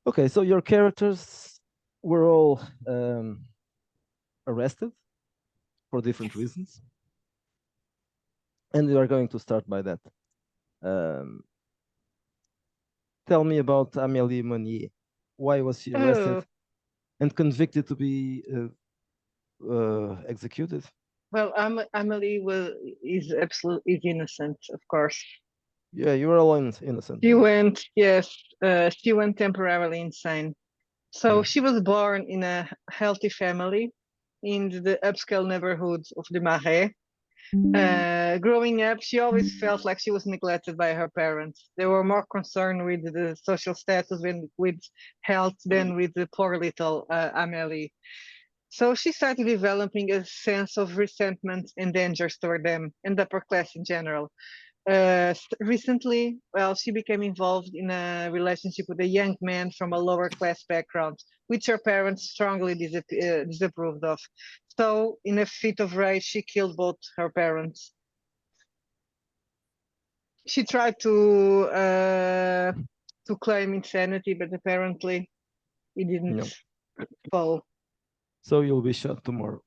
Okay, so your characters were all arrested for different reasons, and we are going to start by that. Um, Tell me about Amélie Monnier. Why was she arrested and convicted to be executed? Well, Amelie is innocent, of course. Yeah, you were all innocent. She went temporarily insane. So she was born in a healthy family in the upscale neighborhood of the Marais. Growing up, she always felt like she was neglected by her parents. They were more concerned with the social status and with health than with the poor little Amelie. So she started developing a sense of resentment and dangers toward them and the upper class in general. Recently, well, she became involved in a relationship with a young man from a lower class background, which her parents strongly disapproved of. So, in a fit of rage, she killed both her parents. She tried to claim insanity, but apparently it didn't fall. So you'll be shot tomorrow.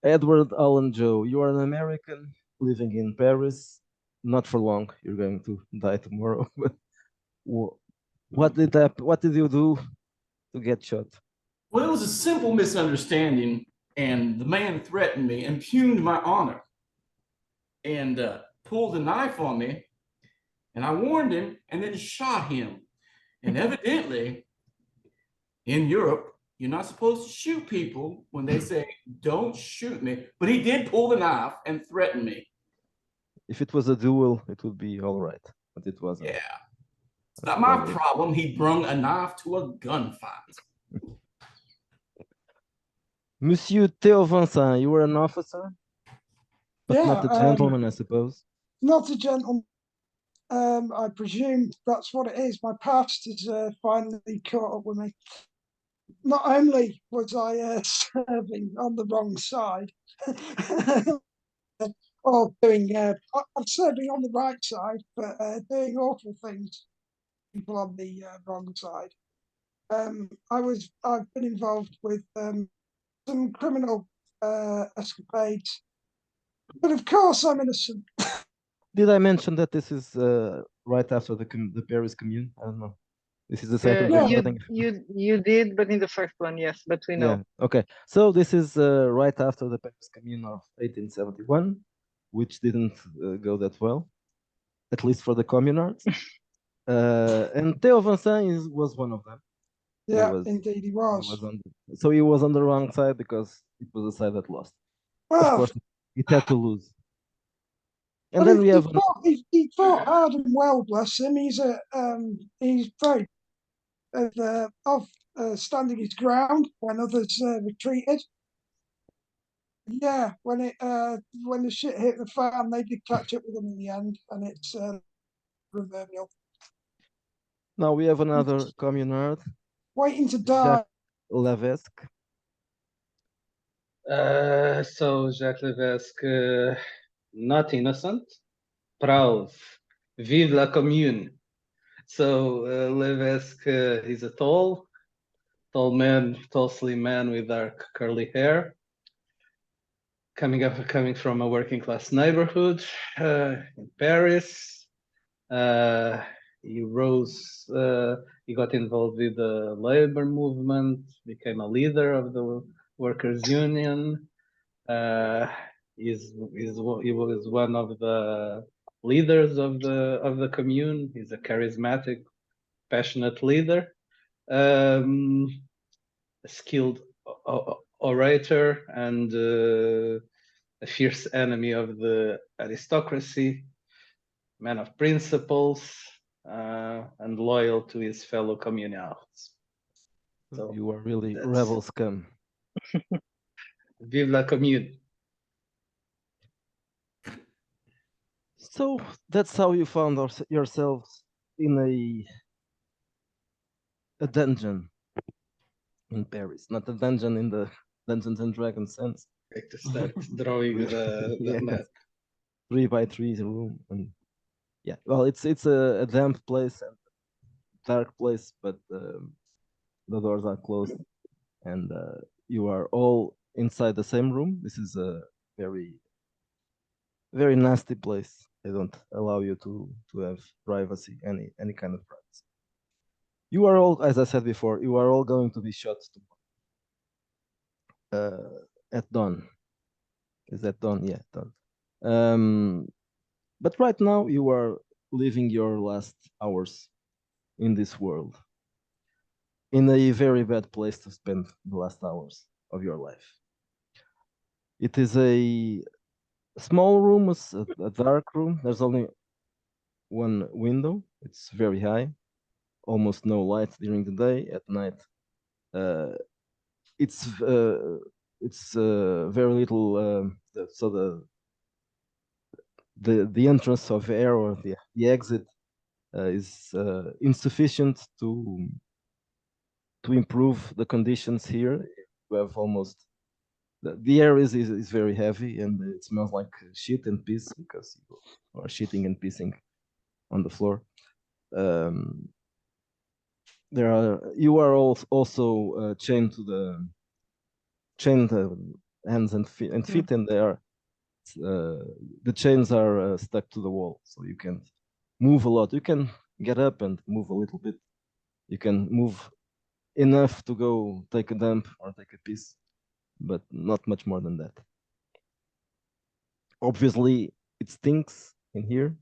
Edward Allen Joe, you are an American living in Paris. Not for long. You're going to die tomorrow. What did that? What did you do to get shot? Well, it was a simple misunderstanding, and the man threatened me, impugned my honor, and pulled a knife on me. And I warned him, and then shot him. And evidently, in Europe, you're not supposed to shoot people when they say, "Don't shoot me." But he did pull the knife and threaten me. If it was a duel, it would be all right, but it wasn't. Yeah. It's not my problem. He brung a knife to a gunfight. Monsieur Theo Vincent, you were an officer, but not a gentleman, I suppose. Not a gentleman. I presume that's what it is. My past has finally caught up with me. Not only was I serving on the wrong side, or I'm serving on the right side, but doing awful things. People on the wrong side. I've been involved with some criminal escapades, but of course I'm innocent. Did I mention that this is right after the Paris Commune? I don't know. This is the second one. You did, but in the first one, yes, but we know. Yeah. Okay. So this is right after the Paris Commune of 1871, which didn't go that well, at least for the communards. And Theo Vincent was one of them. Yeah, indeed he was. So he was on the wrong side because it was the side that lost. Well, of course, it had to lose. And then we have he fought hard and well, bless him. He's very of standing his ground when others retreated. Yeah, when the shit hit the fan, they did catch up with him in the end, and it's proverbial. Now we have another communard waiting to die. Levesque. So Jacques Levesque, not innocent, proud, vive la commune. So Levesque is a tall man, tall slim man with dark curly hair, coming from a working class neighborhood in Paris. He rose. He got involved with the labor movement, became a leader of the workers' union. He was one of the leaders of the commune. He's a charismatic, passionate leader, a skilled orator, and a fierce enemy of the aristocracy, man of principles, and loyal to his fellow communards. So you are really rebel scum. Vive la commune. So that's how you found yourselves in a dungeon in Paris, not a dungeon in the Dungeons and Dragons sense. To start drawing the map. 3x3 room, and Yeah, well, it's a damp place and dark place, but the doors are closed, and you are all inside the same room. This is a very very nasty place. They don't allow you to have privacy, any kind of privacy. You are all, as I said before, you are all going to be shot at dawn. Is that dawn? Yeah, dawn. But right now you are living your last hours in this world, in a very bad place to spend the last hours of your life. It is a small room, a dark room. There's only one window. It's very high, almost no light during the day. At night, uh, it's uh, it's very little. So the entrance of air or the exit is insufficient to improve the conditions here. You have almost the air is very heavy and it smells like shit and piss because you are shitting and pissing on the floor. Um, there are you are also chained to the chained hands and feet, and they are uh, the chains are stuck to the wall, so you can't move a lot. You can get up and move a little bit. You can move enough to go take a dump or take a piss, but not much more than that. Obviously, it stinks in here,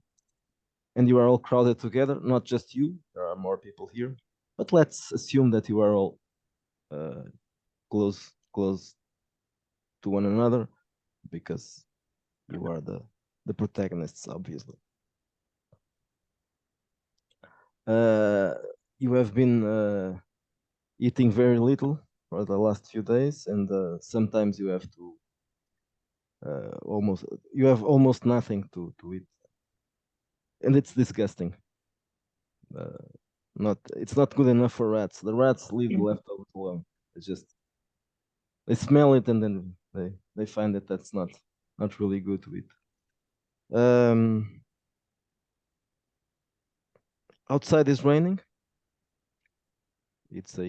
and you are all crowded together. Not just you; there are more people here. But let's assume that you are all uh, close to one another because you are the protagonists, obviously. Uh, you have been eating very little for the last few days, and sometimes you have to almost you have almost nothing to eat, and it's disgusting. Uh, not it's not good enough for rats. The rats leave the leftovers alone. It's just they smell it and then they find that that's not really good to eat. Outside is raining. It's a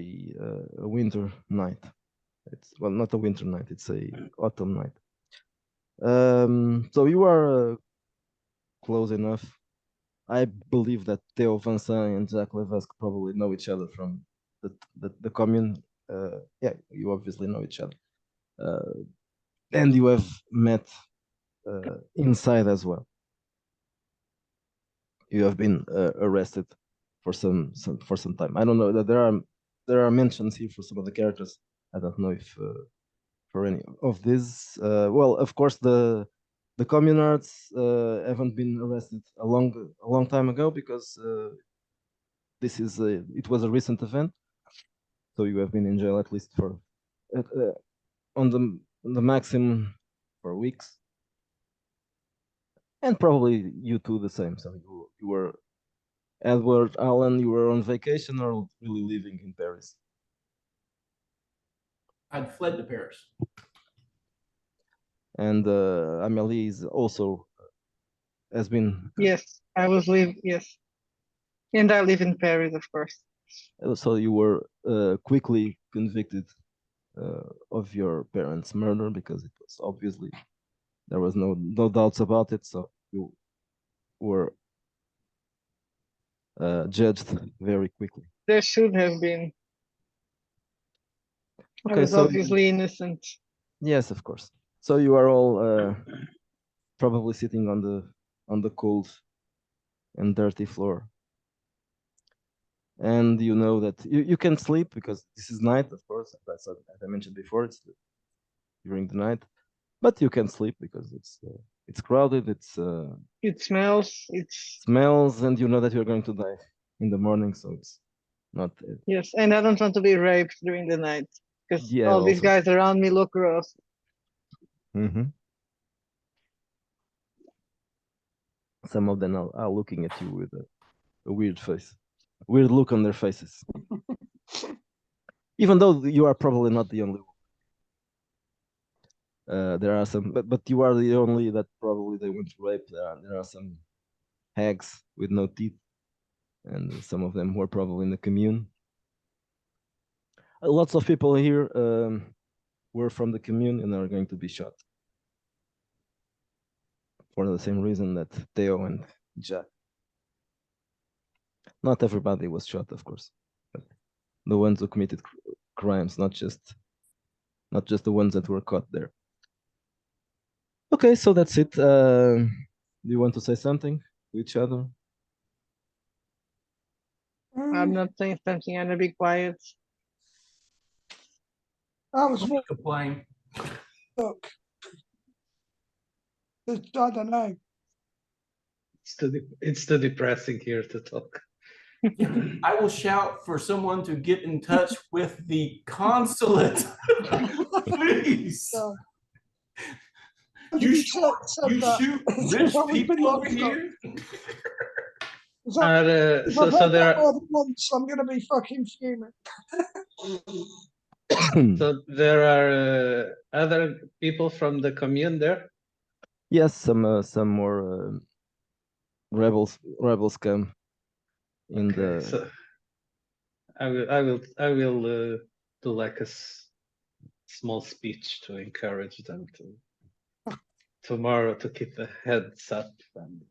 winter night. It's well, not a winter night. It's a autumn night. So you are close enough. I believe that Theo Vincent and Jacques Levesque probably know each other from the commune. Yeah, you obviously know each other, and you have met inside as well. You have been arrested for some time. I don't know that there are mentions here for some of the characters. I don't know if for any of these. Well, of course, the communards haven't been arrested a long time ago because it was a recent event. So you have been in jail at least for on the maximum for weeks, and probably you too the same. So you were Edward Allen. You were on vacation or really living in Paris? I'd fled to Paris. And Amélie is also has been. Yes, yes, and I live in Paris, of course. So you were quickly convicted of your parents' murder because it was obviously there was no doubts about it. So you were judged very quickly. There should have been. I Okay, was so obviously innocent. yes, of course. So you are all probably sitting on the cold and dirty floor, and you know that you can sleep because this is night, of course. As I mentioned before, it's during the night, but you can sleep because it's crowded. It smells. It's Smells, and you know that you're going to die in the morning, so it's not. Yes, and I don't want to be raped during the night because Yeah, all these also. guys around me look gross. Some of them are looking at you with a weird face, weird look on their faces. Even though you are probably not the only one. There are some, but you are the only that probably they want to rape. There are some hags with no teeth, and some of them were probably in the commune. Lots of people here were from the commune and are going to be shot for the same reason that Theo and Jack. Not everybody was shot, of course, but the ones who committed crimes, not just the ones that were caught there. Okay, so that's it. Do you want to say something to each other? I'm not saying something. I'm gonna be quiet. I was Don't complain. look. I don't know. It's too depressing here to talk. I will shout for someone to get in touch with the consulate. Please. So, You you shoot, said you that. shoot rich That would be people over locked up. here. Is that- if So I've heard there that are more than once, I'm going to be fucking fuming. so there are other people from the commune there. Yes, some more rebels come in Okay, so I will do like a small speech to encourage them to tomorrow to keep the heads up and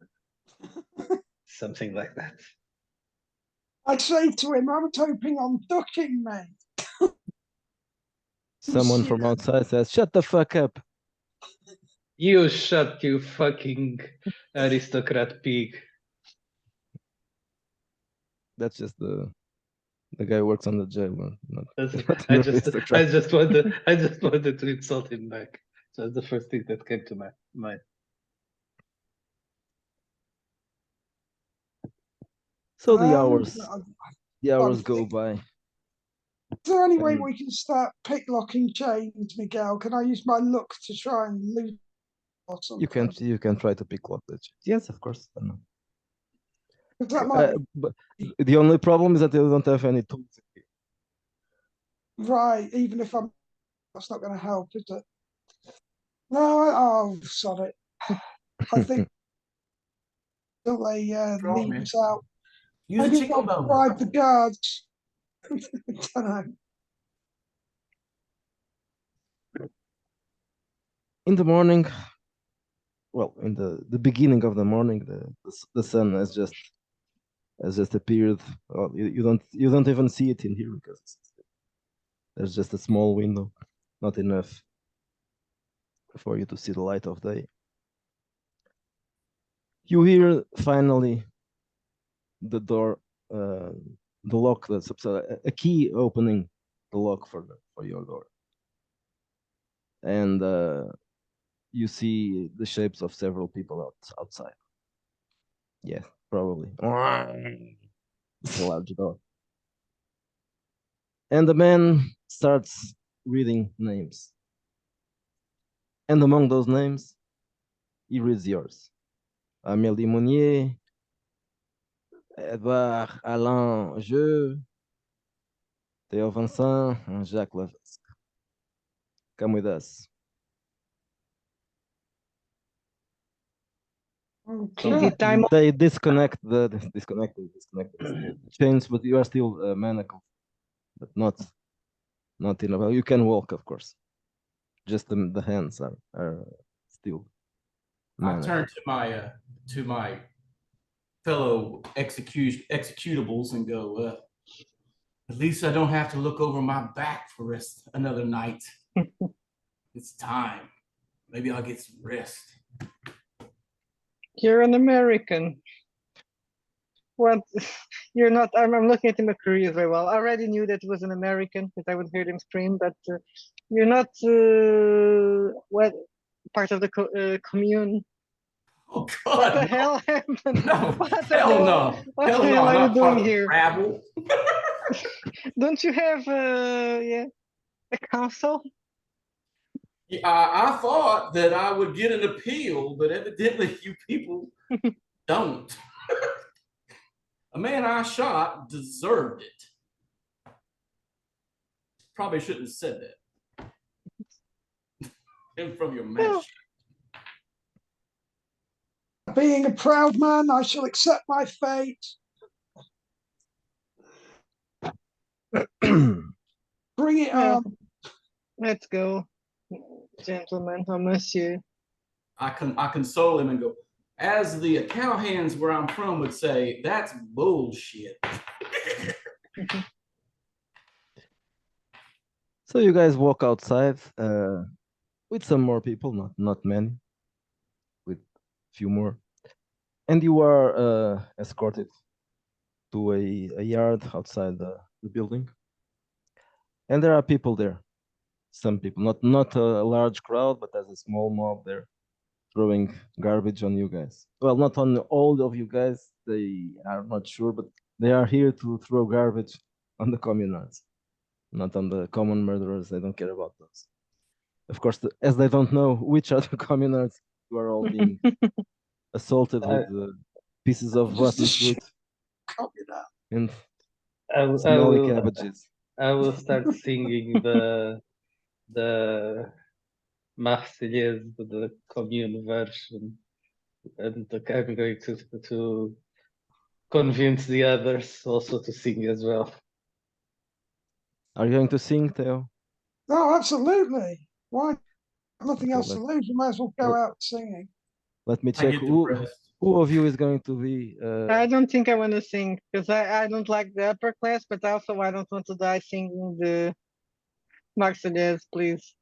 something like that. I'd say to him, I was hoping on ducking, mate. someone from outside says, "Shut the fuck up." You shut, you fucking aristocrat pig. That's just the guy who works on the jail. Not I an just aristocrat. wanted to insult him back. So that's the first thing that came to my mind. So the hours go by. Is there any way and- we can start picklocking chains, Miguel? Can I use my luck to try and loot or something? You can try to pick lock the chain. Yes, of course. I know. 'Cause that might But the only problem is that they don't have any tools. be right, even if I'm. That's not going to help, is it? No, oh, sorry. I think till they Draw, leave man. us out. Use a Maybe chicken they'll bone. bribe the guards. I don't know. In the morning, well, in the beginning of the morning, the sun has just appeared. Well, you don't even see it in here because there's just a small window, not enough for you to see the light of day. You hear finally the door, the lock, a key opening the lock for your door, and you see the shapes of several people outside. Yeah, probably. It's a large door. And the man starts reading names. And among those names, he reads yours. Amélie Monnier, Edouard Alain Jeu, Théo Vincent, and Jacques Levesque. Come with us. Is Okay. it time? They disconnect the chains, but you are still manacled, but not in a well. You can walk, of course. Just the hands are still I manacled. turn to my fellow executables and go, at least I don't have to look over my back for another night. It's time. Maybe I'll get some rest. You're an American. What? You're not. I'm looking at him curious very well. I already knew that he was an American because I would hear him scream, but you're not what part of the commune. Oh What the God! hell happened? No, What the hell hell? no! What Hell the no! hell I'm are you not part doing of the here? rabble. Don't you have a council? Yeah, I thought that I would get an appeal, but evidently you people don't. A man I shot deserved it. Probably shouldn't have said that. And from your mouth. Being a proud man, I shall accept my fate. Bring it Yeah. on. Let's go, gentlemen, or monsieur. I console him and go, as the cowhands where I'm from would say, that's bullshit. So you guys walk outside with some more people, not many, with few more, and you are escorted to a yard outside the building, and there are people there. Some people, not a large crowd, but there's a small mob there throwing garbage on you guys. Well, not on all of you guys. They are not sure, but they are here to throw garbage on the communards, not on the common murderers. They don't care about those. Of course, as they don't know which are the communards, you are all being assaulted with pieces of rotten fruit and I smelly will cabbages. I will start singing the Marseillaise, the commune version, and I'm going to convince the others also to sing as well. Are you going to sing, Theo? Oh, absolutely. Why? Nothing Okay, else to lose. You might as well go out singing. Let me I check get who depressed. of you is going to be. I don't think I want to sing because I don't like the upper class, but also I don't want to die singing the Marseillaise, please.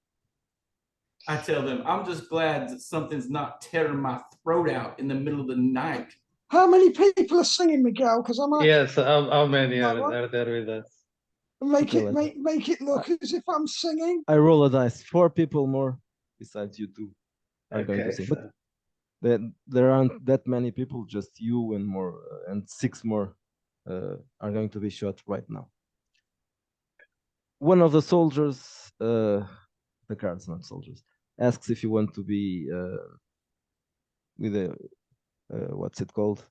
I tell them, I'm just glad that something's not tearing my throat out in the middle of the night. How many people are singing, Miguel? Because I might Yes, how many are there with us? make Okay, it make it look as if I'm singing. I roll a dice. 4 people more besides you two are going to Okay, sing, so but there aren't that many people. Just you and more, and 6 more are going to be shot right now. One of the soldiers, the guards, not soldiers, asks if you want to be with a what's it called?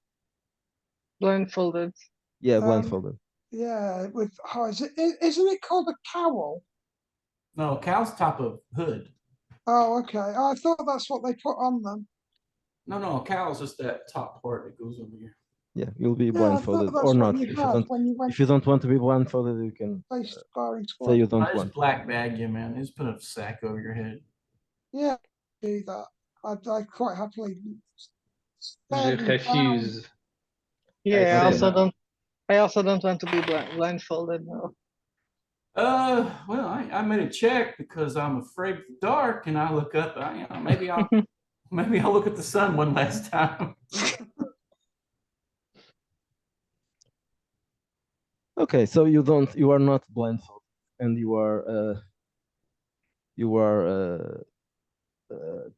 Blindfolded. Yeah, blindfolded. Yeah, with isn't it called a cowl? No, cow's top of hood. Oh, okay. I thought that's what they put on them. No, a cow's just that top part that goes over here. Yeah, you'll be Yeah, I thought blindfolded that's or what not. you If you had don't, when you went if you don't want to be blindfolded, you can to face sparring say squad. you I don't just want. black bag you, man. They just put a sack over your head. Yeah, do that. I quite happily. je refuse. Yeah, I I say also no. don't. I also don't want to be blindfolded. No. Well, I made a check because I'm afraid of the dark, and I look up. Maybe I'll look at the sun one last time. Okay, so you are not blindfolded, and you are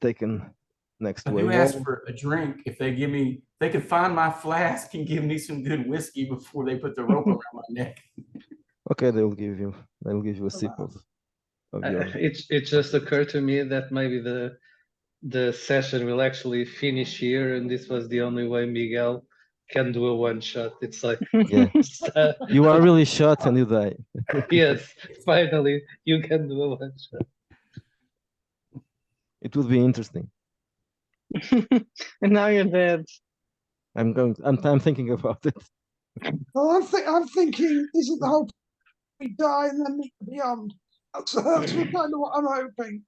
taken next I to a do ask wall. for a drink if they can find my flask and give me some good whiskey before they put the rope around my neck. Okay, they'll give you a sip of your. It just occurred to me that maybe the session will actually finish here, and this was the only way Miguel can do a one shot. It's like Yeah, you are really shot and you die. yes, finally you can do a one shot. It would be interesting. And now you're dead. I'm thinking about it. Well, I'm thinking, isn't the whole we die and then meet beyond? That's kind of what I'm hoping.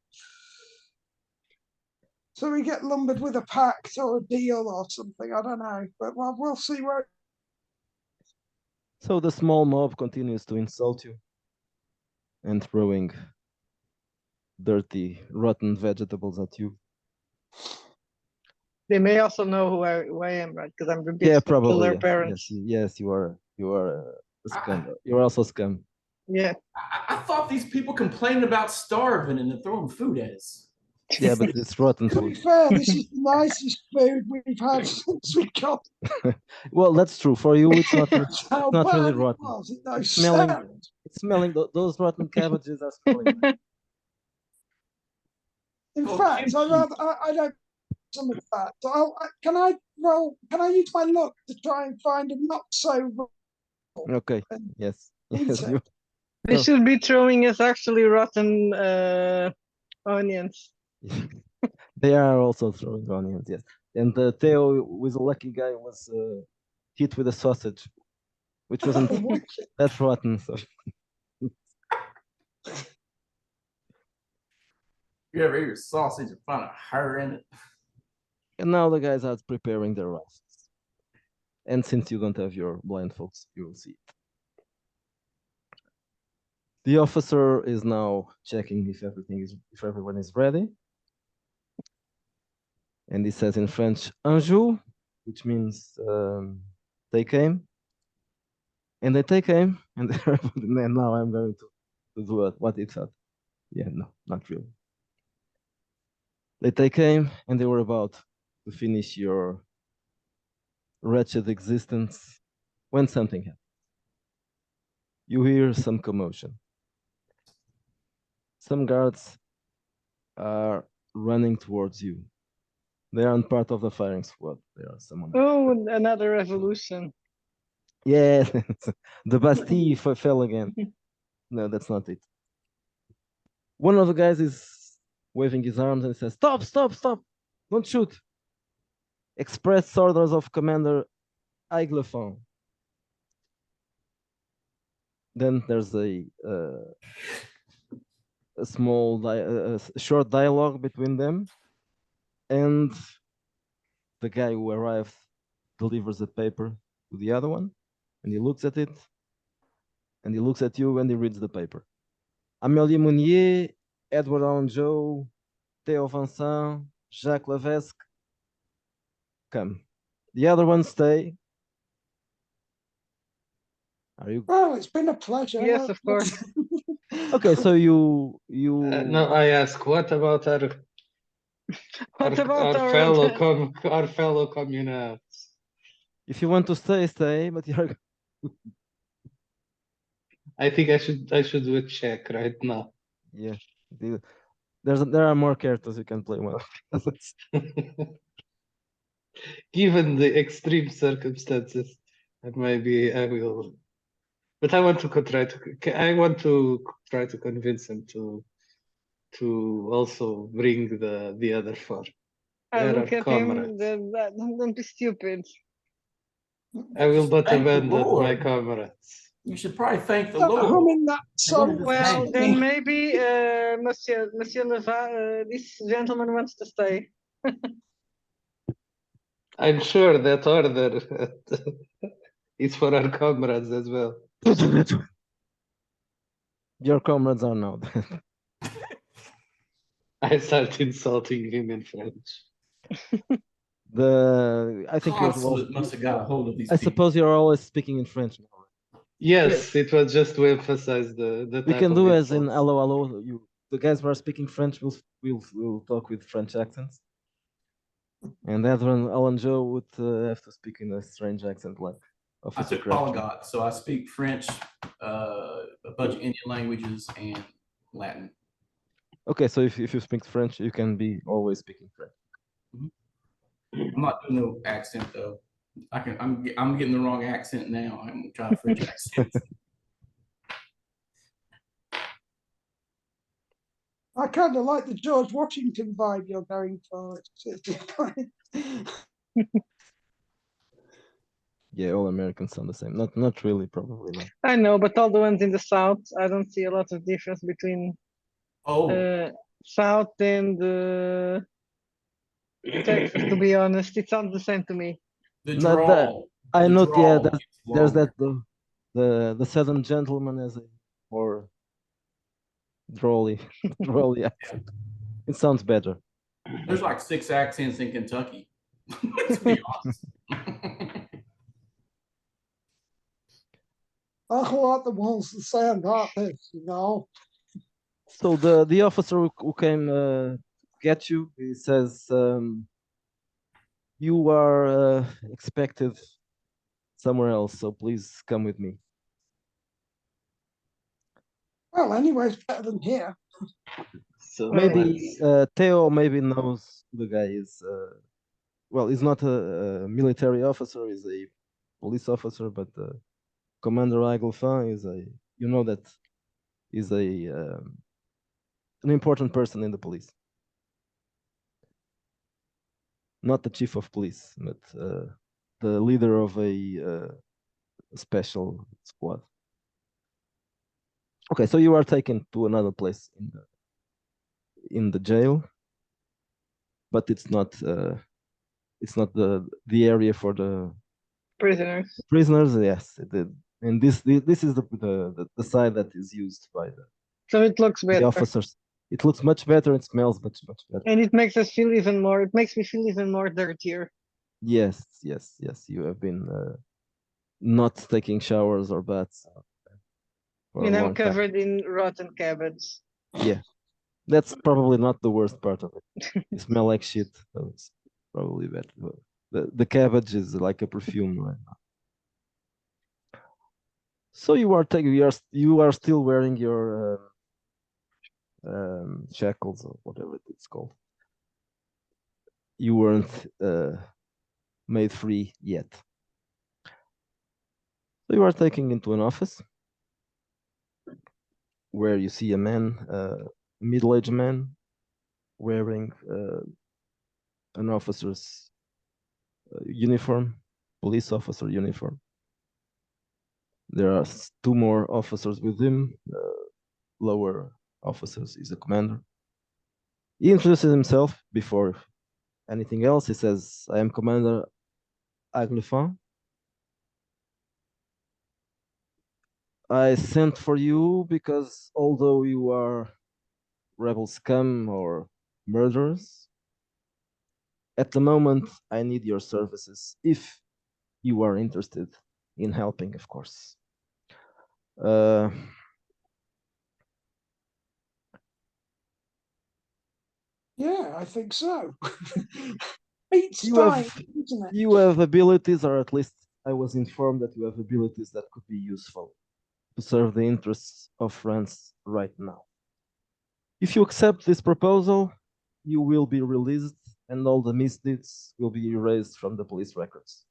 So we get lumbered with a pact or a deal or something. I don't know, but we'll see where. So the small mob continues to insult you and throwing dirty, rotten vegetables at you. They may also know who I am, right? Because I'm the big Yeah, probably. their Yes, parents. yes, you are a scum. You're also scum. Yeah. I thought these people complained about starving and then throwing food at us. Yeah, but it's rotten To be food. fair, this is the nicest food we've had since we got. Well, that's true. For you, it's not. That's how Not really bad it rotten. was. It no It's smelling. sound. It's smelling. Those rotten cabbages are smelling. In Oh, fact, kimchi. I don't some of that. So can I use my luck to try and find a not so Okay. Yes. Yes. eat You. it? They should be throwing us actually rotten onions. They are also throwing onions. Yes. And Theo, who is a lucky guy, was hit with a sausage, which wasn't that rotten. So You ever eat a sausage and find a hair in it? and now the guys are preparing their rifles. And since you don't have your blindfolds, you will see it. The officer is now checking if everyone is ready. And he says in French, "Un jour," which means take aim. And they take aim, and now I'm going to do what it thought. Yeah, no, not really. They take aim, and they were about to finish your wretched existence when something happens. You hear some commotion. Some guards are running towards you. They aren't part of the firing squad. They are someone. Oh, another revolution. Yeah, the Bastille fell again. No, that's not it. One of the guys is waving his arms and says, "Stop, stop, stop! Don't shoot! Express orders of Commander Aiglefon." Then there's a short dialogue between them, and the guy who arrived delivers the paper to the other one, and he looks at it, and he looks at you, and he reads the paper. Amélie Mounier, Edward Allen Joe, Theo Vincent, Jacques Levesque, come. The other ones stay. Are you? Well, it's been a pleasure. Yes, of course. Okay, so you No, I ask, what about our What about our fellow communards? if you want to stay, stay, but you're I think I should do a check right now. yeah. There are more characters you can play well. Given the extreme circumstances, maybe I will. But I want to try to convince him to also bring the other four. I They are look our at him. comrades. Don't be stupid. I will not Thank the abandon my Lord. comrades. You should probably thank the Stop Lord. humming that And what song. is Well, his then name? maybe Monsieur Leva, this gentleman wants to stay. I'm sure that order is for our comrades as well. Your comrades are now. I start insulting him in French. I think you're. Consulate must have got a hold of these I people. suppose you're always speaking in French now. Yes, it was just to emphasize the We type can of do as in insults. hello, hello. The guys who are speaking French will talk with French accents, and Alan Joe would have to speak in a strange accent like I Officer took Crabtree. polyglot, so I speak French, a bunch of Indian languages, and Latin. Okay, so if you speak French, you can be always speaking French. I'm not doing no accent though. I'm getting the wrong accent now. I'm trying a French accent. I kind of like the George Washington vibe you're going for. Yeah, all Americans sound the same. Not really, probably not. I know, but all the ones in the south, I don't see a lot of difference between Oh, south and Texas. To be honest, it sounds the same to me. the Not that drawl. I the know. Yeah, drawl there's gets that longer. the southern gentleman has a more drawly accent. It sounds better. There's like 6 accents in Kentucky. To be honest. I like the ones that sound like this, you know. So the officer who came get you, he says you are expected somewhere else, so please come with me. Well, anyway, it's better than here. So Maybe Theo maybe knows who the guy is. Well, he's not a military officer; he's a police officer. But Commander Eigelfin is that is an important person in the police. not the chief of police, but the leader of a special squad. Okay, so you are taken to another place in the jail, but it's not the area for the Prisoners. prisoners. Yes, and this is the side that is used by So it looks the better. officers. It looks much better. It smells much better. And it makes us feel even more, it makes me feel even more dirtier. Yes. You have been not taking showers or baths for a And I'm long time. covered in rotten cabbage. Yeah, that's probably not the worst part of it. You smell like shit, so it's probably better. The cabbage is like a perfume right now. So you are still wearing your shackles or whatever it's called. You weren't made free yet. So you are taken into an office where you see a man, a middle-aged man, wearing an officer's uniform, police officer uniform. There are two more officers with him. Lower officers is a commander. He introduces himself before anything else. He says, "I am Commander Aglifan. I sent for you because although you are rebel scum or murderers, at the moment I need your services if you are interested in helping, of course." Uh, Yeah, I think so. Pete's you dying, have isn't it? you have abilities, or at least I was informed that you have abilities that could be useful to serve the interests of France right now. If you accept this proposal, you will be released and all the misdeeds will be erased from the police records.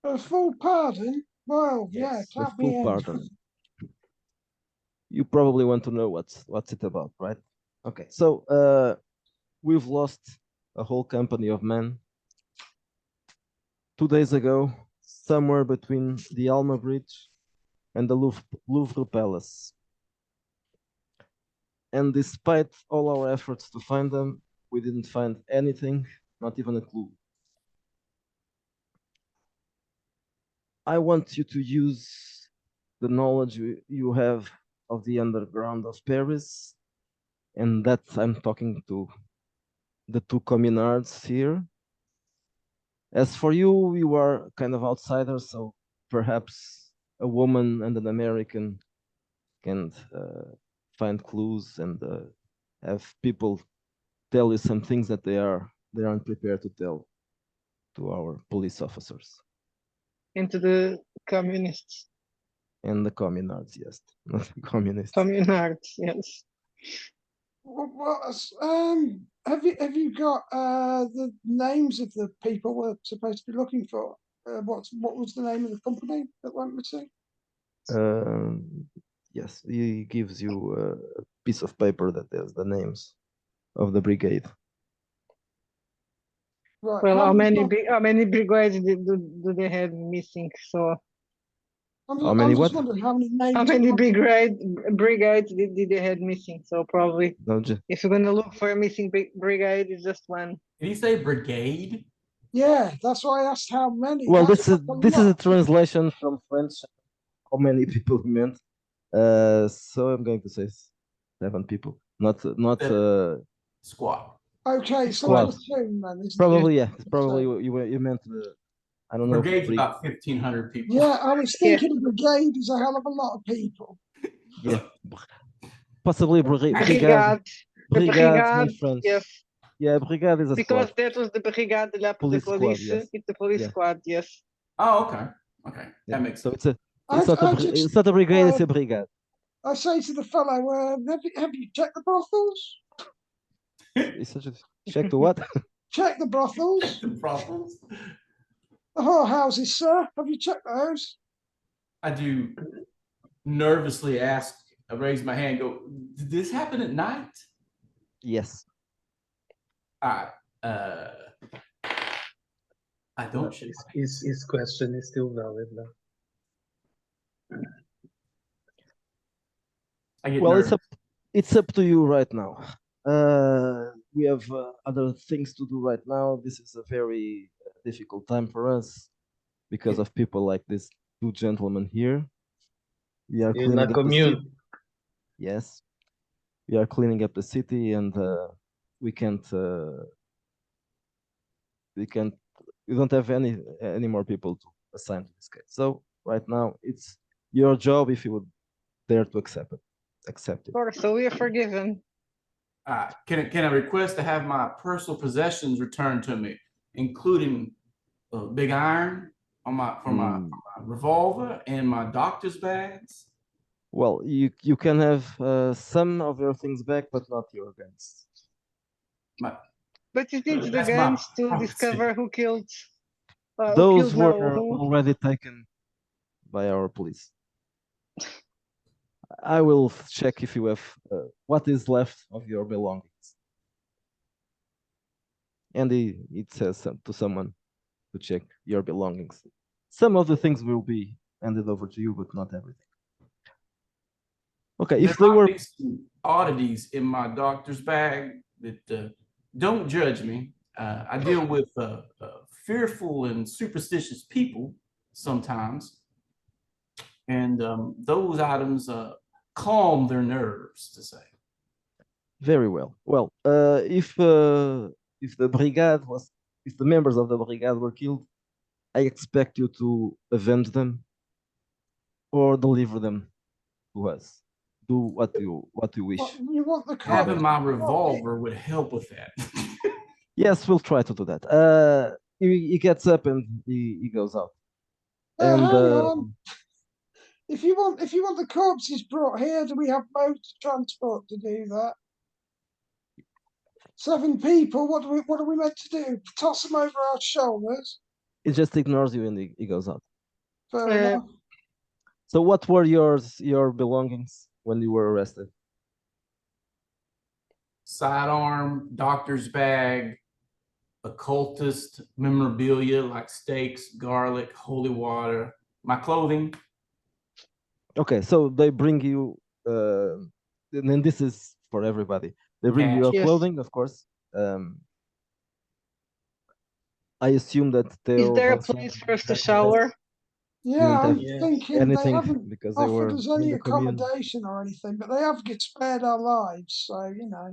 A full pardon? Well, yeah, Yes, a count full me in. pardon. You probably want to know what's it about, right? Okay, so we've lost a whole company of men 2 days ago, somewhere between the Alma Bridge and the Louvre Palace. And despite all our efforts to find them, we didn't find anything, not even a clue. I want you to use the knowledge you have of the underground of Paris, and that I'm talking to the two communards here. As for you, you are kind of outsiders, so perhaps a woman and an American can find clues and have people tell you some things that they aren't prepared to tell to our police officers Into the communists. and the communards. Yes, not the communists. Communards, yes. Have you got the names of the people we're supposed to be looking for? What was the name of the company that went missing? Yes, he gives you a piece of paper that has the names of the brigade. Right. Well, how many brigades do they have missing? So How many I'm just what? wondering how many names. how many brigades did they have missing? So probably No, if you're gonna look for a missing brigade, it's just one. Did he say brigade? Yeah, that's why I asked how many. well, That's this is a lot. translation from French. How many people he meant? So I'm going to say 7 people, not Squad. Okay, so Squad. platoon then. Isn't probably it? yeah. Probably you meant I don't know. Brigade's about 1,500 people. Yeah, I was thinking a brigade is a hell of a lot of people. Yeah, possibly brigade. Brigade. The Brigade in brigade, French. yes. Yeah, brigade is a Because squad. that was the brigade de la Police police. squad, yes. It's the police Yeah. squad, yes. Oh, okay. Okay. Yeah. That makes So sense. it's not a brigade, it's a brigade. I say to the fellow, have you checked the brothels? It's such a check to what? Check the brothels. The brothels? The whorehouses, sir. Have you checked those? I do nervously ask, I raise my hand, go, did this happen at night? Yes. All right. I don't shake my hands. His question is still valid, though. I get Well, nervous. it's up to you right now. We have other things to do right now. This is a very difficult time for us because of people like these two gentlemen here. We are In cleaning la up the city. commune. Yes, we are cleaning up the city, and we can't. We don't have any more people to assign to this case. So right now, it's your job if you would dare to accept it. Accept it. Of course, so we are forgiven. Can I request to have my personal possessions returned to me, including a big iron on for my revolver and my doctor's bags? Well, you can have some of your things back, but not your guns. But it needs the That's my guns to property. discover who killed. Those were who. already taken by our police. I will check if you have what is left of your belongings. And it says to someone to check your belongings. Some of the things will be handed over to you, but not everything. Okay, if they There were might be some oddities in my doctor's bag that don't judge me. I deal with fearful and superstitious people sometimes, and those items calm their nerves, to say. very well. Well, if the members of the brigade were killed, I expect you to avenge them or deliver them to us. Do what you wish. What, you want the Having corpse? my revolver would help with that. Yes, we'll try to do that. He gets up and he goes out. And Hang on. If you want the corpses brought here, do we have motor transport to do that? 7 people. What are we meant to do? Toss them over our shoulders? he just ignores you and he goes out. Fair enough. So what were your belongings when you were arrested? Sidearm, doctor's bag, occultist memorabilia like steaks, garlic, holy water, my clothing. Okay, so they bring you, and then this is for everybody. They bring you your Yes. clothing, of course. I assume that Is Theo there a Van Sant place for us to didn't have shower? Yeah, I'm Yes. thinking they anything haven't because they were offered us in any the commune. accommodation or anything, but they have spared our lives, so you know.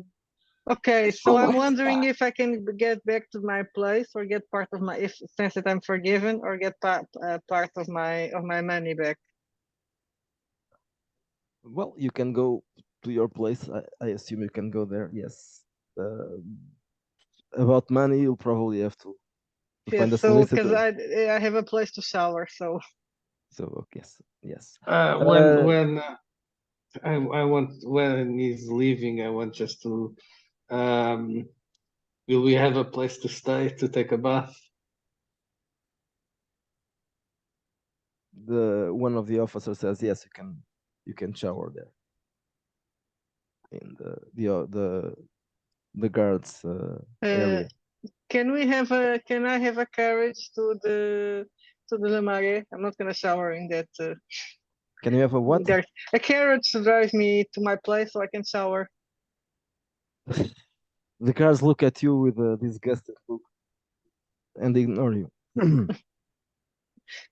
Okay, so I'm Always wondering that. if I can get back to my place or get part of my, since that I'm forgiven, or get part of my money back. Well, you can go to your place. I assume you can go there. Yes. About money, you'll probably have to find a Yes, so because solicitor. I have a place to shower, so So yes. When I want, when he's leaving, I want just to will we have a place to stay to take a bath? One of the officers says yes, you can shower there in the guards area. Can I have a carriage to the Le Marais? I'm not gonna shower in that. Can you have a what? A carriage to drive me to my place so I can shower. The guards look at you with a disgusted look and ignore you.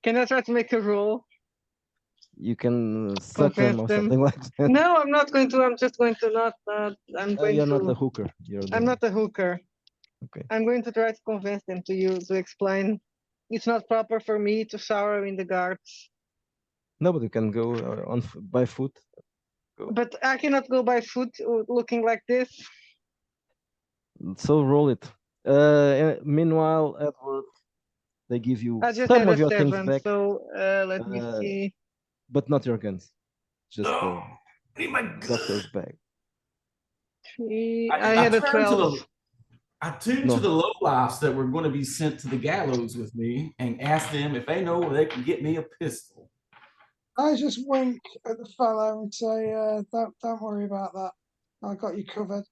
Can I try to make a rule? You can suck them or Convince them. something like that. No, I'm not going to. I'm just going to not. I'm going You're to. not a hooker. I'm not a hooker. Okay. I'm going to try to convince them to explain. It's not proper for me to shower in the guards. No, but you can go by foot. Go. But I cannot go by foot looking like this. So roll it. Meanwhile, Edward, they give you I just some had of a your 7, things back, so let me see. but not your guns. Just I need my doctor's bag. I had a turned 12. I tuned to the lowlifes that were going to be sent to the gallows with me and asked them if they know where they can get me a pistol. I just wink at the fellow and say, don't worry about that. I got you covered.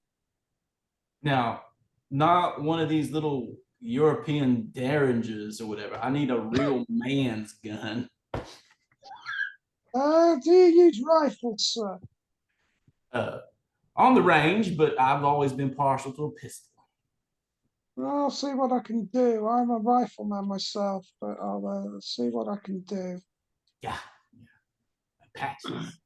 Now, not one of these little European derringers or whatever. I need a real man's gun. Do you use rifles, sir? On the range, but I've always been partial to a pistol. I'll see what I can do. I'm a rifleman myself, but I'll see what I can do. Yeah. Patches.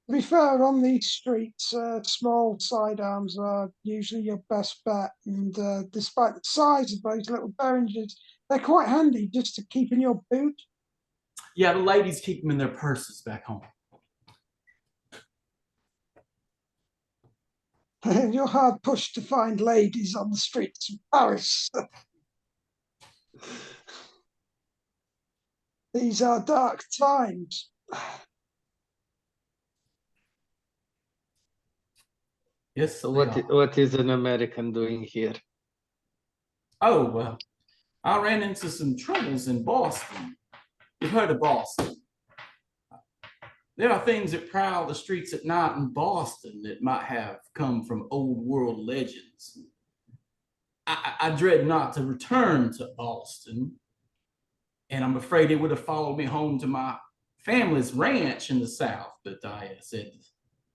To be fair, on these streets, small sidearms are usually your best bet. And despite the size of those little derringers, they're quite handy just to keep in your boot. Yeah, the ladies keep them in their purses back home. You're hard pushed to find ladies on the streets of Paris. These are dark times. Yes. So what is an American doing here? Oh, well, I ran into some troubles in Boston. You've heard of Boston. There are things that prowl the streets at night in Boston that might have come from old world legends. I dread not to return to Boston, and I'm afraid it would have followed me home to my family's ranch in the South, but I said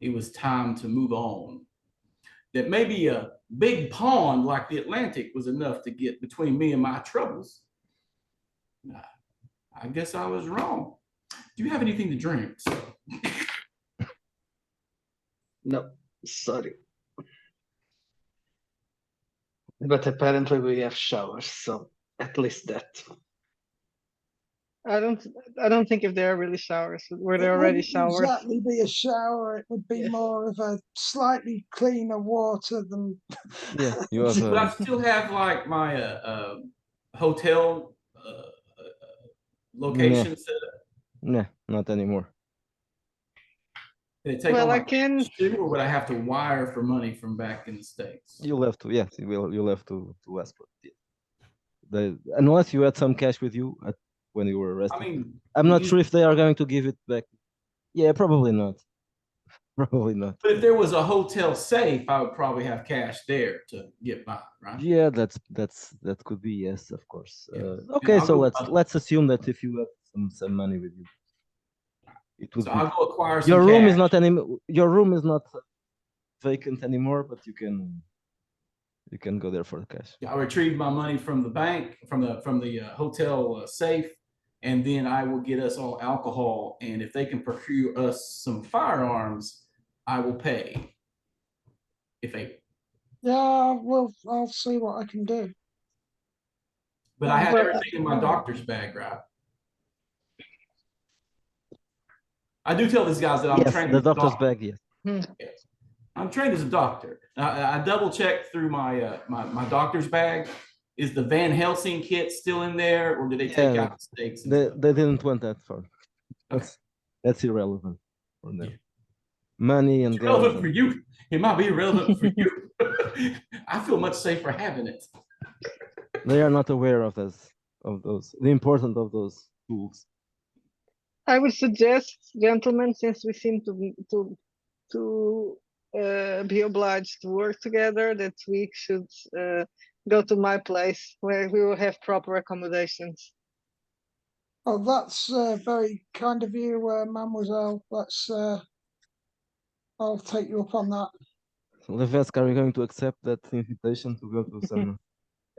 it was time to move on. That maybe a big pond like the Atlantic was enough to get between me and my troubles. I guess I was wrong. Do you have anything to drink? No, sorry. But apparently we have showers, so at least that. I don't think if there are really showers. Were It there already wouldn't showers? exactly be a shower. It would be more of a slightly cleaner water than. Yeah, you have. But I still have like my hotel location set up. Nah, not anymore. Did it take Well, all I my can. shoe, or would I have to wire for money from back in the States? You'll have to, yes, you'll have to ask for it. Unless you had some cash with you when you were arrested. I mean, I'm not sure if they are going to give it back. Yeah, probably not. Probably not. but if there was a hotel safe, I would probably have cash there to get by, right? Yeah, that could be, yes, of course. Yeah. Okay, I'll so go- let's assume that if you have some money with you, it would So be. I'll go acquire some Your room cash. is not your room is not vacant anymore, but you can go there for the cash. I retrieve my money from the bank, from the hotel safe, and then I will get us all alcohol. And if they can procure us some firearms, I will pay. If they, Yeah, well, I'll see what I can do. but I have Well, everything in my doctor's bag, right? I do tell these guys that I'm Yes, trained the as a doctor's doctor. bag, yes. Yes. I'm trained as a doctor. I double checked through my my doctor's bag. Is the Van Helsing kit still in there, or did they take Yeah, out the steaks? And They stuff? didn't want that far. Okay. That's irrelevant for them. Yeah. Money and It's relevant guns. for you. It might be relevant for you. I feel much safer having it. They are not aware of those the importance of those tools. I would suggest, gentlemen, since we seem to be obliged to work together, that we should go to my place where we will have proper accommodations. Oh, that's very kind of you, mademoiselle. I'll take you up on that. Levesque, are you going to accept that invitation to go to some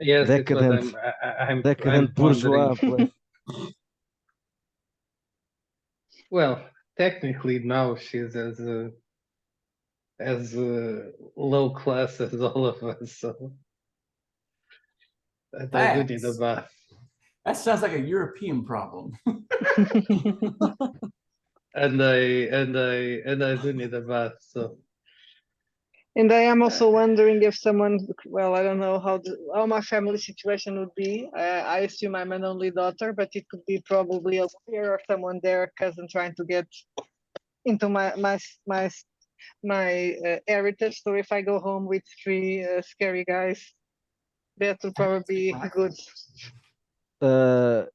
Yes, decadent, it's what I'm decadent bourgeois wondering. place? Well, technically now she's as low class as all of us, so I do need a bath. That sounds like a European problem. And I do need a bath, so And I am also wondering if someone, well, I don't know how my family situation would be. I assume I'm an only daughter, but it could be probably a lawyer or someone there, cousin, trying to get into my heritage. So if I go home with three scary guys, that would probably be good. So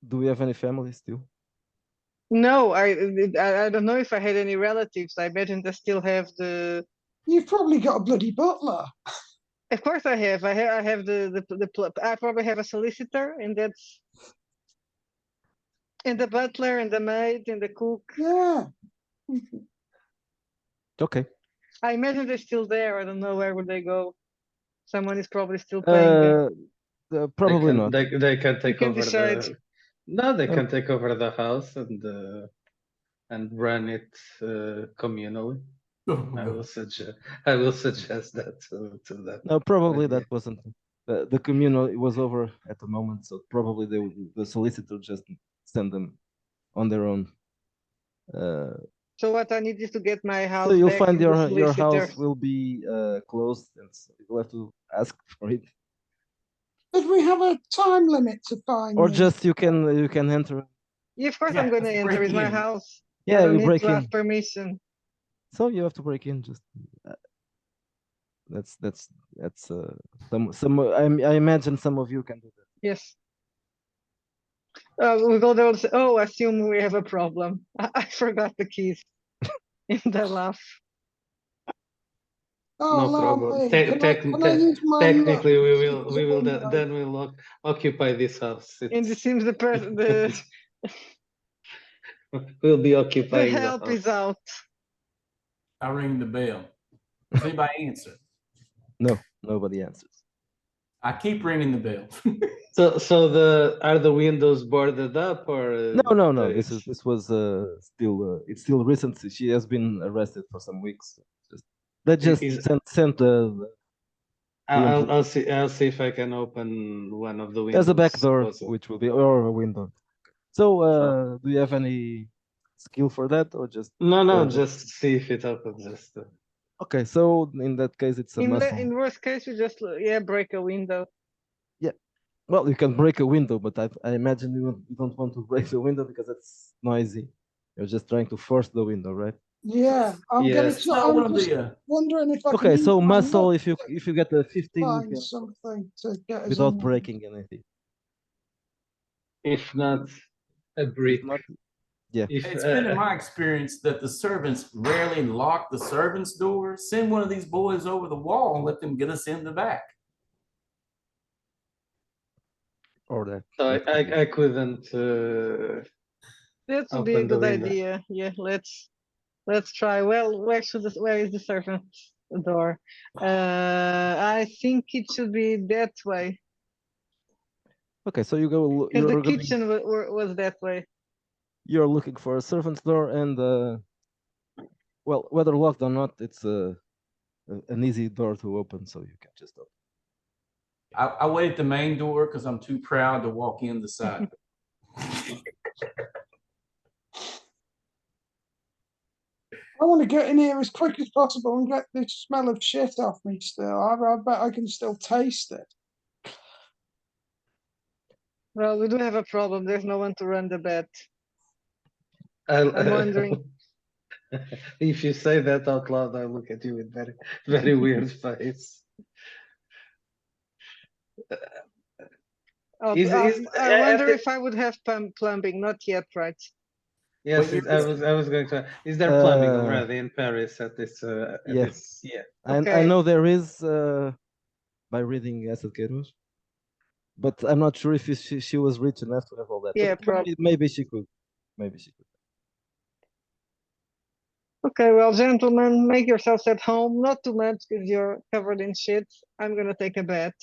do we have any family still? No, I don't know if I had any relatives. I imagine they still have the You've probably got a bloody butler. Of course I have. I have I probably have a solicitor, and the butler and the maid and the cook. Yeah. Okay. I imagine they're still there. I don't know where would they go. Someone is probably still paying them. Probably not. They can take can over decide. No, they No. can take over the house and run it communally. I will suggest that to them. No, probably But that wasn't the communal. It was over at the moment, so probably the solicitor just sent them on their own. So what I need is to get my house So you'll back find from the your solicitor. house will be closed, and so you'll have to ask for it, Did we have a time limit to find or the- just you can enter. Yeah, of course Yeah, I'm going to let's enter. break It's my in. house. I Yeah, don't you need break to ask in. permission. So you have to break in. Just that's some. I imagine some of you can do that. Yes. We go there and say, oh, assume we have a problem. I forgot the keys in the laugh. Oh, no allow problem. me. Can I use my Technically, luck? we will then we'll occupy this house. And it seems the person, the We'll be occupying the help house. is out. I ring the bell. Does anybody answer? No, nobody answers. I keep ringing the bell. So are the windows boarded up or No. This was still it's still recent. She has been arrested for some weeks. They just Is- sent the I'll see if I can open one of the windows. There's a back door, also. which will be or a window. So, do you have any skill for that, or just No, just see if it opens. Just okay? So in that case, it's a muscle. In worst case, you just break a window. Well, you can break a window, but I imagine you don't want to break the window because it's noisy. You're just trying to force the window, right? Yeah, I'm Yeah. gonna. It's not one I'm of just the wondering if I can. Okay, use so my muscle. luck If you get a 15, you find can, something to get us without in. breaking anything. if not a brick. If not, yeah. It's been in my experience that the servants rarely lock the servants' door. Send one of these boys over the wall and let them get us in the back. Or that. So that could be. I couldn't. That would be a Open the good window. idea. Yeah, let's try. Well, where is the servant door? I think it should be that way. Okay, so you go. Because the kitchen was that way. You're looking for a servant's door, and well, whether locked or not, it's an easy door to open, so you can just open. I wait at the main door because I'm too proud to walk in the side. I want to get in here as quick as possible and get this smell of shit off me still. I bet I can still taste it. Well, we do have a problem. There's no one to run the bet. I'm wondering. If you say that out loud, I look at you with very weird face. I wonder if I would have plumbing. Not yet, right? Yes, I was going to. Is there plumbing already in Paris at this? Yeah. Yeah. I know there is by reading Asset Queiroz, but I'm not sure if she was rich enough to have all that. Yeah, But probably. maybe she could. Maybe she could. Okay, well, gentlemen, make yourselves at home. Not too much because you're covered in shit. I'm gonna take a bet.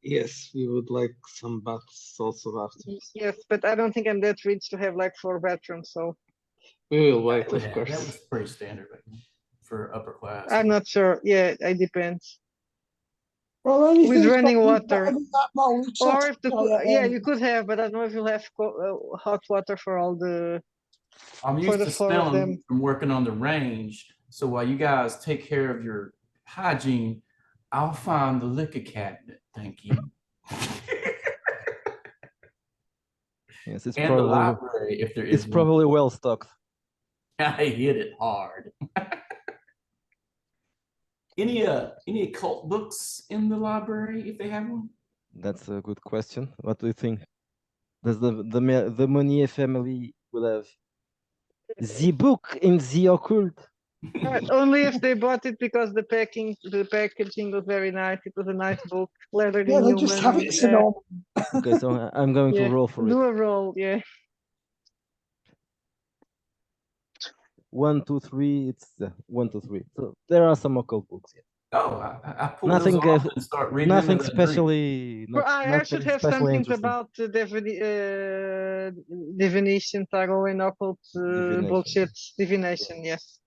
Yes, we would like some baths also after. Yes, but I don't think I'm that rich to have like 4 bedrooms, so We will wait, of That course. was pretty standard for upper class. I'm not sure. Yeah, it depends. Well, anything's With running got to be water. better than that mold Or if setup. you could have, but I don't know if you'll have hot water for all the. I'm for used the to 4 of smelling them. from working on the range. So while you guys take care of your hygiene, I'll find the liquor cabinet. Thank you. Yes, it's And probably the library, if there is it's probably well stocked. I hit it hard. Any occult books in the library if they have one? That's a good question. What do you think? Does the Monnier family will have the book in the occult? Only if they bought it because the packaging was very nice. It was a nice book, leather Yeah, in they just have it as a human. normal. Okay, so I'm going to Yeah, roll for do it. a roll. Yeah. 1, 2, 3. It's 1, 2, 3. So there are some occult books. Yeah. Oh, I pull Nothing, those off and start reading them nothing as I drink. especially. Well, I nothing should have especially something interesting. about divination, tarot, and occult Divination. bullshit. Divination, yes.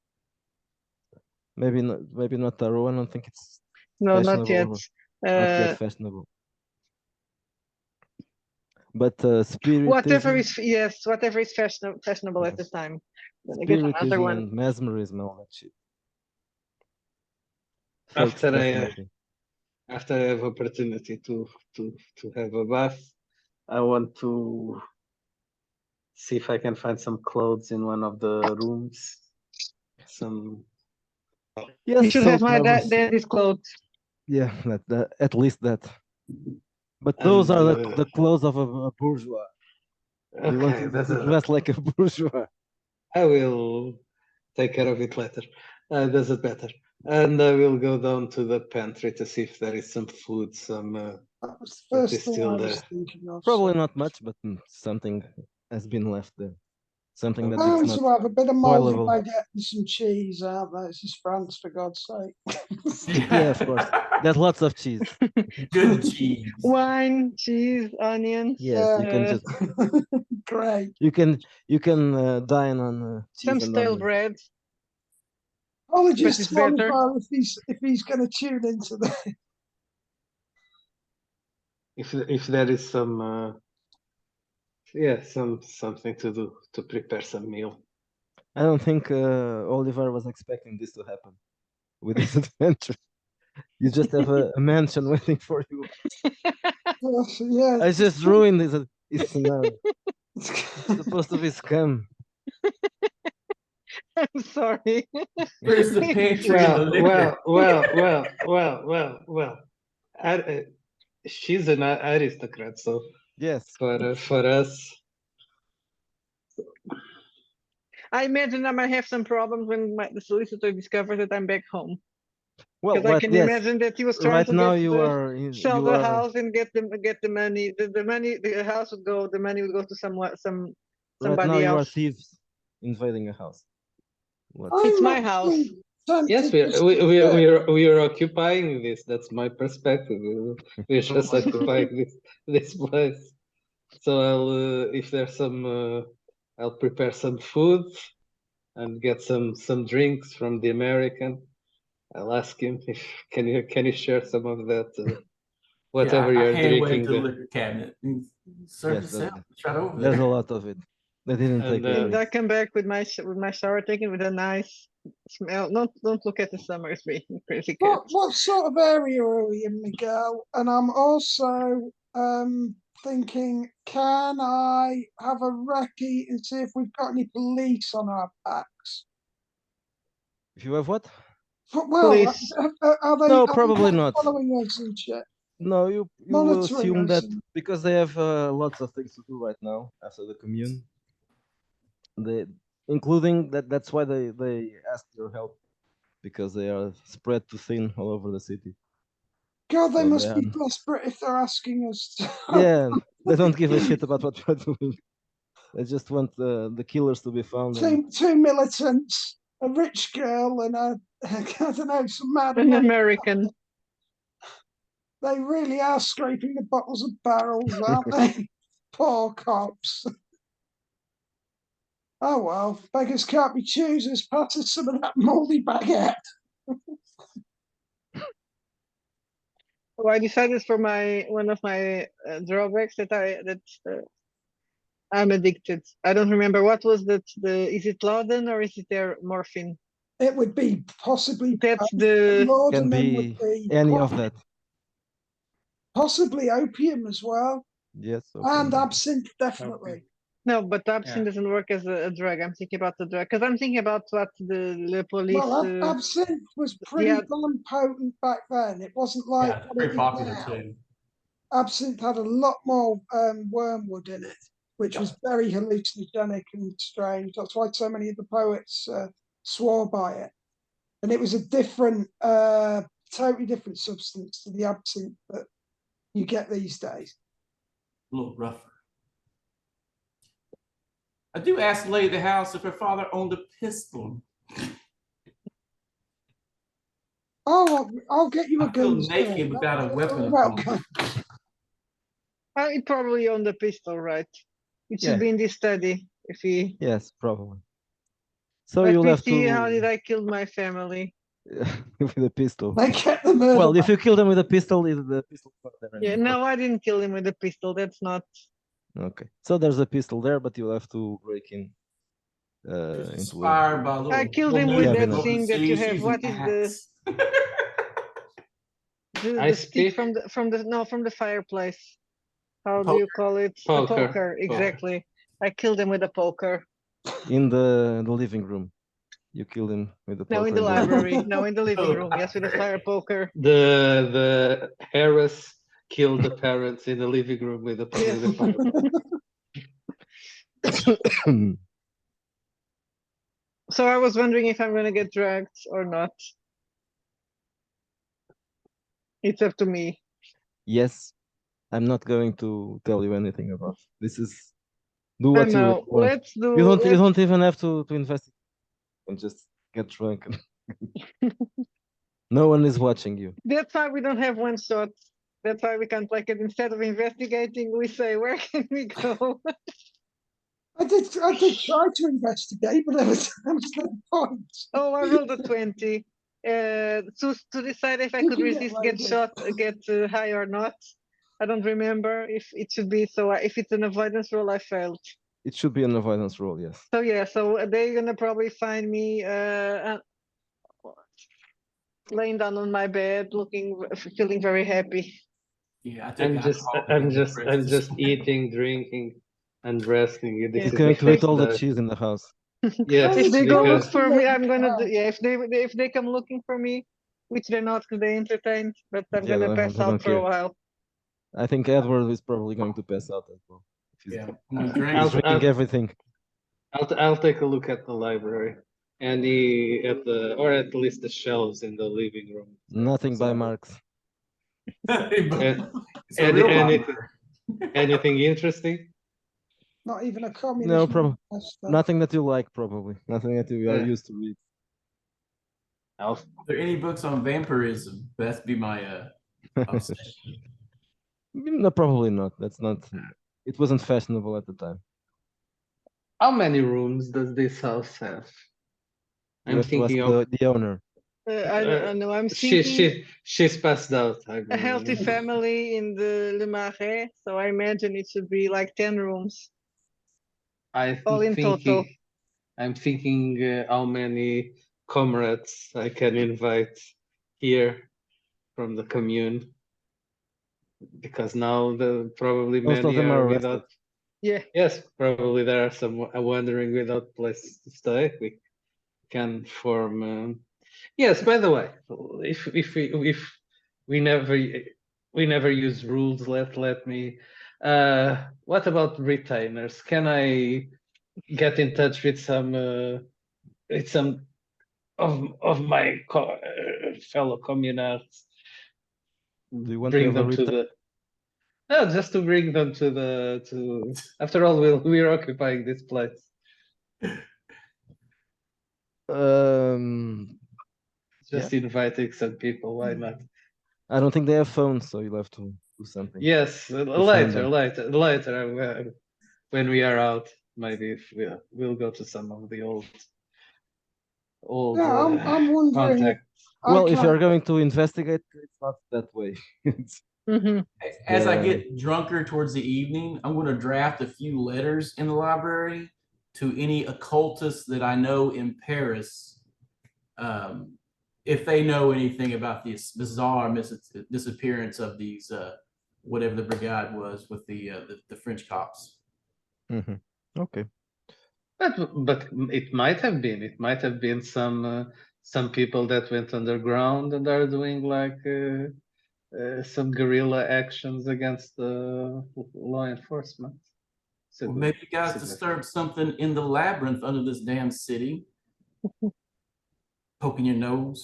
Maybe not tarot. I don't think it's No, not yet. fashionable. Not yet fashionable. But spiritism. Whatever is fashionable at the Yes. time. Then I get another Spiritism one. and mesmerism, all that shit. Fake After stuff I and everything. after I have opportunity to have a bath, I want to see if I can find some clothes in one of the rooms. Some Yes, You should so have my covers. daddy's clothes. Yeah, that at least that. But those And, are the clothes of a bourgeois. You want okay, to that's dress like a bourgeois. I will take care of it later. Does it better? And I will go down to the pantry to see if there is some food, some That was the that first is thing still I was there. thinking of. Probably not much, but something has been left there. Something that Bound it's to not have a bit of mouldy spoilable. baguette and some cheese, aren't there? This is France, for God's sake. Yeah, of course. There's lots of cheese. Good cheese. Wine, cheese, onions. Yes, you can Uh, just Great. you can dine on cheese some and stale onions. bread. Apologies it's to better. Oliver if he's going to tune into the. If there is some something to do to prepare some meal. I don't think Oliver was expecting this to happen with this adventure. You just have a mansion waiting for you. Yeah. I just ruined this scenario. It's supposed to be scam. I'm sorry. Where's the pantry and the liquor? Well. She's an aristocrat, so Yes. for us, I imagine I might have some problems when the solicitor discovers that I'm back home. Well, Because I can imagine that he was trying right to now sell the house and get the money. The money, the house would go. The money would go to right somebody now you are else. thieves invading a house. It's my house. yes, we are occupying this. That's my perspective. We're just occupying this place. So I'll if there's some I'll prepare some food and get some drinks from the American. I'll ask him if can you share some of that whatever I you're hand wave drinking the there. liquor cabinet. Serve Yes, yourself. Right over there's there. a lot of it. They didn't take And, the And I drinks. come back with my shower taken with a nice smell. Don't look at the summer being crazy cat. What sort of area are we in, Miguel? And I'm also thinking, can I have a recce and see if we've got any police on our backs? If you have what? Well, Police. are they? No, are they probably not. following us and shit. No, you will Monitoring assume us that and- because they have lots of things to do right now after the commune. Including that's why they ask your help, because they are spread too thin all over the city. God, they So must they be desperate if they're asking us. Yeah, they don't give a shit about what you're doing. They just want the killers to be found. Two militants, a rich girl, and I don't know, some mad An man. American. They really are scraping the bottles of barrels, aren't they? Poor cops. Oh well, beggars can't be choosers. Pass us some of that mouldy baguette. Oh, I decided for one of my drawbacks that I'm addicted. I don't remember what was that. Is it Lauden or is it there morphine? It would be possibly That's the Can laudanum would be be any of that. possibly opium as well, Yes. and Okay. absinthe definitely. no, but absinthe doesn't work as a drug. I'm thinking about the drug because I'm thinking about what the police. Well, absinthe was pretty yeah. damn potent back then. It wasn't like Yeah, what very it is popular now. too. Absinthe had a lot more wormwood in it, which was very hallucinogenic and strange. That's why so many of the poets swore by it. and it was a different, totally different substance to the absinthe that you get these days. A little rougher. I do ask the lady of the house if her father owned a pistol. Oh, I'll get you a I feel gun. naked without a weapon. Welcome. He probably owned the pistol, right? It should Yeah. be in this study. If he Yes, probably. So let you'll me have see to how did I kill my family. with a pistol. They get the murder. Well, if you kill them with a pistol, the pistol. Yeah, no, I didn't kill him with a pistol. That's not. Okay. So there's a pistol there, but you'll have to break in into Inspired by little. I killed little him with nude that cabinet. thing that you she's have. using What is the axe. I the stick speak. from the fireplace? How do Poker. you call it? The Poker. poker, exactly. I killed him with a poker. in the living room. You killed him with the No, poker in the living room. library. No, in the living room. Yes, with a fire poker. The Harris killed the parents in the living room with a Yes. poker. So I was wondering if I'm gonna get drugged or not. It's up to me. Yes, I'm not going to tell you anything about. This is do I what you know. want. Let's do. You let's- don't even have to investigate and just get drunk. No one is watching you. That's why we don't have one shot. That's why we can't like it. Instead of investigating, we say, where can we go? I did try to investigate, but there was no point. Oh, I rolled a 20. To decide if I You could can get resist get loaded. shot, get high or not. I don't remember if it should be so. If it's an avoidance roll, I failed. It should be an avoidance roll, yes. So yeah, so they're gonna probably find me laying down on my bed, feeling very happy. Yeah, I took alcohol to I'm get depressed. just eating, drinking, and resting. This Yeah. is You're going the to eat first all the day. cheese in the house. Yes, If they go look because for me, I'm gonna do. Yeah, if they come looking for me, which they're not because they entertained, but I'm Yeah, gonna they pass don't out for a care. while. I think Edward is probably going to pass out as well. Yeah, I'm gonna drink. He's drinking everything. I'll take a look at the library and or at least the shelves in the living room. Nothing by So, Marx. It's a any- real any- library. anything interesting? Not even a communist. No problem. manifesto. Nothing that you like, probably. Nothing that you are Yeah. used to read. I'll, Are there any books on vampirism? That's be my obsession. No, probably not. That's not. It wasn't fashionable at the time. how many rooms does this house have? You I'm have to ask thinking of the owner. I know. I'm thinking she's passed out. a healthy family in the Le Marais, so I imagine it should be like 10 rooms. All in total. I'm thinking how many comrades I can invite here from the commune, because now probably Most of many them are are without. arrested. Yeah. Yes, probably there are some wandering without place to stay. We can form. Yes, by the way, if we never use rules, let me. What about retainers? Can I get in touch with some of my fellow communards? Do you want Bring to have them a to the. No, just to bring them to the. After all, we're occupying this place. Just inviting some people. Why not? I don't think they have phones, so you'll have to do something. Yes, later. When we are out, maybe if we'll go to some of the old. Yeah, I'm wondering. contact. Well, if you're going to investigate, it's not that way. As I get drunker towards the evening, I'm going to draft a few letters in the library to any occultists that I know in Paris, if they know anything about this bizarre disappearance of these, whatever the brigade was with the French cops. Mm-hmm. Okay. But it might have been some people that went underground and are doing like some guerrilla actions against the law enforcement. So Well, maybe you guys disturbed something in the labyrinth under this damn city. poking your nose.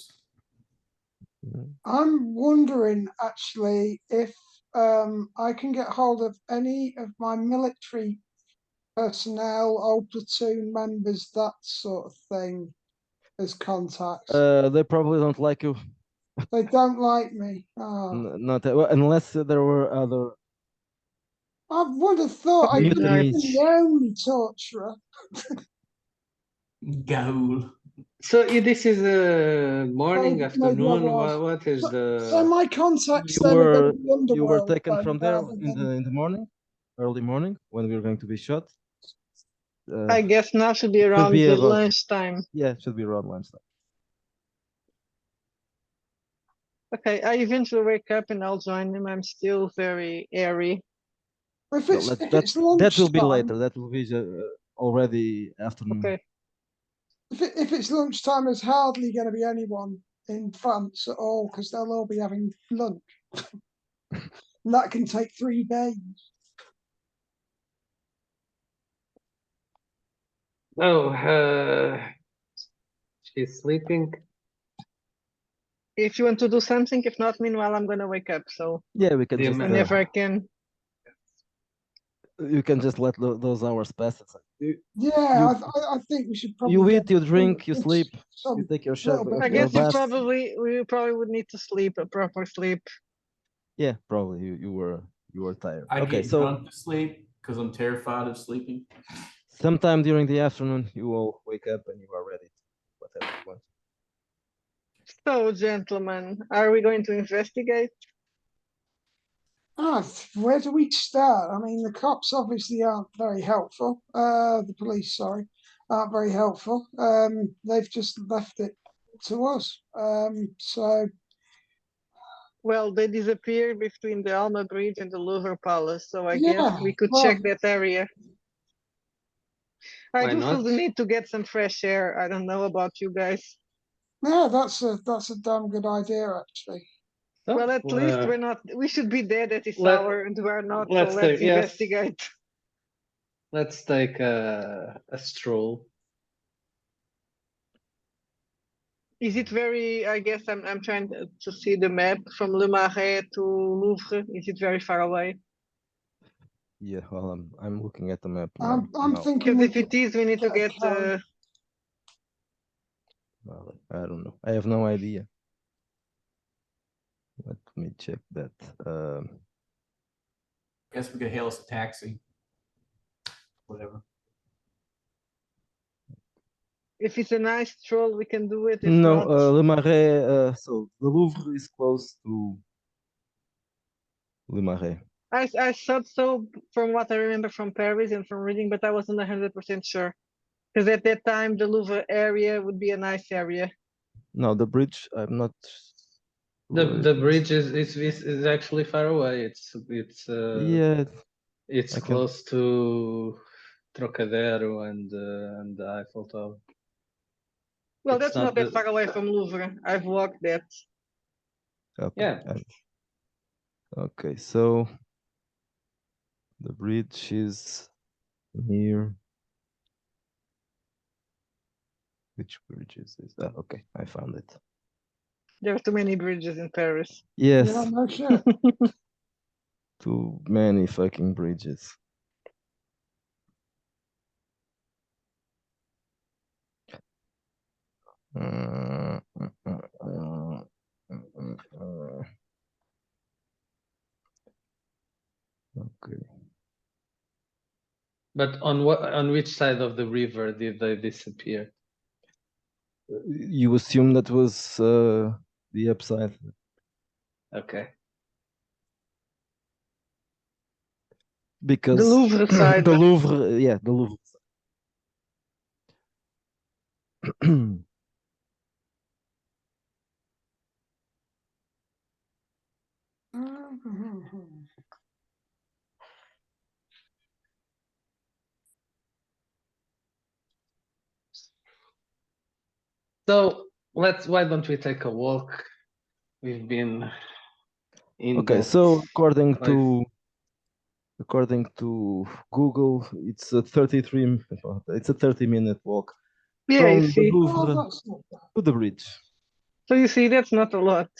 I'm wondering actually if I can get hold of any of my military personnel, old platoon members, that sort of thing, as contacts. They probably don't like you. They don't like me. Oh. Not well, unless there were other. I would have thought I could have been Mutinies. the only torturer. Goal. So this is a morning, Maybe I afternoon. was. What is So the? my contacts You then are were going to the underworld. taken then, from there rather in than- the morning, early morning, when we were going to be shot. I guess now should be Could around be the about- lunchtime. Yeah, it should be around lunchtime. Okay, I eventually wake up and I'll join them. I'm still very airy. If Well, it's, that, if that, it's that will be lunchtime, later. That will be already afternoon. Okay. if it's lunchtime, there's hardly going to be anyone in France at all because they'll all be having lunch. And that can take 3 days. Oh, she's sleeping. If you want to do something, if not, meanwhile, I'm gonna wake up. So Yeah, we can Yeah, just man. whenever I can. you can just let those hours pass. It's like, Yeah, I think we should probably. you get eat, you drink, you some- sleep, some you take your little shower. bit I of your guess you bath. we probably would need to sleep, a proper sleep. Yeah, probably you were tired. I Okay, get so drunk to sleep because I'm terrified of sleeping. sometime during the afternoon, you will wake up and you are ready to whatever you want. So, gentlemen, are we going to investigate? Where do we start? I mean, the cops obviously aren't very helpful. The police, sorry, aren't very helpful. They've just left it to us. So Well, they disappeared between the Alma Bridge and the Louvre Palace, so I guess yeah, we could well, check that area. I Why do feel not? the need to get some fresh air. I don't know about you guys. yeah, that's a damn good idea, actually. So, Well, at least we're not. We should be dead at this let- hour, and we're not. So let's let's take- yes. investigate. let's take a stroll. Is it very? I guess I'm trying to see the map from Le Marais to Louvre. Is it very far away? Yeah, well, I'm looking at the map I'm now. thinking Because we if it could is, we need to get a get. car. Well, I don't know. I have no idea. Let me check that. Guess we could hail us a taxi. Whatever. If it's a nice stroll, we can do it. If No, not, Le Marais. So the Louvre is close to Le Marais. I thought so from what I remember from Paris and from reading, but I wasn't 100% sure. Because at that time, the Louvre area would be a nice area. No, the bridge. I'm not. The bridge is actually far away. It's Yeah, it's I can- close to Trocadero and the Eiffel Tower. Well, It's that's not not that the- far away from Louvre. I've walked that. okay. Yeah. Okay, so the bridge is here. Which bridge is this? Ah, okay, I found it. There are too many bridges in Paris. Yes, Yeah, no shit. too many fucking bridges. Okay. But on which side of the river did they disappear? You assume that was the upside. Okay. Because The Louvre side. the Louvre, yeah, the Louvre. So why don't we take a walk? We've been in Okay, that so according place. to Google, it's a 30-minute walk. Yeah, from you the see. Oh, Louvre that's not bad. to the bridge. So you see, that's not a lot.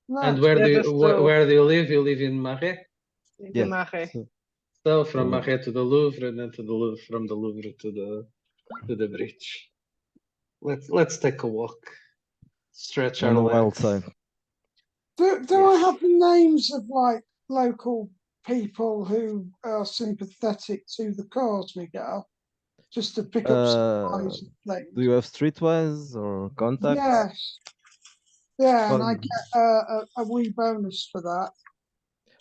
No, And Yeah, that's still where do you live? You live in Marais? in Yeah. Marais. So, So from So- Marais to the Louvre, and then to the Louvre, from the Louvre to the bridge. Let's take a walk. Stretch on our the wild legs. side. do I have the names of like local people who are sympathetic to the cause, Miguel? Just to pick up supplies and things. Do you have streetwise or contacts? Yes. Yeah, and I Well, get a wee bonus for that.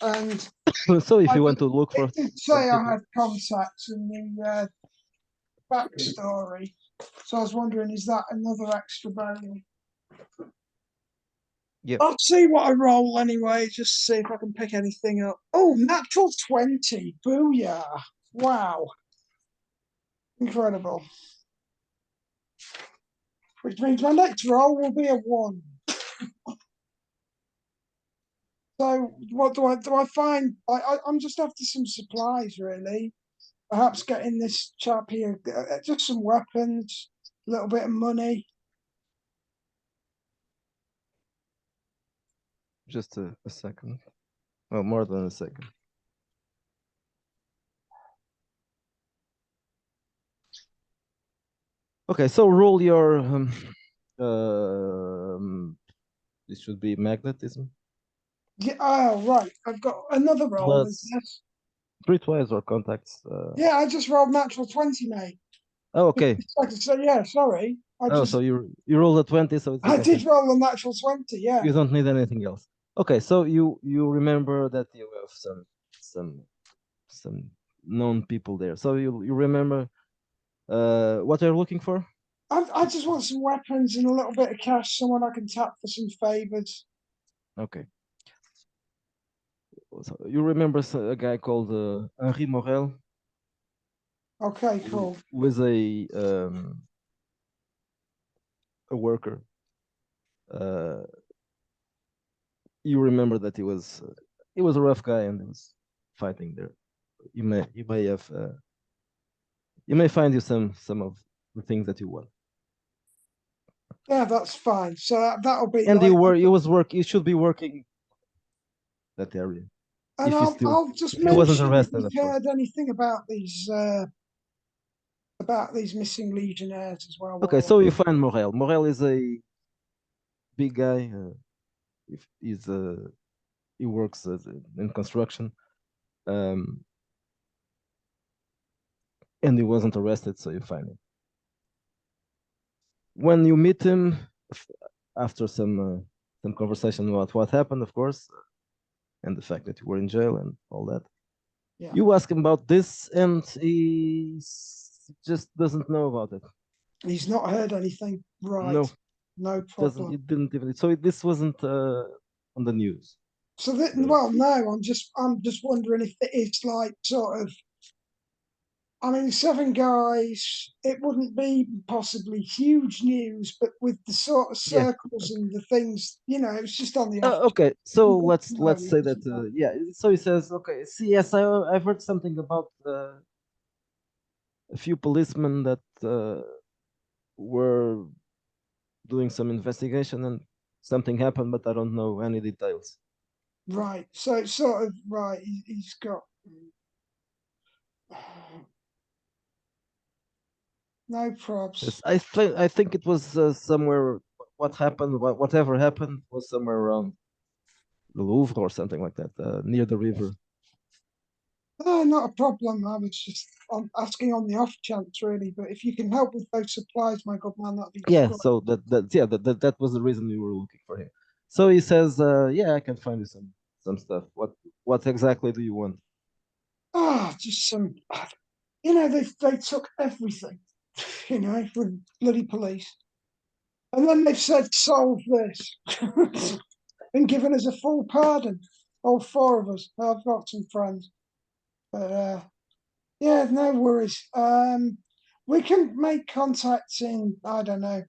And so if I you want to look for it did some say I people- had contacts in the backstory. So I was wondering, is that another extra bonus? Yeah. I'll see what I roll anyway, just to see if I can pick anything up. Oh, natural 20. Booyah. Wow. Incredible. Which means my next roll will be a 1. So what do I find? I'm just after some supplies, really. Perhaps getting this chap here, just some weapons, a little bit of money. just a second. Well, more than a second. Okay, so roll your this should be magnetism. Yeah, oh, right. I've got another roll, is Plus- this? Streetwise or contacts. Yeah, I just rolled natural 20, mate. Oh, okay. So yeah, sorry. So you rolled a 20, so it's I okay. did roll a natural 20, yeah. You don't need anything else. Okay, so you remember that you have some known people there. So you remember what you're looking for? I just want some weapons and a little bit of cash, someone I can tap for some favors. Okay. So you remember a guy called Henri Morel, Okay, cool. who was a worker. You remember that he was a rough guy and he was fighting there. You may have you may find you some of the things that you want. Yeah, that's fine. So that'll be And like, you should be working that area. and if you still- I'll just if he wasn't mention if arrested, we've of course. heard anything about these missing legionnaires as well. Okay, so you find Morel. Morel is a big guy. If he's he works in construction, and he wasn't arrested, so you find him. When you meet him, after some conversation about what happened, of course, and the fact that you were in jail and all that, Yeah. you ask him about this, and he just doesn't know about it. He's not heard anything. Right. No, No doesn't. problem. It didn't even. So this wasn't on the news. So that, well, no, I'm just wondering if it's like sort of. I mean, 7 guys, it wouldn't be possibly huge news, but with the sort of Yeah. circles and the things, it's just on the off. Okay, so No, let's say it that doesn't yeah. So he says, okay, see, yes, I've heard something about a few policemen that were doing some investigation and something happened, but I don't know any details. Right. So it's sort of right. He's got no probs. Yes, I think it was somewhere. What happened? Whatever happened was somewhere around the Louvre or something like that, near the river. Not a problem. I was just asking on the off chance, really. But if you can help with those supplies, my good man, that'd be Yeah. great. So that was the reason we were looking for him. So he says, yeah, I can find you some stuff. What exactly do you want? Just some. They took everything. With bloody police, and then they've said solve this, and given us a full pardon. All 4 of us. I've got some friends, but yeah, no worries. We can make contacts in. I don't know.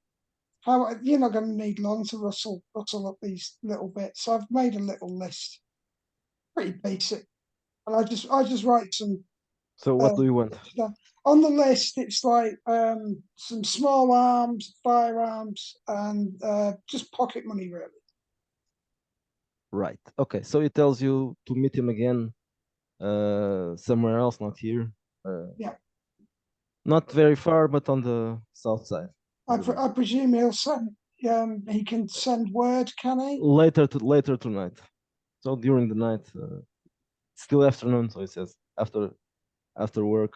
How you're not going to need long to rustle up these little bits. So I've made a little list, pretty basic, and I just write some So what do you want? On the list, it's like some small arms, firearms, and just pocket money, really. Right. Okay. So it tells you to meet him again somewhere else, not here. Yeah. Not very far, but on the south side. I presume he'll send. He can send word, can he? Later tonight. So during the night, still afternoon. So he says after work,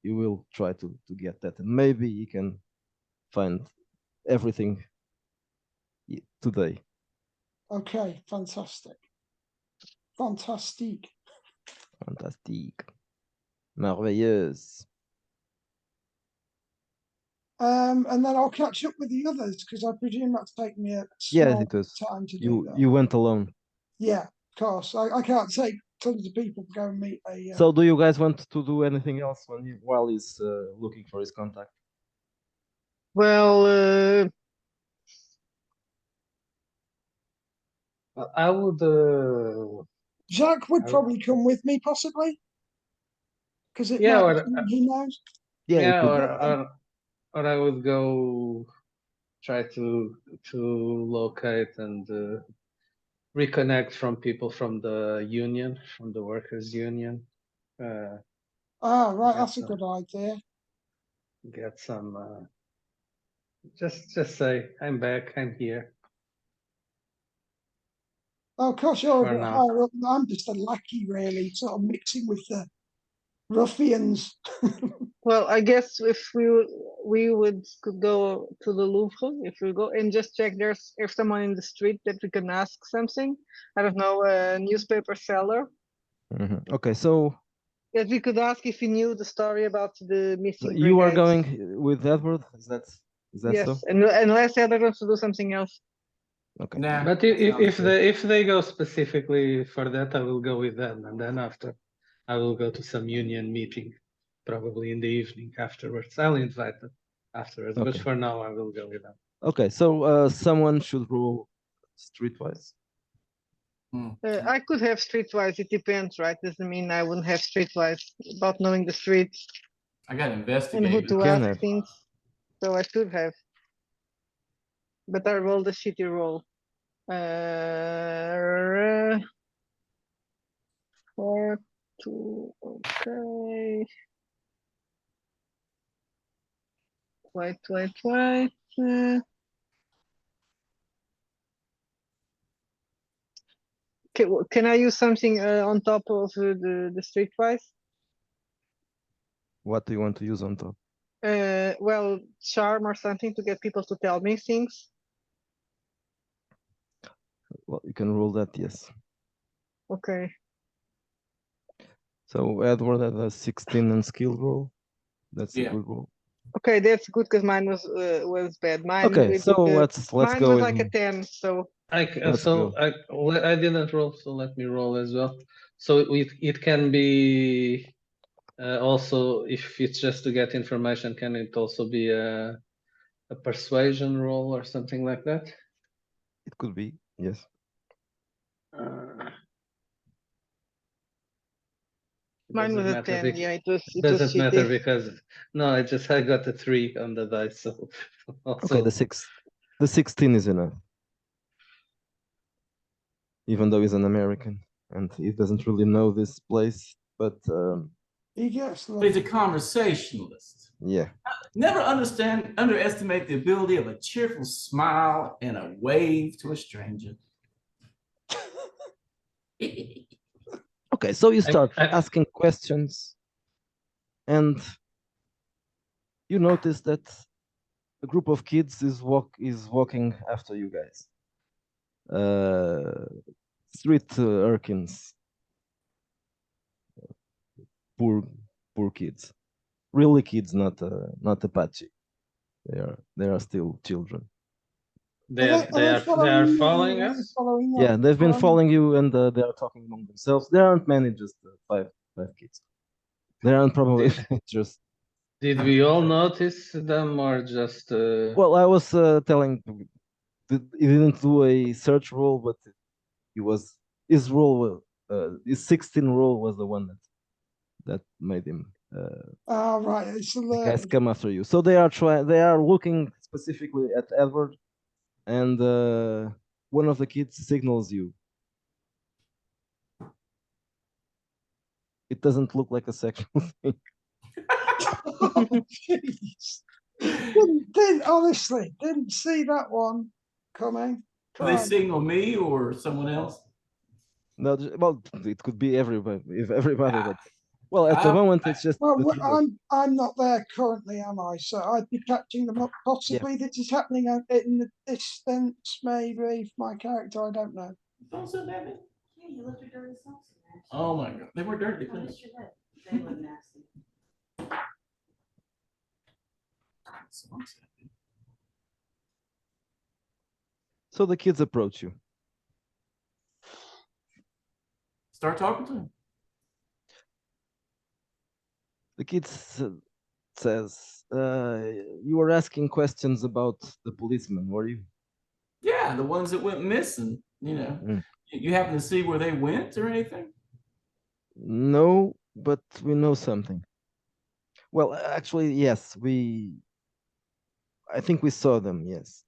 you will try to get that, and maybe you can find everything today. Okay, fantastic. Fantastique. Fantastique. Merveilleuse. And then I'll catch up with the others because I presume that's taken me a Yes, small it was. time to do that. You went alone. Yeah, of course. I can't take tons of people to go and meet a. So do you guys want to do anything else while he's looking for his contact? Well, I would. Jacques would probably come with me, possibly, because it Yeah, might or, be something he knows. Yeah, yeah, it could. or I would go try to locate and reconnect from people from the union, from the workers' union. Right, Get that's a some- good idea. Get some. Just say I'm back. I'm here. Oh, of course, you're a For bit now. higher up. I'm just a lackey, really, sort of mixing with the ruffians. well, I guess if could go to the Louvre if we go and just check if someone in the street that we can ask something. I don't know, a newspaper seller Okay, so that we could ask if he knew the story about the missing you are brigades. going with Edward. Is that Yes, so? unless Edward wants to do something else. Okay. Nah, But sounds good. if they go specifically for that, I will go with them, and then after, I will go to some union meeting, probably in the evening afterwards. I'll invite them afterwards, but Okay. for now, I will go with them. Okay, so someone should rule streetwise. I could have streetwise. It depends, right? Doesn't mean I wouldn't have streetwise about knowing the streets I got and who investigated. to can ask have. things. So I should have, but I rolled a shitty roll. 4, 2, okay. Wait. Can I use something on top of the streetwise? What do you want to use on top? Well, charm or something to get people to tell me things. Well, you can rule that, yes. Okay. So Edward had a 16 on skill roll. That's a Yeah. good roll. Okay, that's good because mine was bad. Mine Okay, with so the- let's mine go was with like a 10. So Let's go. I didn't roll, so let me roll as well. So it can be also, if it's just to get information, can it also be a persuasion roll or something like that? It could be, yes. It mine was doesn't a matter 10. bec- Yeah, it was doesn't matter shitty. because no, I got a 3 on the dice, so Okay, the 16 is enough. Even though he's an American and he doesn't really know this place, but He gets But he's a lucky. conversationalist. yeah. Never underestimate the ability of a cheerful smile and a wave to a stranger. Okay, so you start I- asking questions and you notice that a group of kids is walking after you guys. Street urchins. Poor kids. Really kids, not Apache. They are still children. they are following me? Are they us. following Yeah, us? they've been following you and they are talking among themselves. There aren't many, just five kids. There aren't probably just. Did we all notice them or just? Well, I was telling he didn't do a search roll, but his 16 roll was the one that made him Right, it's the guys alerted. come after you. So they are looking specifically at Edward, and one of the kids signals you. It doesn't look like a sexual thing. Oh, jeez. Honestly, didn't see that one coming. Do they Fine. signal me or someone else? No, well, it could be everybody, if everybody, but well, at the I- moment it's just Well, the three of you. I'm not there currently, am I? So I'd be catching them up. Possibly this is happening out in the distance, maybe for my character. I don't know. Don't say that, man. Yeah, you left your dirty socks in there. Oh my god, they were dirty. They Oh, couldn't. yes, you did. They look nasty. So the kids approach you. Start talking to him. The kid says, "You were asking questions about the policeman, were you?" Yeah, the ones that went missing. You know, Mm. you happen to see where they went or anything? No, but we know something. Well, actually, yes, I think we saw them. Yes,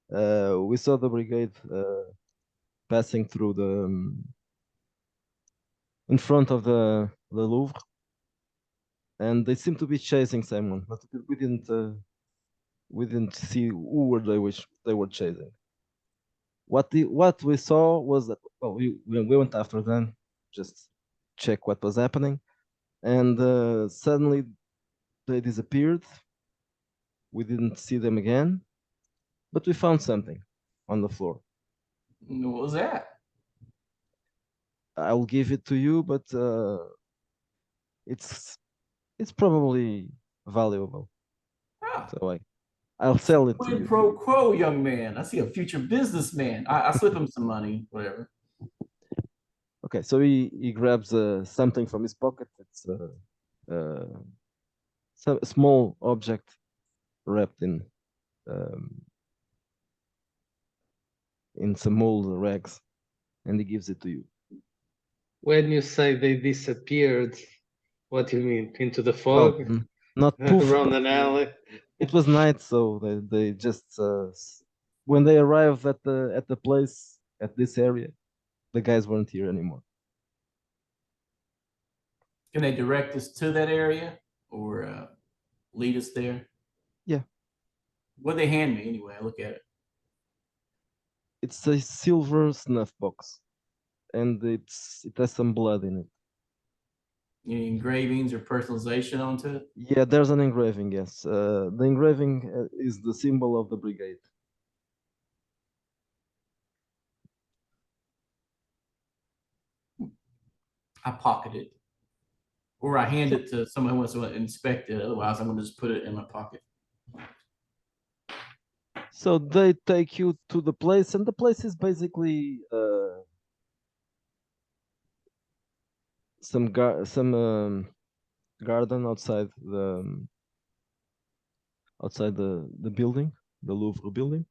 we saw the brigade passing through the in front of the Louvre, and they seem to be chasing someone, but we didn't see who were they were chasing. What we saw was that, well, we went after them, just check what was happening, and suddenly they disappeared. We didn't see them again, but we found something on the floor. What was that? I'll give it to you, but it's probably valuable. Ah, So I'll sell it to quid you. pro quo, young man. I see a future businessman. I slip him some money, whatever. Okay, so he grabs something from his pocket. It's some small object wrapped in some old rags, and he gives it to you. When you say they disappeared, what do you mean? Into the Well, fog? not poof, Around but an alley? it was night, so they just when they arrived at the place at this area, the guys weren't here anymore. Can they direct us to that area or lead us there? Yeah. What they hand me anyway? I look at it. It's a silver snuff box, and it has some blood in it. Any engravings or personalization onto it? Yeah, there's an engraving. Yes, the engraving is the symbol of the brigade. I pocket it, or I hand it to someone who wants to inspect it. Otherwise, I'm gonna just put it in my pocket. So they take you to the place, and the place is basically some garden outside the building, the Louvre building.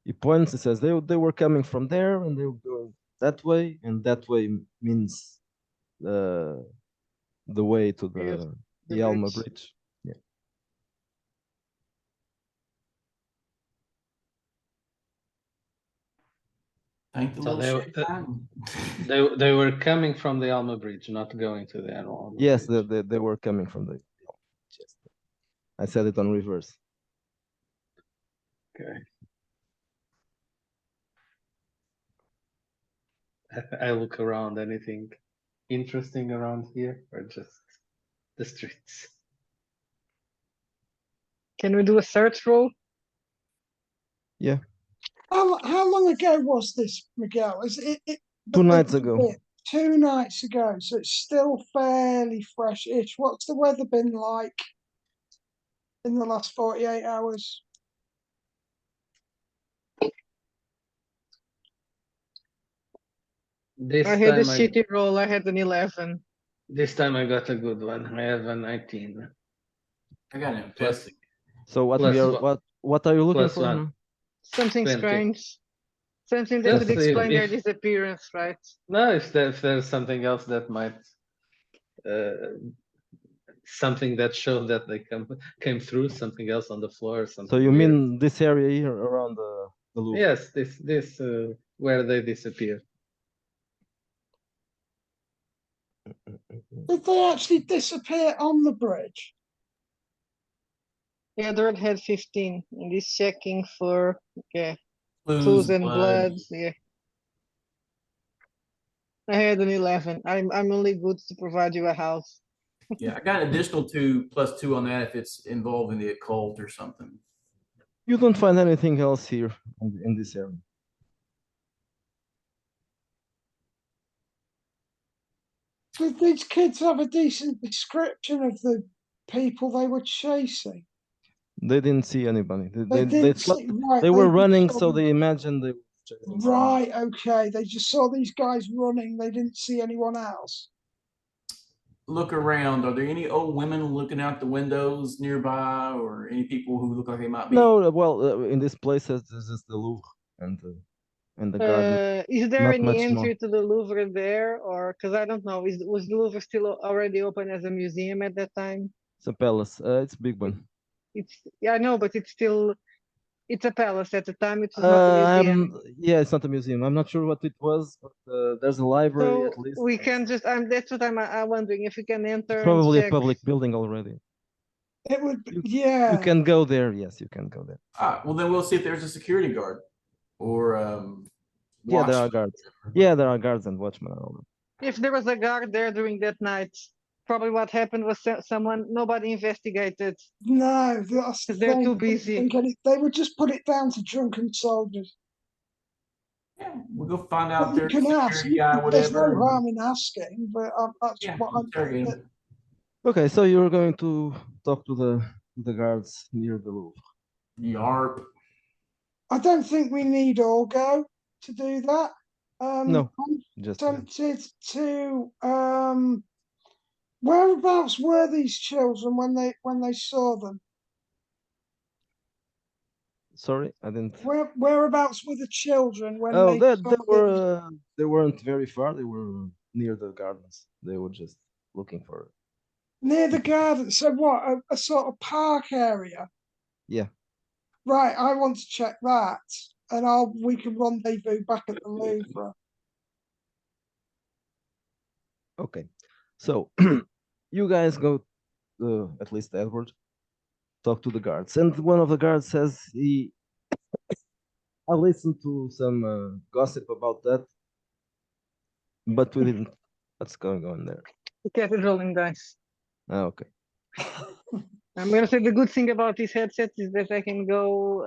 He points and says they were coming from there and they were going that way, and that way means the way to Yes, the Alma Bridge. Yeah. Thank the So little they, shit time. they were coming from the Alma Bridge, not going to the Alma Yes, Bridge. they were coming from the. Yes. I said it on reverse. Okay. I look around. Anything interesting around here, or just the streets? Can we do a search roll? Yeah. How long ago was this, Miguel? Is it 2 nights ago. 2 nights ago, so it's still fairly fresh-ish. What's the weather been like in the last 48 hours? This I had a time shitty roll. I had an 11. this time I got a good one. I have a 19. I got an Plus- investigate. So what Plus we are one. what are you looking Plus for one. now? Something 20. strange. Something that Just would explain their if- disappearance, right? No, if there's something else that might something that showed that they came through, something else on the floor, something. So you weird. mean this area here around the Louvre? Yes, this where they disappeared. Did they actually disappear on the bridge? Edward had 15 and he's checking for Clues, clues and blood. Yeah. I had an 11. I'm only good to provide you a house. Yeah, I got an additional 2 plus 2 on that if it's involving the occult or something. You don't find anything else here in this area. Did these kids have a decent description of the people they were chasing? They didn't see anybody. They didn't see, right? They were just running, saw so them- they imagined they were chasing someone. Right, okay. They just saw these guys running. They didn't see anyone else. Look around. Are there any old women looking out the windows nearby, or any people who look like they might be? No, well, in this place, this is the Louvre and the garden. Is there Not any much entry more. to the Louvre there, or because I don't know, was the Louvre still already open as a museum at that time? It's a palace. It's a big one. Yeah, I know, but it's a palace at the time. It was not a museum. Yeah, it's not a museum. I'm not sure what it was, but there's a library So at least. we can just. That's what I'm wondering if we can enter. Probably and a check. public building already. It would, You yeah. can go there. Yes, you can go there. Well, then we'll see if there's a security guard or Yeah, there are watchman. guards. Yeah, there are guards and watchmen. And all that. If there was a guard there during that night, probably what happened was nobody investigated. No, that's the Because they're thing. too I don't busy. think they would just put it down to drunken soldiers. Yeah, we'll go find But out you there's can a ask. security guy, There's whatever. no harm in asking, but that's Yeah, what we'll I'm. interrogate him. Okay, so you're going to talk to the guards near the Louvre. Yarp. I don't think we need all go to do that. No, I'm just tempted to. Whereabouts were these children when they saw them? sorry, I didn't. Whereabouts were the children when Oh, they they saw were they weren't very far. They were near the gardens. They were just looking for it. near the garden? So what? A sort of park area? Yeah. Right. I want to check that, and we can rendezvous back at the Louvre. Okay, so you guys go, at least Edward, talk to the guards, and one of the guards says I listened to some gossip about that, but we didn't. What's going on there? The cat is rolling dice. Okay. I'm gonna say the good thing about this headset is that I can go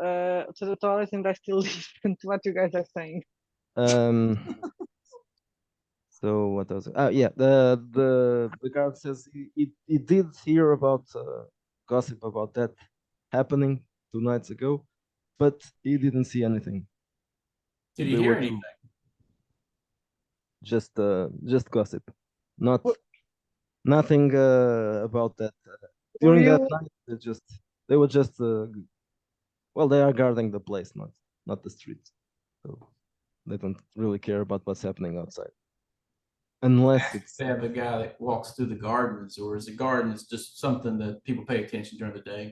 to the toilet and I still listen to what you guys are saying. So what else? Yeah, the guard says he did hear about gossip about that happening 2 nights ago, but he didn't see anything. Did he They hear were anything? just gossip, nothing about that. Were During that you night, they were just well, they are guarding the place, not the streets, so they don't really care about what's happening outside, unless it's They have the guy that walks through the gardens, or is the gardens just something that people pay attention during the day?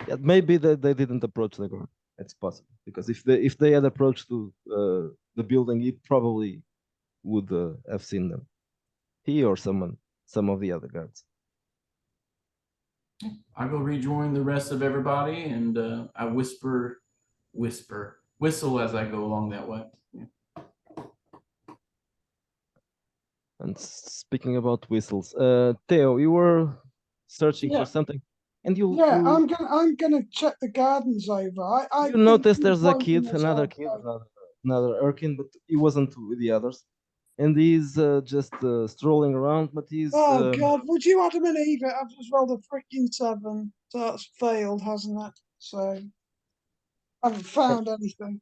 yeah, maybe they didn't approach the guard. It's possible because if they had approached to the building, he probably would have seen them. He or some of the other guards. I go rejoin the rest of everybody, and I whistle as I go along that way. Yeah. And speaking about whistles, Theo, you were searching Yeah. for something, and you I'm gonna check the gardens over. I you think noticed the there's a point kid, was another outside. kid, another Urkin, but he wasn't with the others, and he's just strolling around, but he's Oh God! Would you Adam and Eve it? I've just rolled a freaking 7, so that's failed, hasn't it? So I haven't found anything.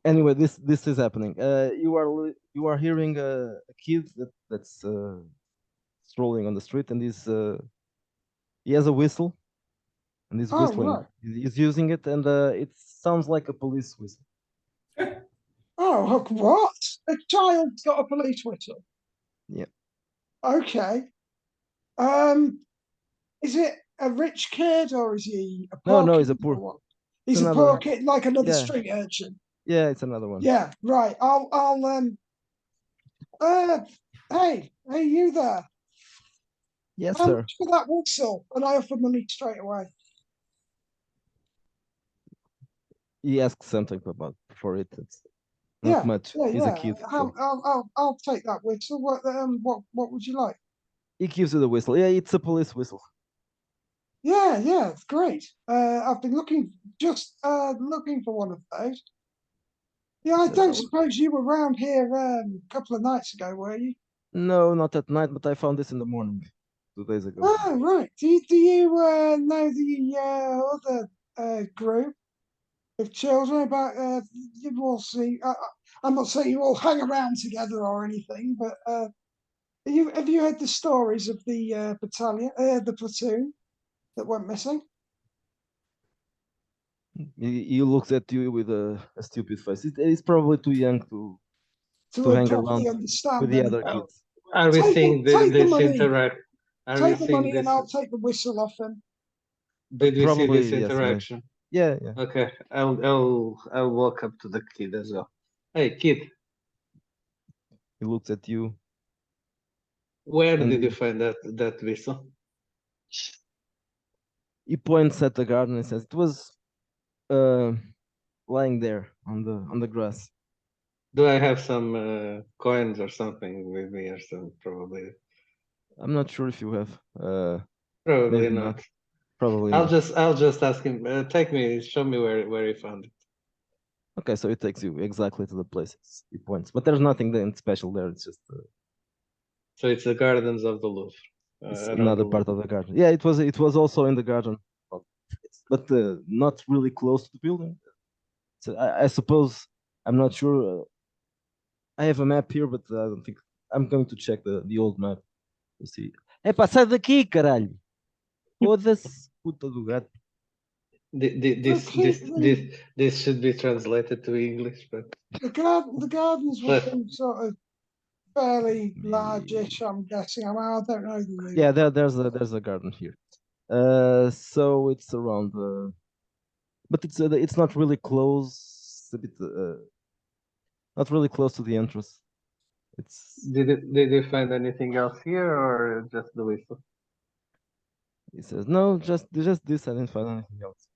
anyway, this is happening. You are hearing a kid that's strolling on the street, and he has a whistle, and he's Oh, whistling. right. He's using it, and it sounds like a police whistle. Oh, look, what? A child's got a police whistle. Yeah. Okay. Is it a rich kid or is he a No, poor no, kid he's a or poor. what? He's a another- poor kid, like another yeah. street urchin. Yeah, it's another one. Yeah, right. Hey, you there? Yes, How sir. much for that whistle? And I offer money straight away. He asked something about for it. It's not Yeah, much. yeah, He's a yeah. kid. How, So I'll take that whistle. What would you like? he gives you the whistle. Yeah, it's a police whistle. Yeah, it's great. I've been looking for one of those. Yeah, I Says, don't "Oh, suppose you were around here a couple of nights ago, were you? no, not at night, but I found this in the morning, 2 days ago. Oh, right. Do you know the other group of children about you've all seen? I'm not saying you all hang around together or anything, but have you heard the stories of the the platoon that went missing? He looks at you with a stupid face. He's probably too young to hang Properly around understand with the them. other kids. Are we seeing take the this money. interact? Are we Take the seeing money this? and I'll take the whistle off him. Did we see Probably, this yes, maybe. interaction? Yeah. Okay, I'll walk up to the kid as well. Hey, kid, He looks at you. where And did you find that whistle? He points at the garden and says, "It was lying there on the grass." Do I have some coins or something with me or some? Probably I'm not sure if you have. probably Maybe not. not. Probably I'll not. just ask him. Show me where he found it. Okay, so it takes you exactly to the places he points, but there's nothing then special there. It's just So it's the gardens of the Louvre. it's Around another the part Louvre. of the garden. Yeah, it was also in the garden, but not really close to the building. So I suppose I'm not sure. I have a map here, but I don't think I'm going to check the old map to see. É pá, sai daqui, caralho! Foda-se, puta do gato. This should be translated to English, but The gardens would be sort of fairly largish, I'm guessing. I don't know the Louvre. Yeah, there's a garden here. So it's around but it's not really close. It's a bit not really close to the entrance. It's did you find anything else here or just the whistle? He says no, just this. I didn't find anything else.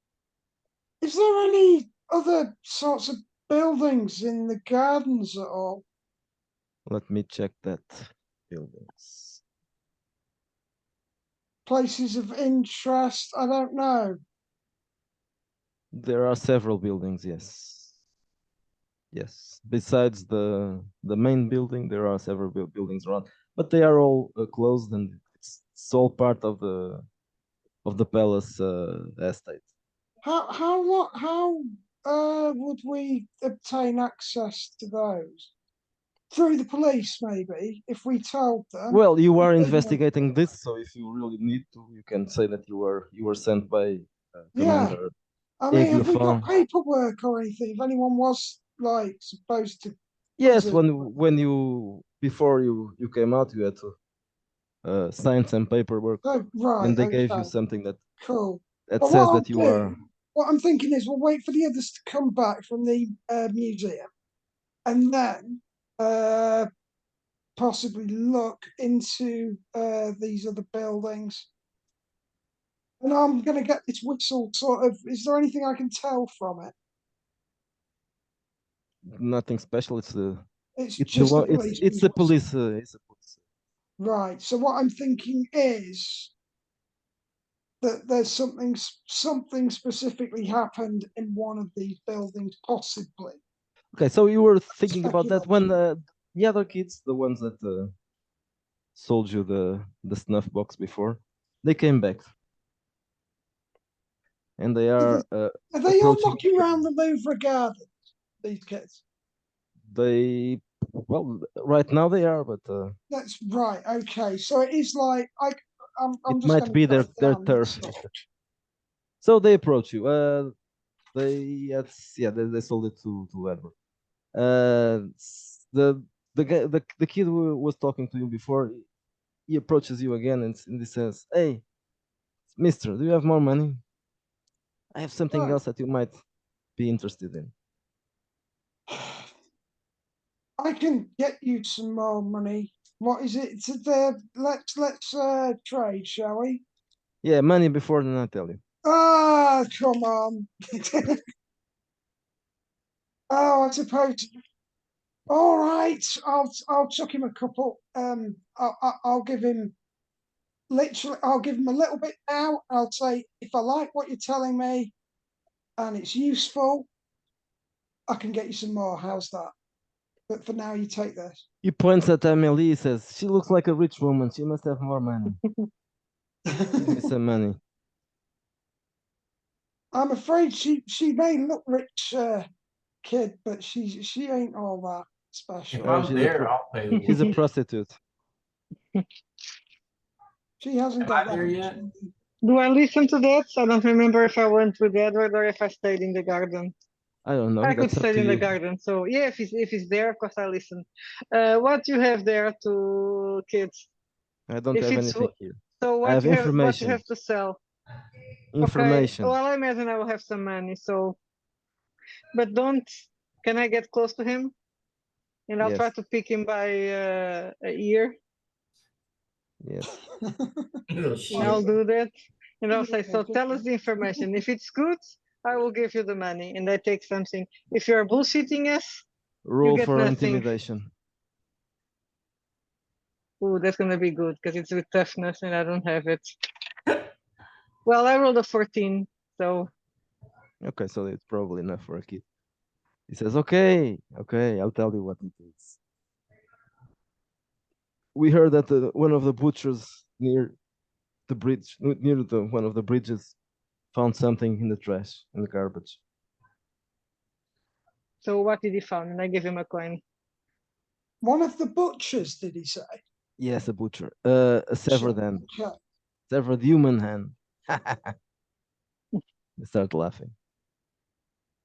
Is there any other sorts of buildings in the gardens at all? Let me check that buildings. Places of interest? I don't know. There are several buildings. Yes. Besides the main building, there are several buildings around, but they are all closed, and it's all part of the palace estate. How would we obtain access to those? Through the police, maybe, if we told them. Well, you are They might- investigating this, so if you really need to, you can say that you were sent by Yeah. Commander I mean, have we Eglefon. got paperwork or anything? If anyone was like supposed to. Yes, visit- when you before you came out, you had to sign some paperwork, Oh, right. and they gave you Okay. something that Cool. that But says what that you I'll are. do, what I'm thinking is we'll wait for the others to come back from the museum and then possibly look into these other buildings. And I'm going to get this whistle sort of. Is there anything I can tell from it? Nothing special. It's the It's it's the just a one. It's a policeman's whistle. police. It's a police. Right. So what I'm thinking is that there's something specifically happened in one of these buildings, possibly. Okay, so you were thinking about that when Speculation. the other kids, the ones that sold you the snuff box before, they came back, and they are Are they all approaching knocking you. around the Louvre Gardens? These kids. They well, right now they are, but That's right. Okay, so it is like I'm it just might going be to their turf. So they approach you. They sold it to Edward. The kid who was talking to you before, he approaches you again and he says, "Hey, Mister, do you have more money? I have something Right. else that you might be interested in." I can get you some more money. What is it? Let's trade, shall we? Yeah, money before then I tell you. Ah, come on. Oh, I suppose. All right, I'll chuck him a couple. I'll give him literally. I'll give him a little bit now. I'll say if I like what you're telling me, and it's useful, I can get you some more. How's that? But for now, you take this. He points at Amelie. He says, "She looks like a rich woman. She must have more money. Give me some money." I'm afraid she may look rich, kid, but she ain't all that If special. Oh, I'm there, I'll pay the she's a woman. prostitute. She hasn't Am got I that there much yet? money. Do I listen to that? I don't remember if I went with Edward or if I stayed in the garden. I don't know. I could That's up stay to in the you. garden. So yeah, if he's there, of course I listen. What you have there to kids? I don't If have it's anything here. so, I have what you information. have to sell? Okay. Information. Well, I imagine I will have some money. So, but don't. Can I get close to him? And I'll try Yes. to pick him by a ear. Yes. Oh, shit. I'll do that. And I'll say, Yeah, so tell us the information. If it's good, I will give you the money. And I take something. If you're bullshitting us, Roll get for nothing. intimidation. Oh, that's gonna be good because it's with toughness and I don't have it. Well, I rolled a 14, so Okay, so it's probably enough for a kid. He says, "Okay, okay, I'll tell you what it is. We heard that one of the butchers near the bridge, near one of the bridges, found something in the trash, in the garbage. so what did he found? And I give him a coin. One of the butchers, did he say? Yes, a butcher. A severed hand, Okay. severed human hand." They start laughing.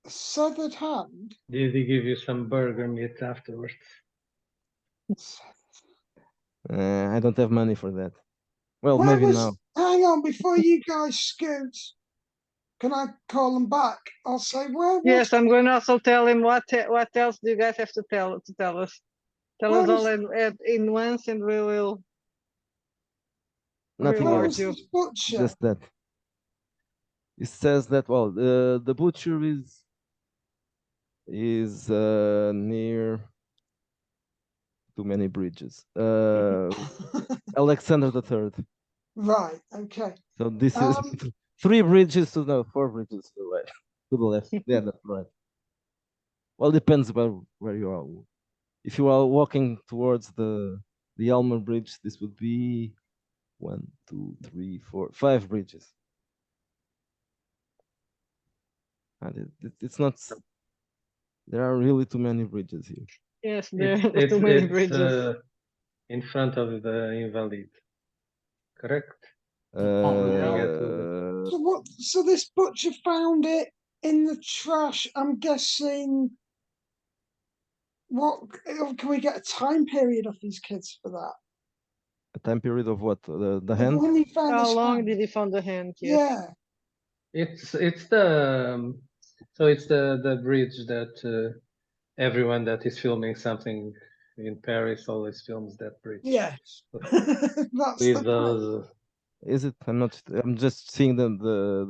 A severed hand. Did he give you some burger meat afterwards? I don't have money for that. Well, Where maybe was? now. Hang on, before you guys scoot, can I call them back? I'll say where was? Yes, I'm going to also tell him what else do you guys have to tell us. Tell Where us all was- in once and we will Nothing Where reward was else. you. this butcher? Just that. It says that, well, the butcher is near too many bridges. Alexander the Third. Right. Okay. So this is Um, 3 bridges to no 4 bridges to the right, to the left. Yeah, that's right. Well, depends about where you are. If you are walking towards the Elmer Bridge, this would be 1, 2, 3, 4, 5 bridges. And it's not. There are really too many bridges here. Yes, there are too many bridges. In front of the invalid, correct? so what? So this butcher found it in the trash. I'm guessing. What can we get a time period of these kids for that? A time period of what? The Of hand? when he found How this long hand? did he find the hand? Yes. Yeah. It's the so it's the bridge that everyone that is filming something in Paris always films that bridge. Yes. That's With the those, Is it? I'm not. I'm just seeing the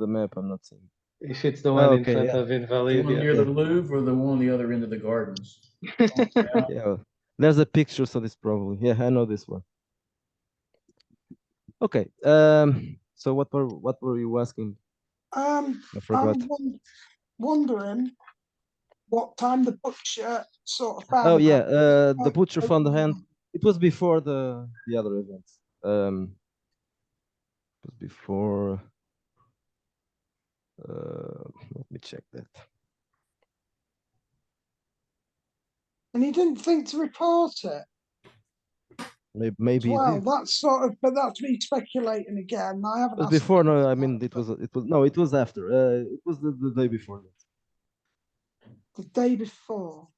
map. I'm not seeing. if it's the one in Okay, front yeah. of The invalid, one yeah. near the Louvre or the one on the other end of the gardens? Yeah, there's a picture, so this probably. Yeah, I know this one. Okay. So what were you asking? I forgot. I'm wondering what time the butcher sort of found. Oh the yeah, hand. the butcher found the hand. It was before the other events. It was before. Let me check that. And he didn't think to report it. Maybe he Well, did. that's sort of, but that's me speculating again. I haven't. It was asked before. him No, I about mean that, it was no, it was after. It was the day before that. the day before.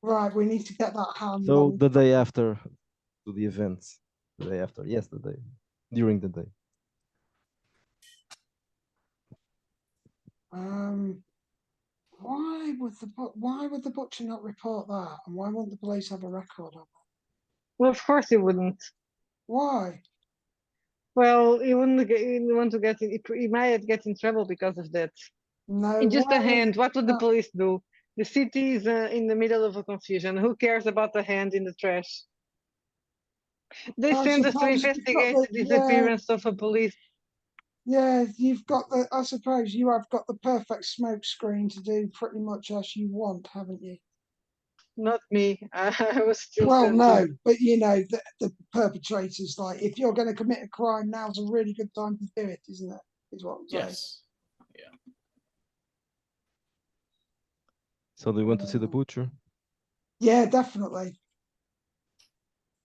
Right, we need to get that hand So on. the day after to the events, the day after, yes, the day during the day. Why would the butcher not report that, and why won't the police have a record of it? Well, of course he wouldn't. Why? Well, he wouldn't want to get he might get in trouble because of that. No. It's just a why hand. What would the no. police do? The city is in the middle of a confusion. Who cares about the hand in the trash? They I send us to suppose you've got investigate the disappearance of a police. Yeah, you've got the. I suppose you have got the perfect smoke screen to do pretty much as you want, haven't you? Not me. I was still Well, sent no, to. but you know the perpetrators. Like, if you're going to commit a crime, now's a really good time to do it, isn't it? Is what I'm saying. Yes. So do you want to see the butcher? Yeah, definitely.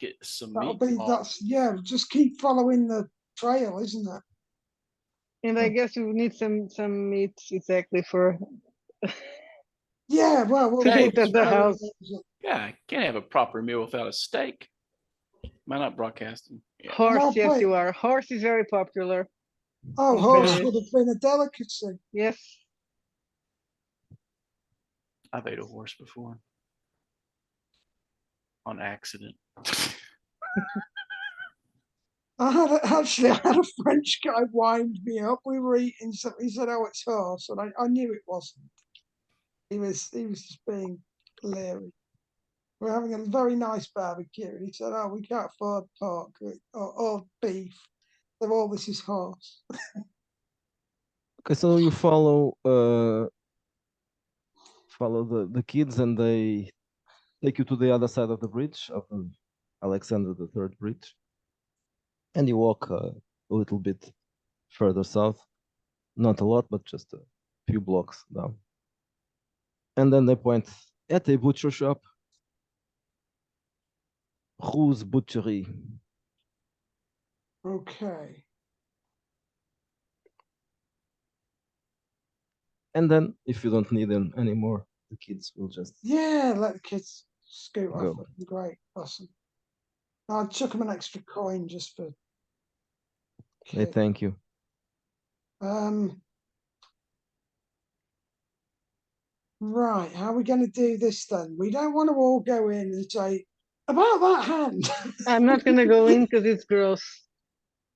Get some That'll meat. be yeah. Just keep following the trail, isn't it? And I guess we need some meat exactly for Yeah. Well, to Hey, eat at the house. Yeah, I can't have a proper meal without a steak. Am I not broadcasting? Yeah. Horse, No, yes, wait. you are. Horse is very popular. Oh, It's horse very- would have been a delicacy. Yes. I've ate a horse before. On accident. I had a French guy wind me up. We were eating something. He said, "Oh, it's horse," and I knew it wasn't. He was just being leery. We're having a very nice barbecue, and he said, "Oh, we can't afford pork or beef, so all this is horse." Okay, so you follow the kids, and they take you to the other side of the bridge, of the Alexander III bridge, and you walk a little bit further south, not a lot, but just a few blocks down, and then they point at a butcher shop, Roux's Butchery. Okay. And then, if you don't need them anymore, the kids will just Yeah, let the kids scoot off. go. Great, awesome. I'll chuck them an extra coin just for. They Kid. thank you. Right, how are we going to do this then? We don't want to all go in and say about that hand. I'm not gonna go in because it's gross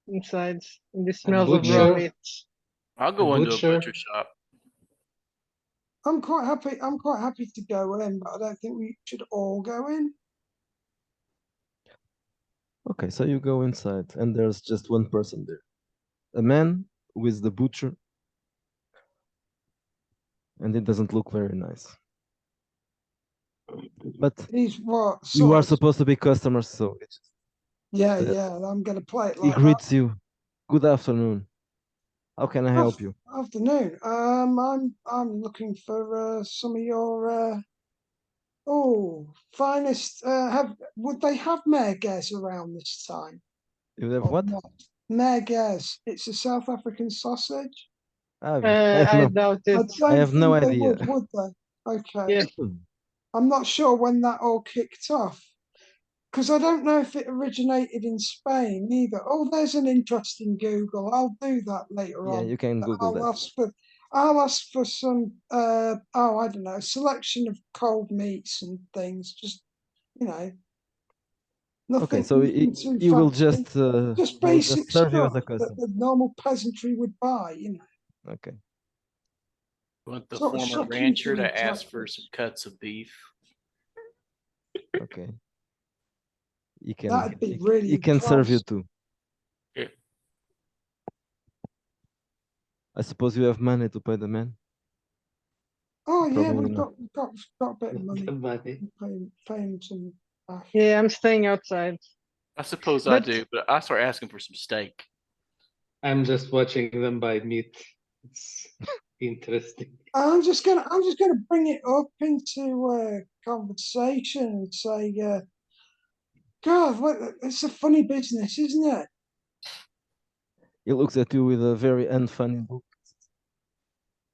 inside. And it smells of raw butcher. meat. I'll go into a Butcher. butcher shop. I'm quite happy to go in, but I don't think we should all go in. Okay, so you go inside, and there's just one person there, a man with the butcher, and it doesn't look very nice. But He's what? you are sort of- supposed to be customers, so Yeah, that- yeah. I'm going to play it he like that. greets you. Good afternoon. How can I help you? Afternoon. I'm looking for some of your finest. Would they have merguez around this time? You have or what? not? Merguez. It's a South African sausage. I I have doubt it. I have no think they idea. would they? Okay. Yes. I'm not sure when that all kicked off. Because I don't know if it originated in Spain either. Oh, there's an interesting Google. I'll do that later Yeah, on. you can Google that. I'll ask for some I don't know, selection of cold meats and things. Just nothing, Okay, so nothing too he will fancy. just Just he will basic just serve you as stuff a that customer. the normal peasantry would buy, Okay. Want the Sort of former shock you rancher to to the ask for touch. some cuts of beef. Okay. He can That'd be really he can serve you close. too. Yeah. I suppose you have money to pay the man. Oh yeah, Probably we've not. got a bit of money. Money. Paying some cash. Yeah, I'm staying outside. I suppose I But- do, but I start asking for some steak. I'm just watching them buy meat. It's interesting. I'm just gonna bring it up into conversation and say, God, it's a funny business, isn't it? He looks at you with a very unfunny look.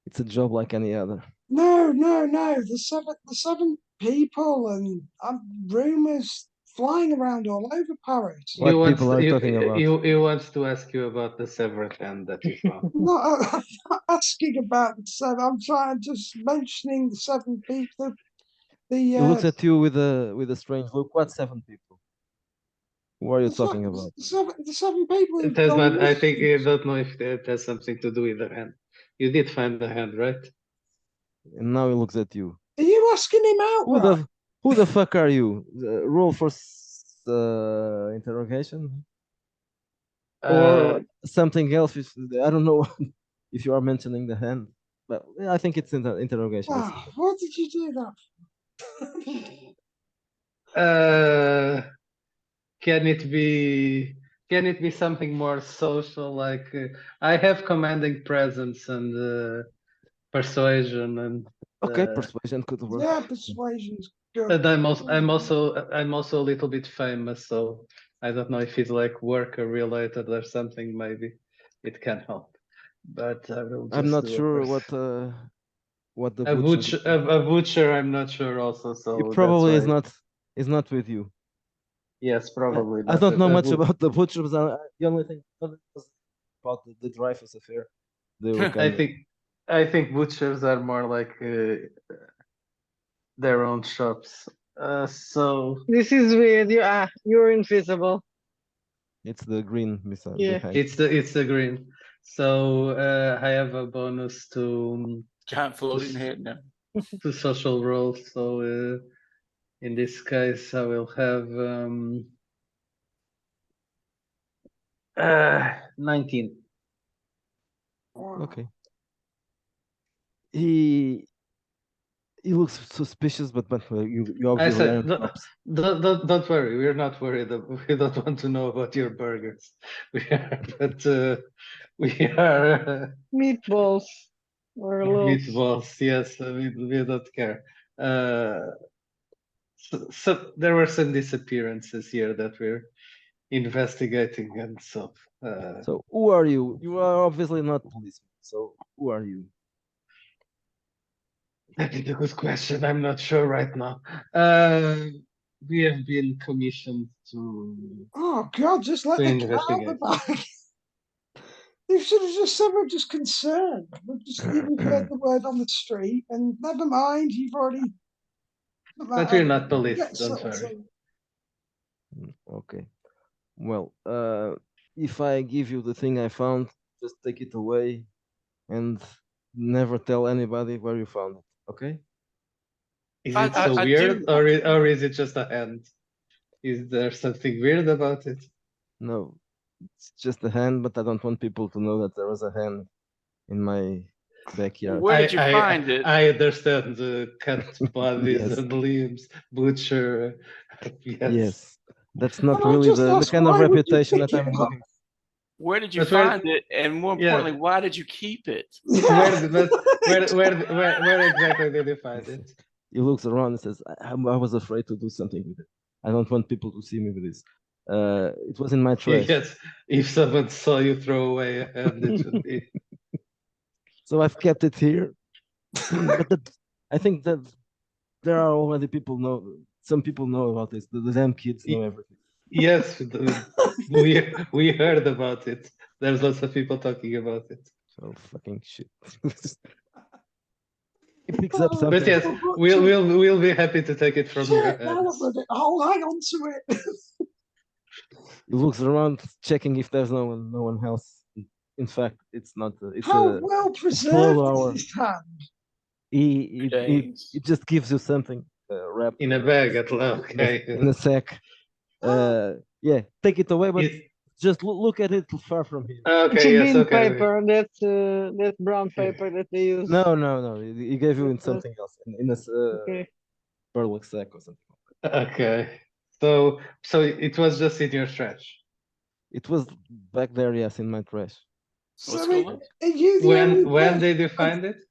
It's a job like any other. No. The seven people and rumors flying around all over Paris. What people are you talking about? He wants to ask you about the severed hand that you found. I'm not asking about the seven. I'm trying just mentioning the 7 people. He looks at you with a strange look. What 7 people? Who are you talking about? The 7 people. It has not. I think I don't know if that has something to do with the hand. You did find the hand, right? And now he looks at you. Are you asking him out? Who the fuck are you? Roll for interrogation or something else. I don't know if you are mentioning the hand, but I think it's in the interrogation. Wow, what did you do that? Can it be something more social? Like I have commanding presence and persuasion and. Okay, persuasion could work. Yeah, persuasion's good. And I'm also a little bit famous, so I don't know if it's like worker related or something. Maybe it can help, but I will just. I'm not sure what the butcher. A butcher. I'm not sure also. So he probably is not with you. Yes, probably. I don't know much about the butcher. The only thing about the Dreyfus affair. They were I think butchers are more like their own shops. So this is weird. You're invisible. It's the green beside. Yeah. Behind. It's the green. So I have a bonus to giant floating head now. To social roles. So in this case, I will have 19. Okay. He looks suspicious, but you obviously aren't cops. Don't worry, we're not worried. We don't want to know about your burgers. We are meatballs or meatballs. Yes, we don't care. So there were some disappearances here that we're investigating, and so. So who are you? You are obviously not policemen. So who are you? That is a good question. I'm not sure right now. We have been commissioned to. Oh God! Just let the cat out the bag. You should have just said we're just concerned. You've heard the word on the street, and never mind. You've already. But we're not police. Don't worry. Okay. Well, if I give you the thing I found, just take it away, and never tell anybody where you found it. Okay? Is it so weird, or is it just a hand? Is there something weird about it? No, it's just a hand, but I don't want people to know that there was a hand in my backyard. Where did you find it? I understand the cut bodies Yes. and limbs, butcher. Yes, that's not really the kind of reputation that I'm looking for. Where did you find it? And more importantly, why did you keep it? Where exactly did you find it? He looks around and says, I was afraid to do something with it. I don't want people to see me with this. It was in my trash. Yes, if someone saw you throw away a hand, it would be. So I've kept it here. But I think that there are already some people know about this. The damn kids know everything. Yes, we heard about it. There's lots of people talking about it. Oh, fucking shit. He picks up something. But yes, we'll be happy to take it from your hands. I'll hang on to it. He looks around, checking if there's no one else. In fact, it's not. It's how well preserved is his hand? He just gives you something wrapped in a bag. Okay. In a sack. Yeah, take it away, but just look at it far from here. Okay, yes, okay. Paper. That's brown paper that they use. No. He gave you in something else, in a burlap sack or something. Okay. So it was just in your trash. It was back there, yes, in my trash. So when did you find it?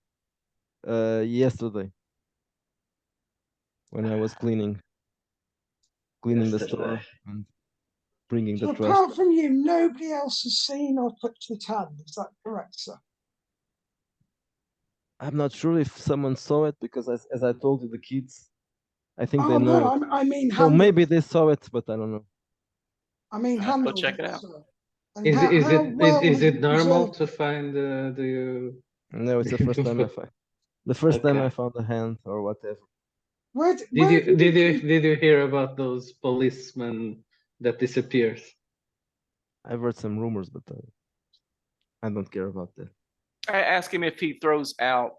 Yesterday, when I was cleaning the store and bringing the trash. Apart from you, nobody else has seen or touched the hand. Is that correct, sir? I'm not sure if someone saw it because, as I told you, the kids I think Oh they know. no, it. I mean So handled. maybe they saw it, but I don't know. I mean I'll have to go handled. check it out. So. And Is how is have it you normal preserved to it? find the No, it's the first time I find. The first time I Okay. found a hand or whatever. Where Did you hear about those policemen that disappears? I've heard some rumors, but I don't care about that. I ask him if he throws out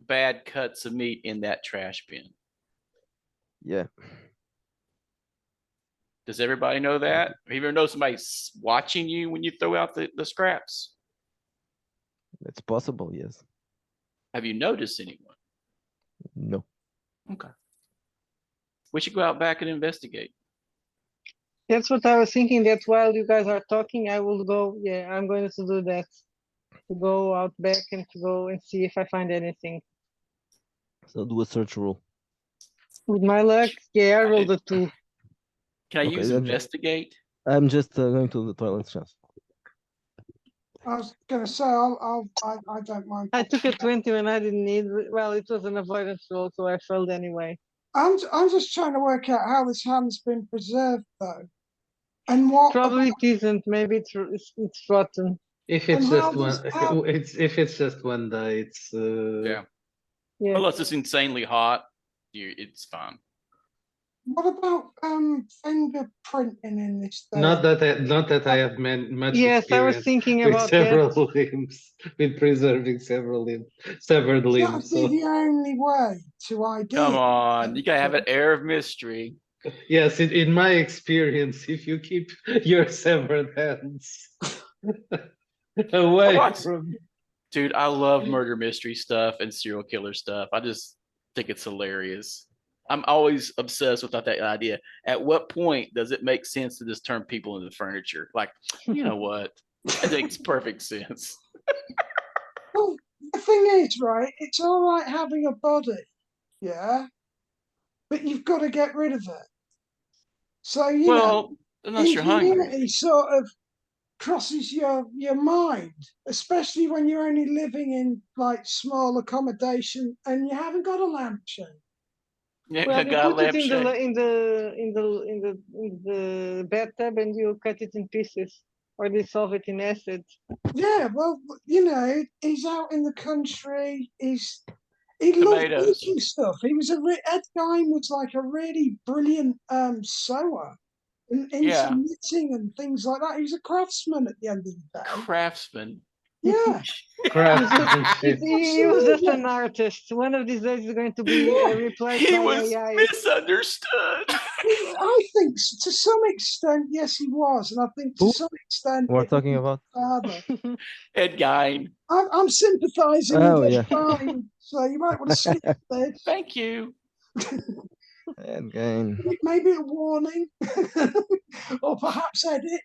bad cuts of meat in that trash bin. Yeah. Does everybody know that? Or even know somebody's watching you when you throw out the scraps? It's possible, yes. Have you noticed anyone? No. Okay. We should go out back and investigate. That's what I was thinking, that while you guys are talking, I will go. Yeah, I'm going to do that. To go out back and to go and see if I find anything. So do a search roll. With my luck, yeah, I rolled a 2. Can I Okay, use then- investigate? I'm just going to the toilet chest. I was gonna say I don't mind. I took a 20 when I didn't need. Well, it was an avoidance roll, so I failed anyway. I'm just trying to work out how this hand's been preserved though, and what Probably about- it isn't. Maybe it's rotten. If it's And just how one, does- how- if it's just one day, it's Yeah. Yeah. Unless it's insanely hot, it's fine. what about fingerprinting in this thing? Not that I have much Yes, I was experience thinking with about several that. limbs, with preserving severed That'd limbs. be So the only way to ID. Come on, you gotta have an air of mystery. yes, in my experience, if you keep your severed hands away What? from, Dude, I love murder mystery stuff and serial killer stuff. I just think it's hilarious. I'm always obsessed with that idea. At what point does it make sense to just turn people into furniture? Like, you know what? It makes perfect sense. Well, the thing is, right? It's all right having a body, yeah, but you've got to get rid of it. So you know, Well, unless you're hungry. ingenuity sort of crosses your mind, especially when you're only living in like small accommodation and you haven't got a lampshade. Yeah, Well, I you got a put it in the lampshade. in the bathtub and you cut it in pieces, or dissolve it in acid. Yeah, well, you know, he's out in the country. He loved Tomatoes. making stuff. He was Ed Gein was like a really brilliant sewer and into Yeah. knitting and things like that. He was a craftsman at the end of the day. Craftsman. Yeah. craftsmanship. He was just Absolutely. an artist. One of these days he's going to be replaced He by was AI. misunderstood. I think to some extent, yes, he was, and I think to Who? some extent, We're it was talking his about. father. Ed Gein. I'm sympathising Oh, with yeah. Ed Gein, so you might want to skip this. Thank you. Again. Maybe a warning, or perhaps edit.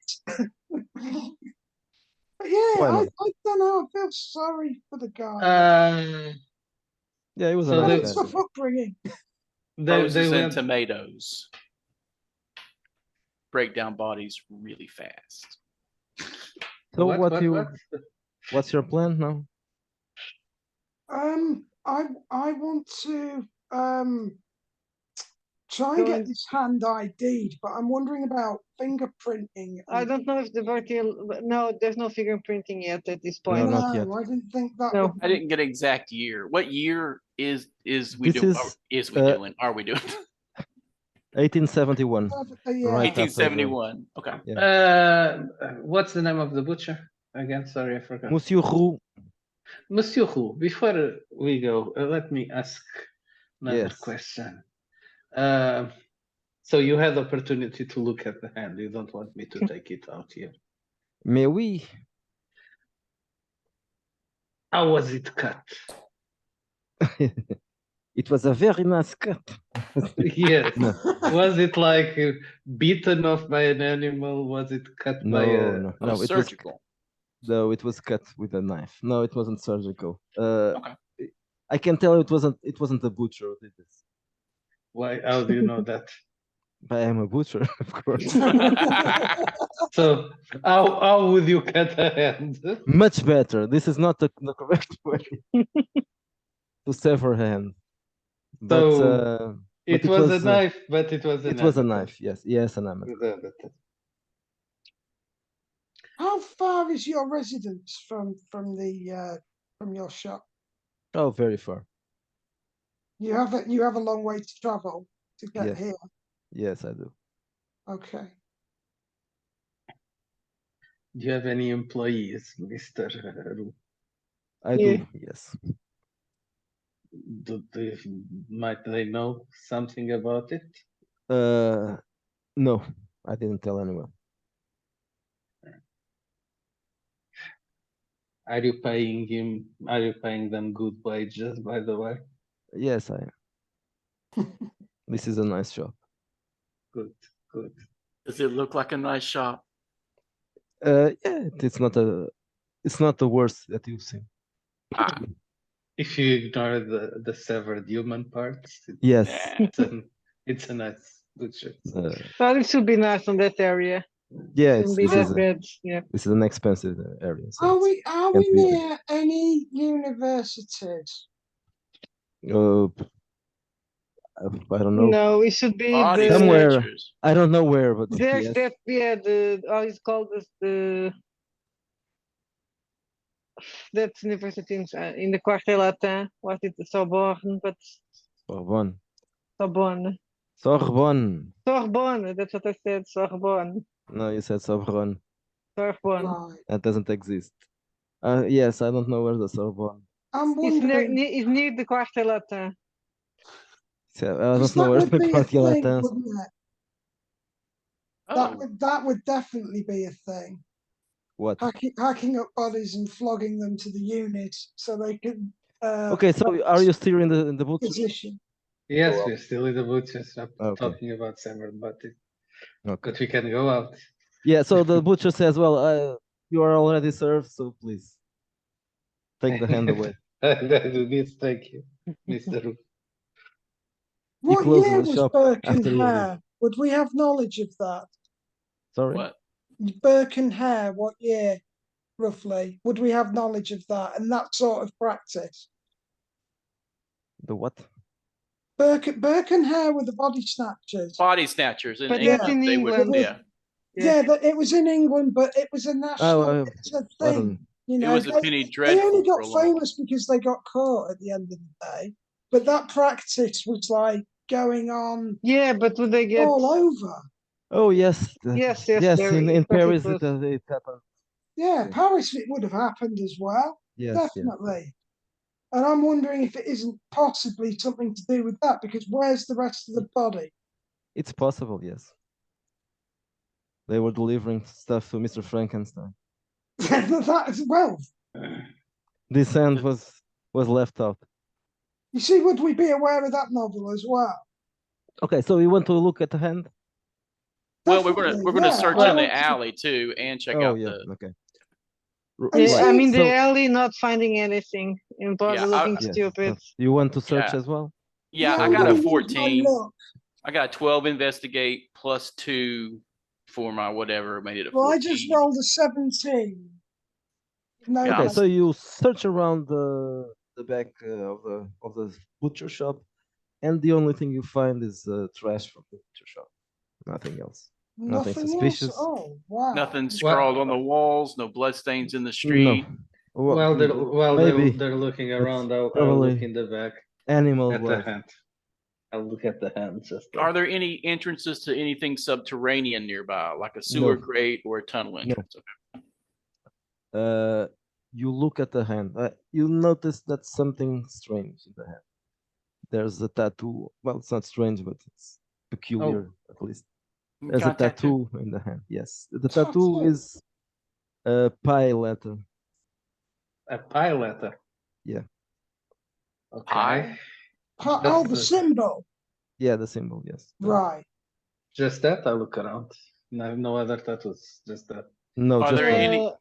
But yeah, Why I not? don't know. I feel sorry for the guy. Yeah, it was a So What a nice guy. tough upbringing. they Roses and went. tomatoes. Break down bodies really fast. So what's your plan now? I want to try and Go get and- this hand ID'd, but I'm wondering about fingerprinting. I don't know if the vertical. No, there's no fingerprinting yet at this point. No, not yet. I didn't think that. No. would I be- didn't get an exact year. What year is we This doing? is, Doing? Are we doing? 1871. Yeah. Right after the- 1871. Okay. What's the name of the butcher again? Sorry, I forgot. Monsieur Roux. Monsieur Hu, before we go, let me ask another Yes. question. So you had the opportunity to look at the hand. You don't want me to take it out here. Mais oui. How was it cut? It was a very nice cut. Yes. No. Was it like beaten off by an animal? Was it cut by a? No, Oh, it was surgical. no, it was cut with a knife. No, it wasn't surgical. Okay. I can tell it wasn't a butcher who did this. Why? How do you know that? But I am a butcher, of course. So how would you cut a hand? Much better. This is not the correct way to sever a hand. But So- It it was a was, knife, but it was an it was a amateur. knife. Yes, an amateur. With amateur. How far is your residence from your shop? Oh, very far. You have a long way to travel to get Yes. here. Yes, I do. Okay. Do you have any employees, Mr. Ru? I Yeah. do. Yes. Might they know something about it? No, I didn't tell anyone. Are you paying him? Are you paying them good wages, by the way? Yes, I am. This is a nice shop. Good, good. Does it look like a nice shop? Yeah, it's not the worst that you've seen. Ah, If you ignore the severed human parts, Yes. nah. it's a nice, good shirt. Well, it should be nice on that area. Yeah, Shouldn't be that bad. Yeah. this is an expensive area. So Are we can't be near any universities? I don't know. No, it should be Body the Somewhere. snatchers. I don't know where, but there's yes. that the how it's called this the that university in the Quartier Latin. What is it? Sorbonne, but Sorbonne. Sorbonne. Sorbonne. Sorbonne, that's what I said. Sorbonne. No, you said Sorbonne. Sorbonne. Right. That doesn't exist. Yes, I don't know where the Sorbonne. I'm It's wondering. it's near the Quartier Latin. So, I Because don't know that where would the be a Quartier thing, Latin. wouldn't it? Oh, That would definitely be a thing. What? Hacking up bodies and flogging them to the unit so they can Okay, so are you still in the butcher? position. Yes, Go we're still in the butcher shop Okay. talking about severed body, Okay. but we can go out. Yeah, so the butcher says, well, you are already served, so please take the hand away. Thank you, Mr. Ru. He What closes year the was shop Burke and after you leave. Hare? Would we have knowledge of that? Sorry? what? Burke and Hare, what year roughly? Would we have knowledge of that and that sort of practice? The what? Burke and Hare were the body snatchers. Body snatchers in But England. that's in They would, England. yeah. Yeah, but it was in England, but it was a national Oh, it's a I don't thing. You It know, was a penny they only dreadful for got a long famous because they got caught at the end of the day. But that practice was like going on Yeah, but would they get? all over. Oh, yes. Yes, in very Paris particular. it happened. Yeah, Yeah. Paris it would have happened as well. Yes, Definitely. And I'm wondering if it isn't possibly something to do with that, because where's the rest of the body? It's possible, yes. They were delivering stuff to Mr. Frankenstein. That as well. This end was left out. You see, would we be aware of that novel as well? Okay, so you want to look at the hand? Well, we're Definitely, gonna yeah, search I in the want to- alley too and check Oh, out yeah, the. okay. And Yeah, I see, mean so- the alley not finding anything and probably Yeah, looking Yes, stupid. so you want to search Yeah. as well? Yeah, Yeah, I I'm got gonna a use my 14. luck. I got 12 investigate plus 2 for my whatever made it a Well, 14. I just rolled a 17. No, Yeah, Okay, I'm- so you search around the back of the butcher shop, and the only thing you find is trash from the butcher shop. Nothing else. Nothing suspicious. Else. Oh, wow. nothing scrawled on the walls, no bloodstains in the No. street. While maybe they're looking but around, I'll probably look in the back animal at the blood. hand. I'll look at the hand just. Are there any entrances to anything subterranean nearby, like a sewer grate or a tunnel entrance? Okay. You look at the hand. You notice that something strange in the hand. There's a tattoo. Well, it's not strange, but it's peculiar at least. There's a tattoo in the hand. Yes, the tattoo is a pi letter. A pi letter. Yeah. Okay. Oh, the symbol. Yeah, the symbol. Yes. Right. Just that. I look around. No other tattoos. Just that. No, Are just there one. any?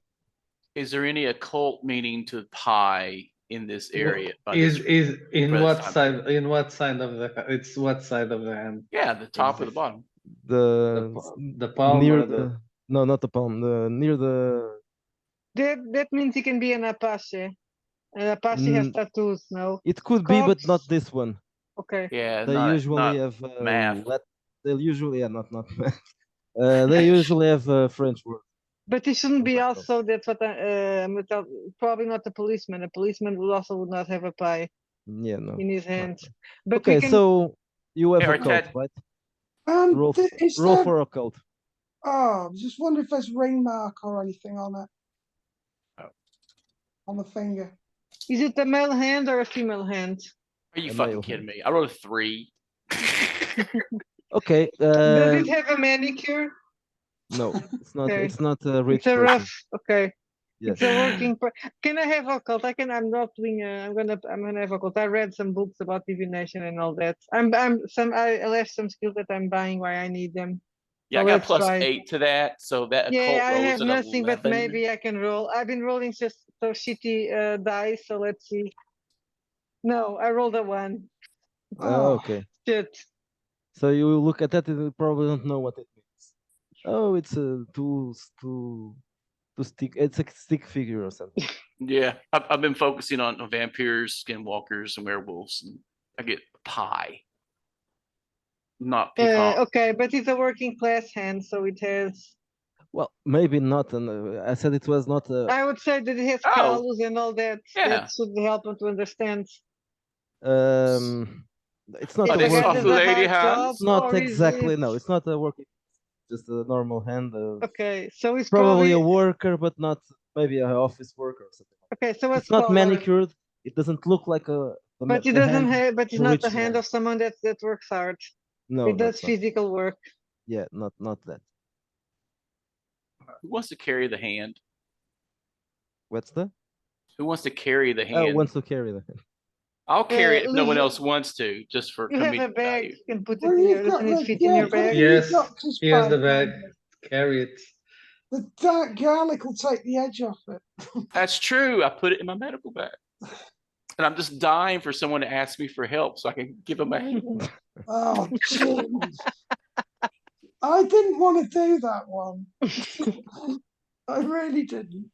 Is there any occult meaning to pi in this area? by Is this- in by this what time side? period? In what side of the? It's what side of the hand? Yeah, the top or the bottom. The palm near or the? No, not the palm. Near the. That means he can be an Apache. An Apache has Mm. tattoos, no? It could be, but Cops. not this one. Okay. Yeah, They usually have math. They usually not math. They usually have French word. But it shouldn't be Occult. also that's what probably not a policeman. A policeman would not have a pie Yeah, no. in his not hands. that. But Okay, we can. so you have Hey, occult, Ted. right? Um, is Roll there? for occult. Oh, I just wonder if there's ring mark or anything on it. Oh. On the finger. Is it a male hand or a female hand? Are you A fucking male kidding hand. me? I wrote a 3. Okay. Does it have a manicure? No, it's not. Okay. It's not a rich It's a person. rough. Okay. Yes. It's a working. Can I have occult? I'm not doing. I'm gonna have occult. I read some books about divination and all that. I left some skills that I'm buying why I need them. Yeah, So I got let's plus try. 8 to that, so that Yeah, occult I rolls have an nothing, but 11. maybe I can roll. I've been rolling just so shitty dice. So let's see. No, I rolled a 1. Oh, okay. Shit. So you look at that and you probably don't know what it means. Oh, it's a to stick. It's a stick figure or something. Yeah, I've been focusing on vampires, skinwalkers, and werewolves, and I get pie. Not pecan. Okay, but it's a working class hand, so it has. Well, maybe not. And I said it was not a. I would say that it has Oh, callus and all that. yeah. That should help them to understand. It's not If a the guy working. does soft a lady hard job, hands? It's not or exactly. No, it's not a working. Just a normal hand. Okay, so it's Probably probably a worker, but not maybe an office worker or something. okay. So what's It's not color? manicured. It doesn't look like But it the doesn't hand have. But it's of a not rich the hand man. of someone that works hard. No, It does that's not. physical work. Yeah, not that. Who wants to carry the hand? What's the? Who wants to carry the Oh, hand? wants to carry the hand. I'll carry it if no one Liz, else wants to, just for You have a comedic bag. value. You can put it Well, here. you've got Doesn't it the fit in your put it bag? in your Yes, doctor's here's the bag, bag. Carry it. The dark garlic will take the edge off it. That's true. I put it in my medical bag. And I'm just dying for someone to ask me for help so I can give them a hand. Oh, jeez. I didn't want to do that one. I really didn't.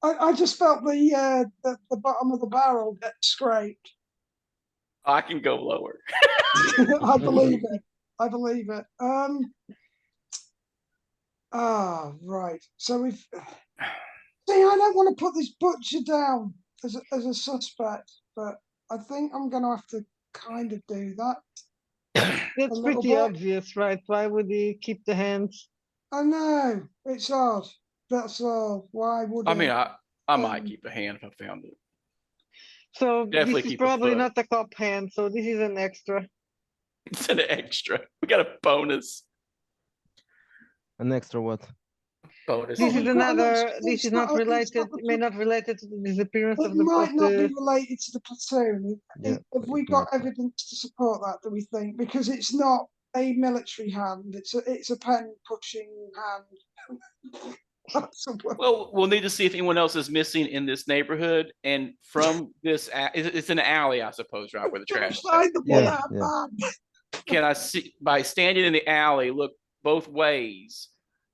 I just felt the bottom of the barrel get scraped. I can go lower. I believe it. I believe it. Right. So we've. See, I don't want to put this butcher down as a suspect, but I think I'm going to have to kind of do that. That's A little pretty bit. obvious, right? Why would he keep the hands? I know it's odd. That's all. Why would I mean, he? I might keep a hand if I found it. So Definitely this is keep a probably foot. not a cop hand. So this is an extra. It's an extra. We got a bonus. An extra what? Bonus. This we've is got an another. extra- This it's is not not a- it's related. not the May not related to the disappearance It of the. might not be the related to the platoon. Yeah, Have we it got might not. evidence to support that? Do we think? Because it's not a military hand. It's a pen pushing hand. That's a word. Well, we'll need to see if anyone else is missing in this neighborhood. And from this, it's an alley, I suppose, right, where the trash is. Find the Yeah, one yeah. Can I see, by standing in the alley, look both ways,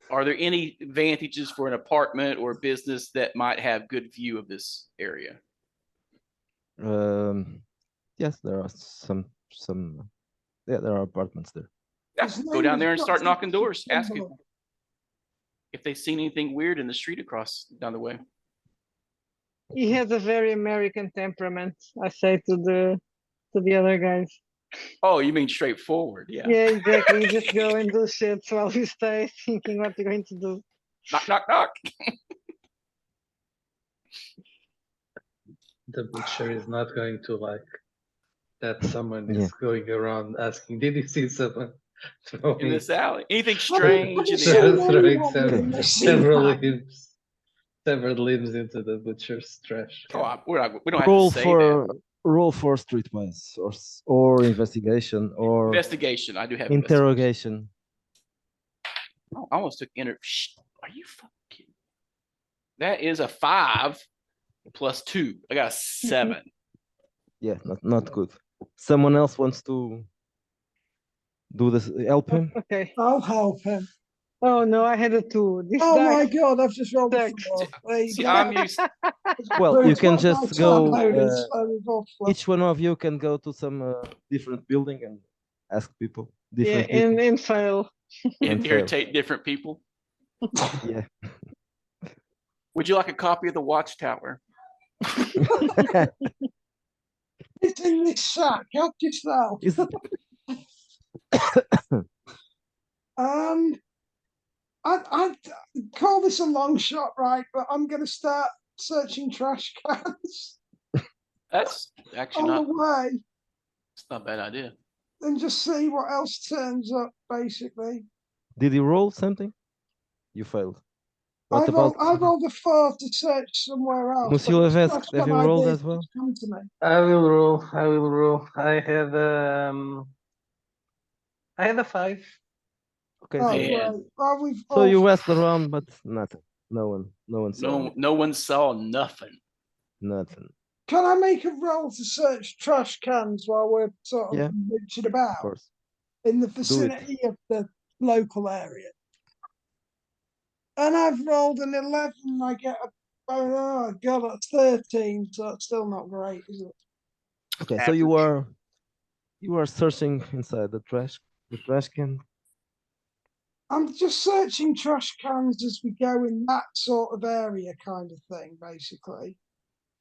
are there any advantages for an apartment or business that might have good view of this area? Yes, there are some. Yeah, there are apartments there. Yeah, His go down name there is and start Dr. knocking doors, ask Kimberly. people if they've seen anything weird in the street across down the way. He has a very American temperament. I say to the other guys. Oh, you mean straightforward? Yeah. Yeah, exactly. You just go and do shit while you stay thinking what you're going to do. Knock, knock, knock. The butcher is not going to like that someone Yeah. is going around asking, did you see someone In throwing, this alley. Anything Have strange you in the seen alley? throwing anyone with a several, missing several hand? limbs, several limbs into the butcher's trash Oh, can? we don't have Roll to say for that. roll for streetwise or investigation or Investigation. I do have interrogation. I almost took Shh, are you fucking kidding? That is a 5 plus 2. I got a 7. Yeah, not good. Someone else wants to do this. Help him. Okay. I'll help him. Oh no, I had a 2. This Oh my dice god, I've just rolled a sucks. 4. There you See, go. I'm used. Well, you It's can one of my just top go. loaders, so we've all fluffed. Each one of you can go to some different building and ask people. Yeah, Different people. and fail. And fail. Irritate different people. Yeah. Would you like a copy of the Watchtower? It's in this sack. Help yourself. Is it- I call this a long shot, right? But I'm going to start searching trash cans That's actually on not. the way It's not a bad idea. and just see what else turns up. Basically, Did you roll something? You failed. What I about rolled a 4 to search somewhere else. Monsieur but Levesque? that's Have when you rolled ideas as well? just come to me. I will roll. I will roll. I had a 5. Okay, Oh, so, Man. right. Well, we've so all you asked around, but nothing. No one saw No, no one saw nothing. nothing. Can I make a roll to search trash cans while we're sort of Yeah. mooching Of about course. in the vicinity of the local area? And I've rolled an 11. I get a oh god, that's 13. So it's still not great, is it? Okay, so you are searching inside the trash can. I'm just searching trash cans as we go in that sort of area, kind of thing, basically.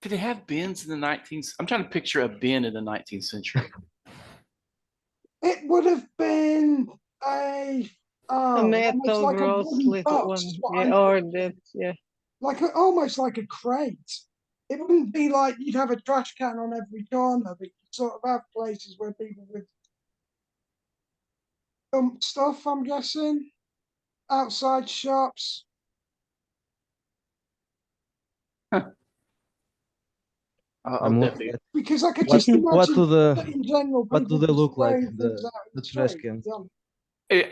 Did they have bins in the 19th? I'm trying to picture a bin in the 19th century. It would have been a almost metal like a gross wooden little box, one. is what Yeah, I'm or thinking. that, yeah. Like almost like a crate. It wouldn't be like you'd have a trash can on every corner, but you sort of have places where people would dump stuff, I'm guessing. Outside shops. I'll I'm looking definitely. at Because I could what, just imagine what do that the in general what people do they just look like, throwing things out in the the trash street, cans? to be honest.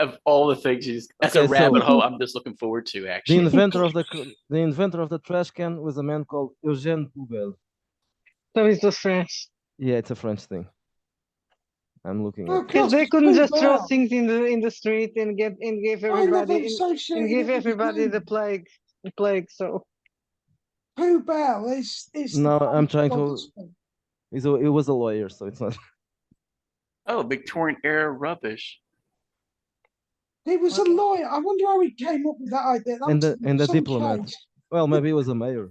Of all the things, that's Okay, a rabbit so- hole I'm just looking forward to. The Actually, inventor of the trash can was a man called Eugène Poubelle. So it's just French. Yeah, it's a French thing. I'm looking Oh, at. Because they it's couldn't too just throw bad. things in the street and give I never everybody associated and give it with everybody him. the plague. So Pooh Bell is No, the I'm trying to. husband. He was a lawyer, so it's not. oh, Victorian era rubbish. He was a lawyer. I wonder how he came up with that idea. That And must the have been some diplomat. case. Well, maybe he was a mayor.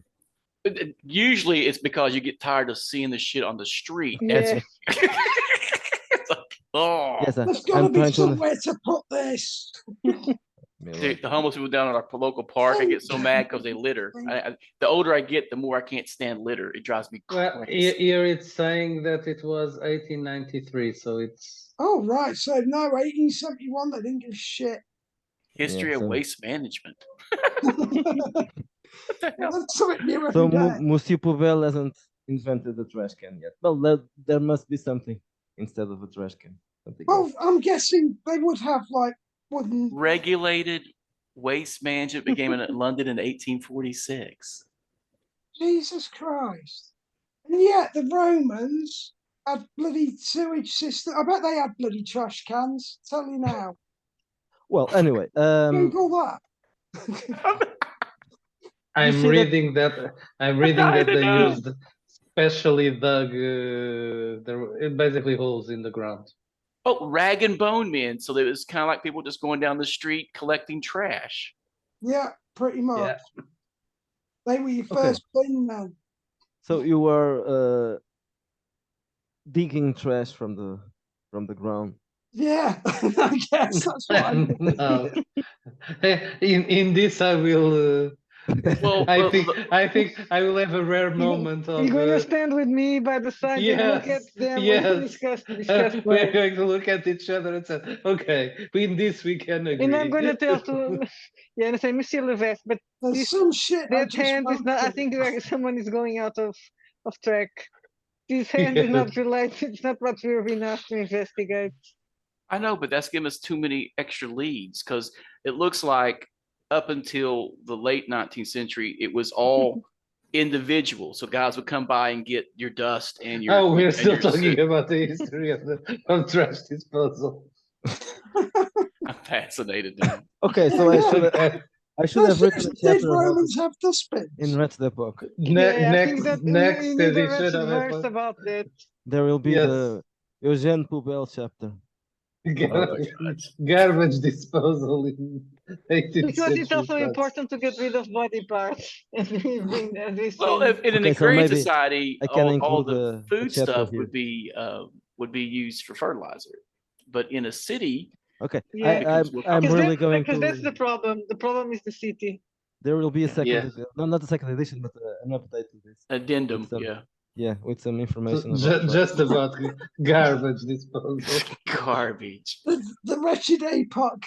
Usually, it's because you get tired of seeing the shit on the street. yeah, It's like, oh, Yes, There's got to I'm be trying to. somewhere to put this. the homeless people down at our local park, I get so mad because they litter. The older I get, the more I can't stand litter. It drives me Well, crazy. here it's saying that it was 1893, so it's Oh, right. So, no, 1871, they didn't give a shit. History Yeah, of so- waste management. That's something new So every day. Monsieur Poubelle hasn't invented the trash can yet. Well, there must be something instead of a trash can. Something Well, else. I'm guessing they would have like wooden. Regulated waste management began in London in 1846. Jesus Christ. And yet the Romans had bloody sewage system. I bet they had bloody trash cans. Tell you now. Well, anyway, Google that. I'm see that- reading that I they know. used specially dug basically holes in the ground. Oh, rag and bone men. So it was kind of like people just going down the street collecting trash. Yeah, pretty much. Yeah. They were your Okay. first bin men. so you were digging trash from the ground. Yeah, I guess that's what I did. No. In this I will Well, I think I will have a rare moment of you're gonna stand with me by the side and look at them and discuss We're plague. going to look at each other and say, okay, in this we can agree. And I'm gonna tell to yeah, and say Monsieur Levesque, but There's this- some shit. I that just hand is not. I wrote think it. like someone is going out of track. This hand is not related. It's not what we've been asked to investigate. I know, but that's giving us too many extra leads because it looks like up until the late 19th century, it was all individual. So guys would come by and get your dust and your. Oh, we're and still your talking soot. about the history of trash disposal. I'm fascinated. Dude. Okay, so I should have written a Did chapter about Romans it have dustbins? in Red Epoch. Yeah, I think next that next you need a edition of verse Epoch. about that. There will be Yes. the Eugene Poubelle chapter. Garbage disposal in 18th Because it's century also France. important to get rid of body parts, as we've been, as we've Well, seen. if in an Okay, so agrarian maybe society, I can all include the a food chapter stuff here. would be used for fertilizer. But in a city, Okay, Yeah. I'm Because really going because that's to. the problem. The problem is the city. There will be a second, Yeah. no, not a second edition, but an update to this. addendum, With some, yeah, with some So information about just about garbage disposal. garbage. The Wretched Epoch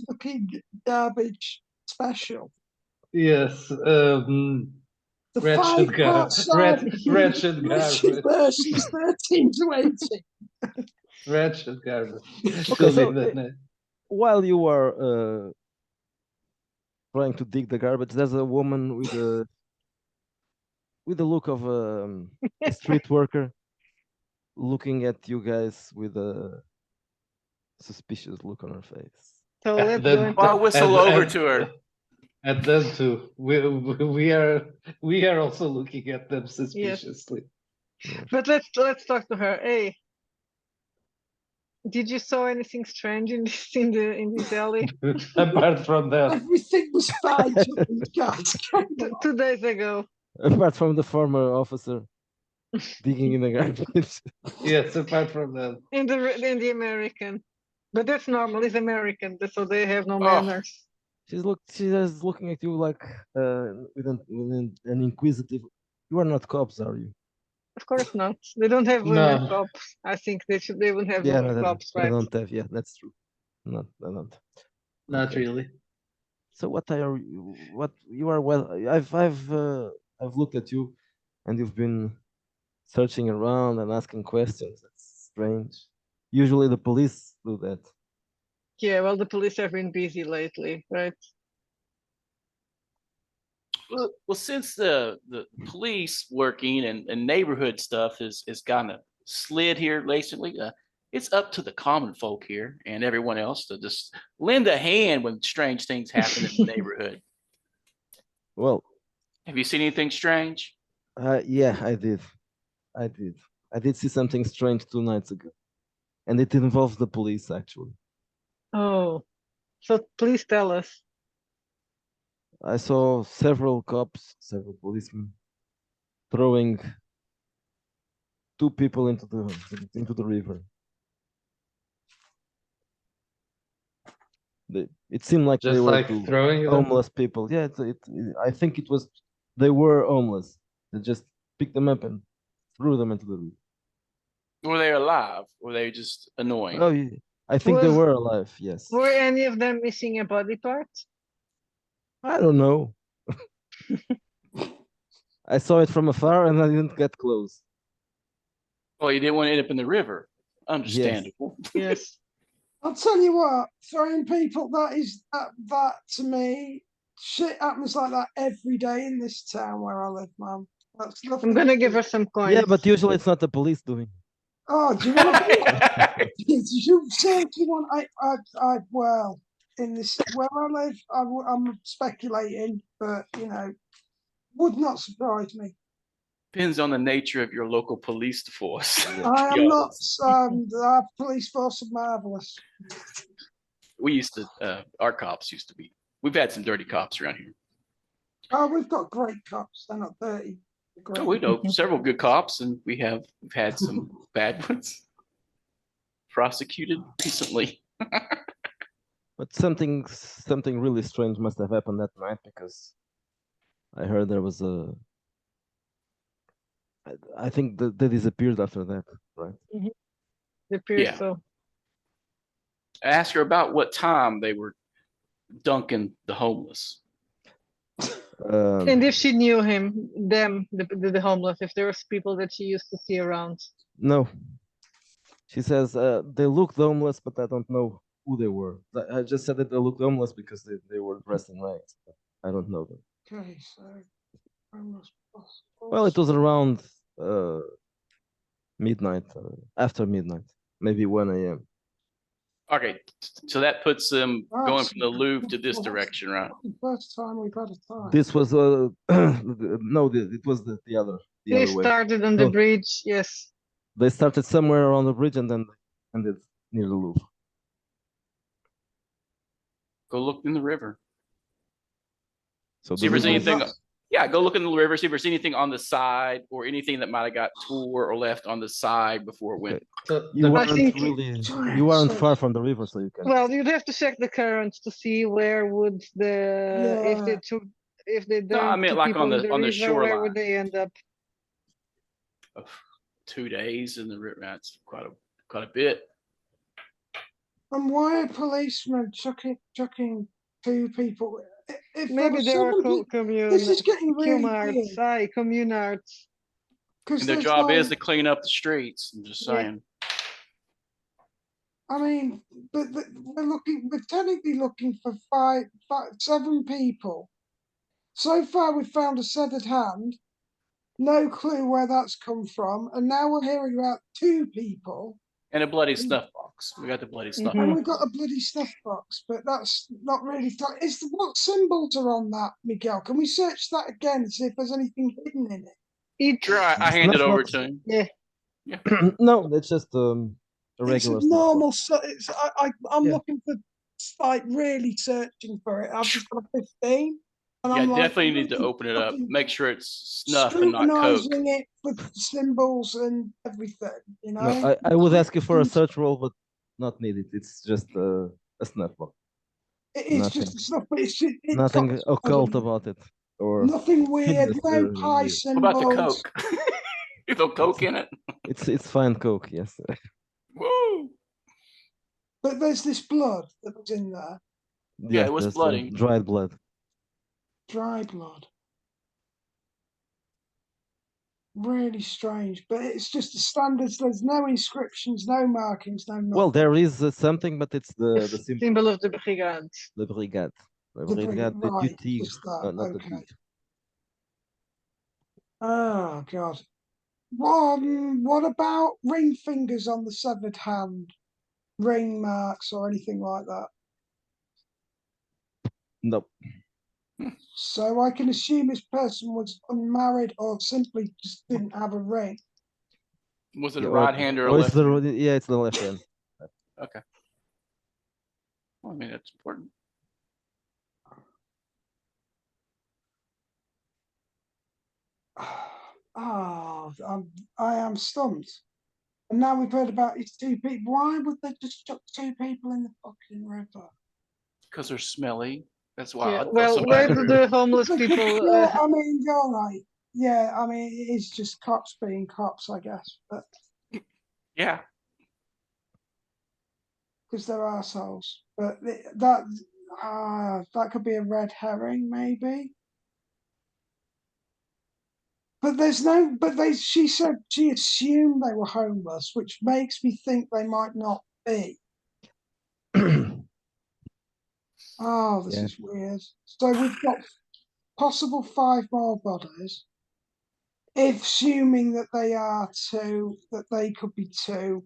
fucking garbage special. Yes. The Wretched five-part wretched Wretched garbage. versions 13 to 18. Wretched garbage. Okay, Could so be the name. while you are trying to dig the garbage, there's a woman with the look of a street worker looking at you guys with a suspicious look on her face. So And let's then- go and Well, I talk. whistle over to her. And then too, we are also looking at them suspiciously. But let's talk to her. Hey, did you saw anything strange in this alley Apart from that, Everything was fine till these guys came. 2 days ago? Apart from the former officer digging in the garbage. yes, apart from that, In the American, but that's normal. It's American, so they have no Oh. manners. She's looking at you like with an inquisitive. You are not cops, are you? Of course not. They don't have women No. cops. I think they would have Yeah, women no, cops, they right? don't have. Yeah, that's true. Not, they don't. not Okay. really. So what are you? What you are? Well, I've looked at you, and you've been searching around and asking questions. That's strange. Usually the police do that. Yeah, well, the police have been busy lately, right? Well, since the police working and neighborhood stuff is kind of slid here recently, it's up to the common folk here and everyone else to just lend a hand when strange things happen in the neighborhood. Well, Have you seen anything strange? yeah, I did. I did see something strange 2 nights ago, and it involves the police actually. Oh, so please tell us. I saw several cops, several policemen throwing 2 people into the river. It seemed like they Just were like 2 throwing them. homeless people. Yeah, I think it was they were homeless. They just picked them up and threw them into the river. Were they alive? Were they just annoying? Oh, yeah. I think they Was- were alive. Yes. Were any of them missing a body part? I don't know. I saw it from afar and I didn't get close. Well, you didn't want to end up in the river. Understandable. Yes. I'll tell you what, throwing people, that to me, shit happens like that every day in this town where I live, man. That's nothing. I'm gonna give her some coins. Yeah, but usually it's not the police doing it. Oh, do you want to? You seriously want? Well, in this where I live, I'm speculating, but would not surprise me. Depends on the nature of your local police force. I am not. Our police force are marvelous. We used to, our cops used to be. We've had some dirty cops around here. Oh, we've got great cops. They're not dirty. They're great. Oh, we know several good cops, and we've had some bad ones prosecuted recently. But something really strange must have happened that night because I heard there was I think they disappeared after that, right? It appears Yeah. so. I asked her about what time they were dunking the homeless. And if she knew the homeless, if there was people that she used to see around. No. She says they looked homeless, but I don't know who they were. I just said that they looked homeless because they were dressed in rags. But I don't know them. Okay, so almost possible. Well, it was around midnight, after midnight, maybe 1 a.m. Okay, so that puts them going That's- from the Louvre to this well, that's direction, right? not the first time we've had a tie. This was no, it was the other They way. started on the No. bridge, yes. They started somewhere on the bridge and then ended near the Louvre. Go look in the river. So See if the there's river- anything. Yeah, go look in the river, see if there's anything on the side or anything that might have got tore or left on the side before it went. So You the- weren't think- really, Sorry, you weren't sorry. far from the river, so you can. Well, you'd have to check the currents to see where would if they Yeah. took if they No, I dumped meant two like people on in the river, where shoreline. would they end up? 2 days in the river. That's quite a bit. And why are policemen chucking two people? If there Maybe was they were somebody- commune this is getting really communards. weird. Aye, communards. Because And their job is to clean up the streets. I'm just Yeah. saying. I mean, but we're technically looking for seven people. So far, we've found a severed hand. No clue where that's come from, and now we're hearing about two people, And a bloody snuff box. We got the bloody snuff Mhm. and box. we've got a bloody snuff box. But that's not really. What symbols are on that, Miguel? Can we search that again and see if there's anything hidden in it? It's Sure, I hand it Snuff over box. to him. No, it's just a It's regular a snuff box. normal. I'm Yeah. looking for like really searching for it. I've just got a 15. And Yeah, I'm like, definitely need to really open it up. fucking Make sure it's snuff and not coke. scrutinizing it with symbols and everything, you know. No, I would ask you for a And search roll, but not needed. It's just a snuff box. It is nothing. just stuff, but it's got Nothing occult other- about it. Or Nothing weird. No sinister pie weird. symbols. What about the coke? You throw coke in it? It's fine coke, yes. Woo! But there's this blood that was in there. Yeah, it was that's, bloody. dried blood. Dry blood. Really strange, but it's just the standards. There's no inscriptions, no markings, no nothing. Well, there is something, but it's the the symbol, symbol of the brigade. the brigade. The The brigade du right, tigre, just that, not the okay. tigre. Oh God. What about ring fingers on the severed hand? Ring marks or anything like that? Nope. So I can assume this person was unmarried or simply just didn't have a ring. Was it Yeah, a or- right hand or a or left it's the, hand? yeah, it's the left hand. Okay. Well, I mean, that's important. Oh, I am stumped. And now we've heard about these two people. Why would they just chuck two people in the fucking river? Because they're smelly. That's why. Yeah. I'd throw Well, somebody where in do the the homeless people? Yeah, I mean, you're right. Yeah, I mean, it is just cops being cops, I guess, but Yeah. because they're assholes. But that could be a red herring, maybe. But there's no. She said she assumed they were homeless, which makes me think they might not be. Oh, this Yeah. is weird. So we've got possible 5 more bodies. If assuming that they are 2, that they could be 2.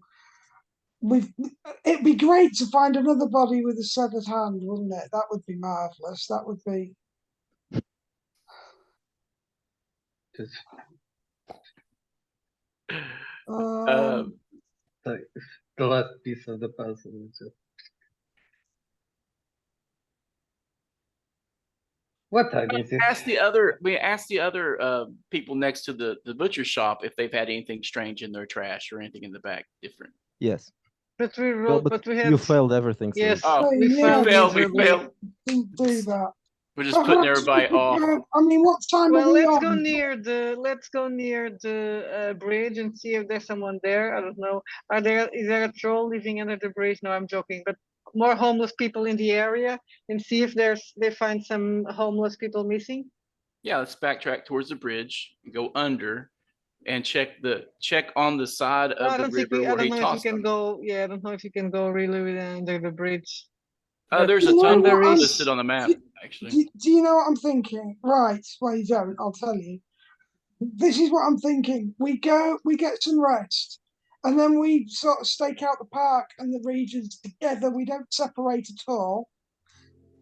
It'd be great to find another body with a severed hand, wouldn't it? That would be marvelous. That would be. Like, the last piece of the puzzle is just. What time is it? Ask the other people next to the butcher shop if they've had anything strange in their trash or anything in the back different. Yes. But we Well, rolled. but But we had. you failed everything. So Yes, Oh, we yeah, failed. we failed. We miserably. failed. Didn't do that. We're just putting everybody off. I mean, what time Well, are we let's on? go near the bridge and see if there's someone there. I don't know. Is there a troll living under the bridge? No, I'm joking. But more homeless people in the area and see if they find some homeless people missing. Yeah, let's backtrack towards the bridge, go under, and check on the side I of the don't think river I where don't he know if you tossed can them. go. Yeah, I don't know if you can go really under the bridge. There's a You know tunnel what I'm- listed on the map, actually. Do you know what I'm thinking? Right. Well, you don't. I'll tell you. This is what I'm thinking. We get some rest, and then we sort of stake out the park and the regions together. We don't separate at all,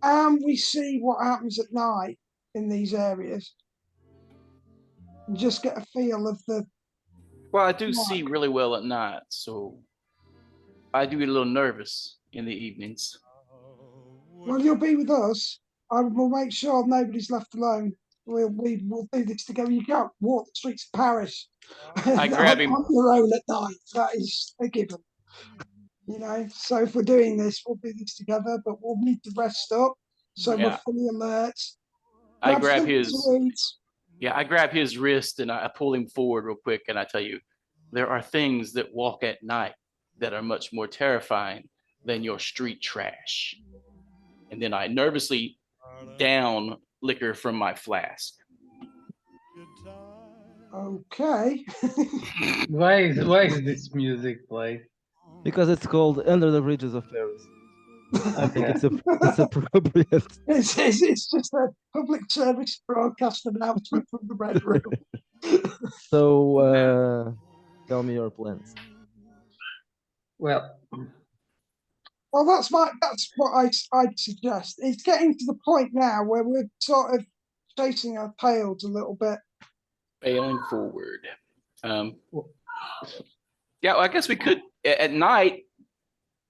and we see what happens at night in these areas, and just get a feel of the. Well, I do see really well at night, so I do get a little nervous in the evenings. Well, you'll be with us. I will make sure nobody's left alone. We will do this together. You can't walk the streets of Paris I grab him. on your own at night. That is a given. You know, so if we're doing this, we'll do this together, but we'll need to rest up so we're fully alert. I grab I grab his wrist and I pull him forward real quick, and I tell you, there are things that walk at night that are much more terrifying than your street trash. And then I nervously down liquor from my flask. Okay. Why is this music played? Because it's called Under the Bridges of Paris. I think it's appropriate. It's just a public service broadcast announcement from the Red Room. So tell me your plans. Well, that's what I'd suggest. It's getting to the point now where we're sort of chasing our tails a little bit. Failing forward. Yeah, well, I guess we could at night.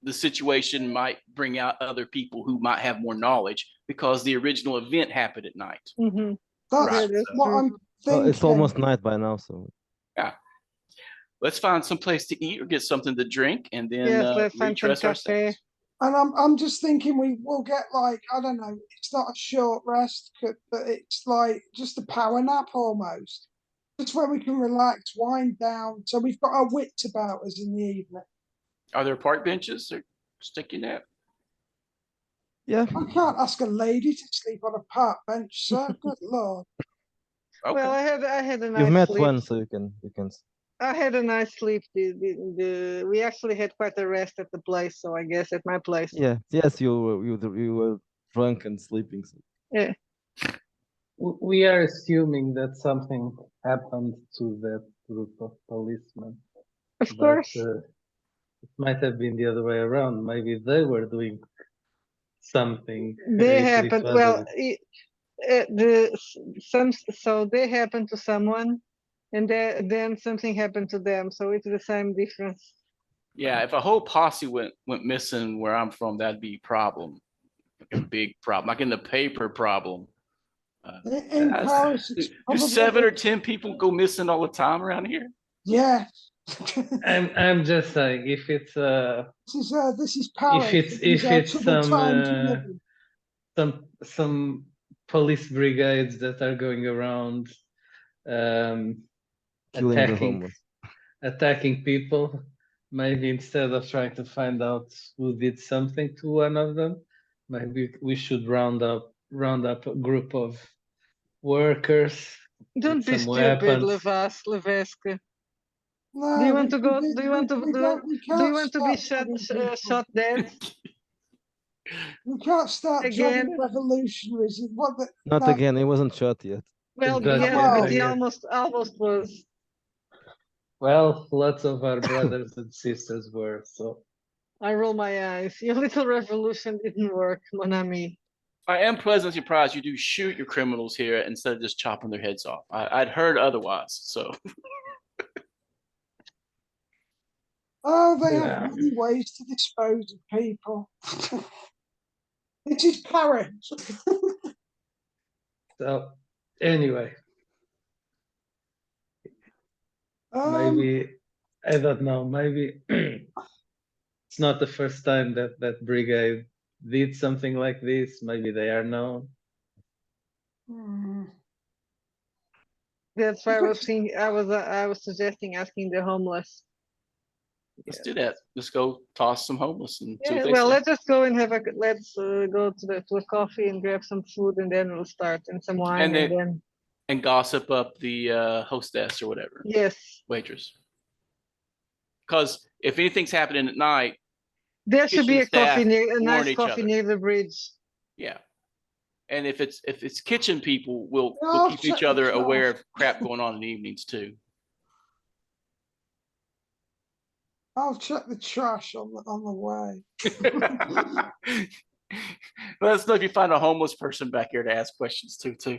The situation might bring out other people who might have more knowledge because the original event happened at night. Mm-hmm. That's what I'm thinking. Well, it's almost night by now, so yeah. Let's find some place to eat or get something to drink, and then let's find some cafe. And I'm just thinking we will get like, I don't know, it's not a short rest, but it's like just a power nap almost. Just where we can relax, wind down, so we've got our wits about us in the evening. Are there park benches or sticky nap? Yeah. I can't ask a lady to sleep on a park bench, sir. Good Lord. Okay. Well, I had a nice You've met sleep. one, so you can. I had a nice sleep. We actually had quite a rest at the place, so I guess at my place. Yeah. Yes, you were drunk and sleeping. So. Yeah. We are assuming that something happened to that group of policemen. Of course. It might have been the other way around. Maybe they were doing something. They happened. Well, so they happened to someone, and then something happened to them. So it's the same difference. Yeah, if a whole posse went missing where I'm from, that'd be a problem, like a big problem, like in the paper problem. In Paris, do 7 or 10 people go missing all the time around here? Yeah. I'm just saying, if it's this is Paris. If it's some police brigades that are going around attacking people, maybe instead of trying to find out who did something to one of them, maybe we should round up a group of workers. Don't be stupid, Levesque. No, do you want to go? Do you want to be shot dead? We can't start again. Revolutionaries. Not again. He wasn't shot yet. Well, but he almost was. Well, lots of our brothers and sisters were. So I roll my eyes. Your little revolution didn't work, mon ami. I am pleasantly surprised you do shoot your criminals here instead of just chopping their heads off. I'd heard otherwise, so. Oh, they have many ways to dispose of people. It is Paris. So, anyway. Maybe, I don't know, maybe it's not the first time that brigade did something like this. Maybe they are known. That's why I was thinking. I was suggesting asking the homeless. Let's do that. Let's go toss some homeless and yeah. Well, let's just go and let's go to a coffee and grab some food, and then we'll start and some wine, and then gossip up the hostess or whatever. Yes. Waitress. Because if anything's happening at night, there should be a nice coffee near the bridge. Yeah. And if it's kitchen people, we'll keep each other aware of crap going on in the evenings too. I'll check the trash on the way. Let us know if you find a homeless person back here to ask questions to too.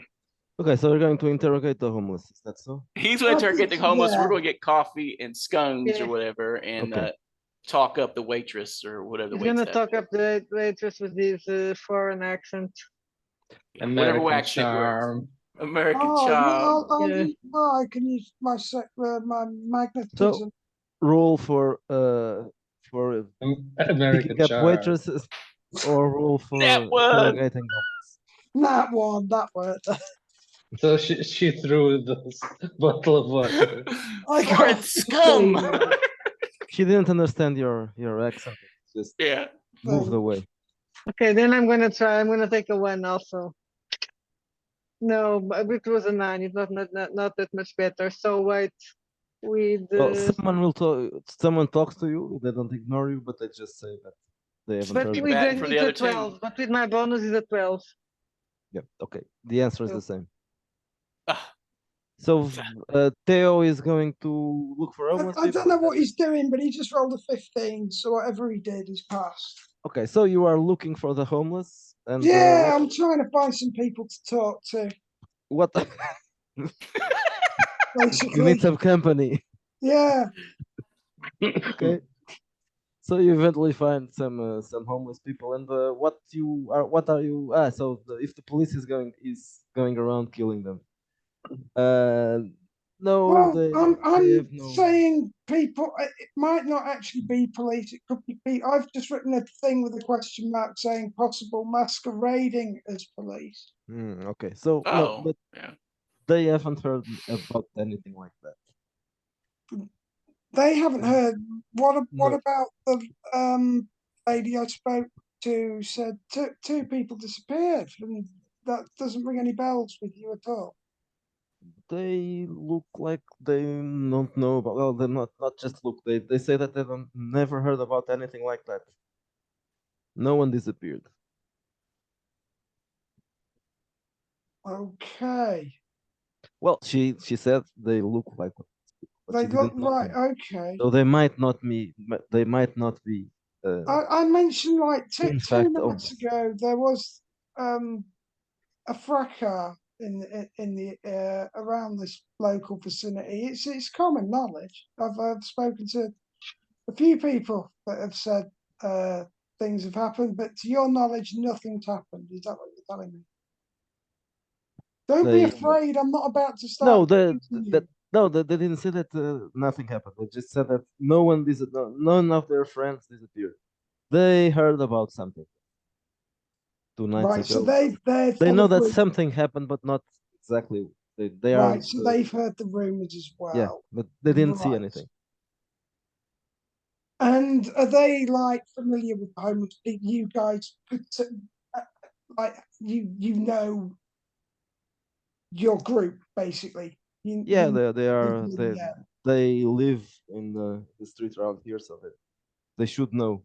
Okay, so we're going to interrogate the homeless. Is that so? He's going to interrogate the homeless. Yeah. We're going to get coffee and scones Yeah. or whatever, and Okay. talk up the waitress or whatever the He's wait gonna staff talk is. up the waitress with his foreign accent. Whatever American accent works. charm. American Oh, child. Yeah. I can use my my magnetism. Rule for American picking up charm. waitresses, or rule for That one. interrogating them. That worked. So she threw the bottle of water. I Foreign got scum. She didn't understand your accent. Just Yeah. moved away. Okay, then I'm gonna try. I'm gonna take a 1 also. No, but it was a 9. It's not that much better. So wait, with Well, someone will talk. Someone talks to you. They don't ignore you, but they just say that they haven't but heard. Keep with batting the, for the it's other a 12. team. But with my bonus is a 12. Yeah. Okay. The answer is So- the same. Ah, So Theo is going to look for homeless I don't people. know what he's doing, but he just rolled a 15, so whatever he did, he's passed. Okay, so you are looking for the homeless, and Yeah, I'm trying to find some people to talk to. what? You Basically, need some company. yeah. Okay. So you eventually find some homeless people, and what are you? If the police is going around killing them, no, Well, they I'm have no. saying people. It might not actually be police. It could be. I've just written a thing with a question mark saying possible masquerading as police. Okay, so no, oh, but yeah. they haven't heard about anything like that. They haven't heard. What No. about the lady I spoke to said two people disappeared, and that doesn't ring any bells with you at all. They look like they don't know about. Well, they're not just look. They say that they don't never heard about anything like that. No one disappeared. Okay, Well, she said they look like, but they she look didn't know right. them. Okay, So they might not be. They might not be. I mentioned like In two fact, minutes ago there was a fracas in the around this local vicinity. It's common knowledge. I've spoken to a few people that have said things have happened, but to your knowledge, nothing's happened. Is that what you're telling me? Don't be They afraid. I'm not about to start. no, accusing you. they didn't say that nothing happened. They just said that no one none of their friends disappeared. They heard about something 2 nights Right, so ago. they're They full know of that rumors. something happened, but not exactly. They are Right, so they've heard the rumors as well. yeah, but they didn't see Right. anything. And are they like familiar with the homeless people? You guys could like you know your group basically. Yeah, You they are people, yeah. they live in the street around here, so they should know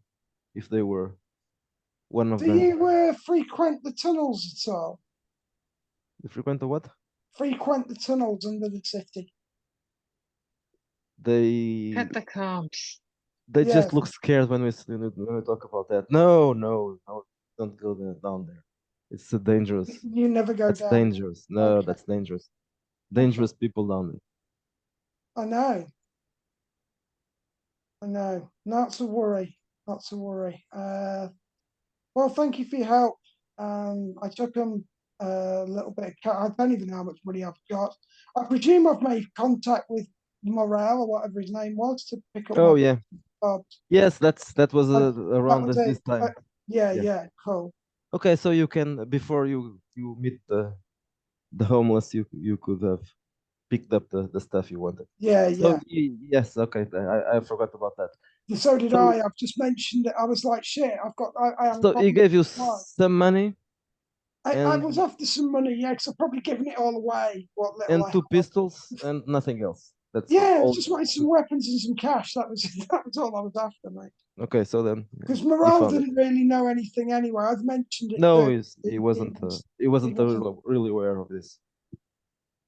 if they were one of Do them. you frequent the tunnels at all? You frequent the what? Frequent the tunnels under the city? They Catacombs. they Yeah. just look scared when we talk about that. No, don't go down there. It's dangerous. You never go That's down. dangerous. No, Okay. that's dangerous. Dangerous people down there. I know. I know. Not to worry. Not to worry. Well, thank you for your help. I took them a little bit of I don't even know how much money I've got. I presume I've made contact with Morale or whatever his name was to pick up Oh my yeah. jobs. Yes, that was That around was this it. time. Yeah, Yeah. yeah, cool. Okay, so you can before you meet the homeless, you could have picked up the stuff you wanted. Yeah, So yeah. yes, okay, I forgot about that. So did So- I. I've just mentioned it. I was like, shit, I haven't So got he gave you much. some money I and was after some money, yeah, because I've probably given it all away. What little and I two had. pistols and nothing else. That's Yeah, I all. just wanted some weapons and some cash. That was that was all I was after, mate. Okay, so then Because you Morale found it. didn't really know anything anyway. I've mentioned it. No, to he him. wasn't. He wasn't really aware of this.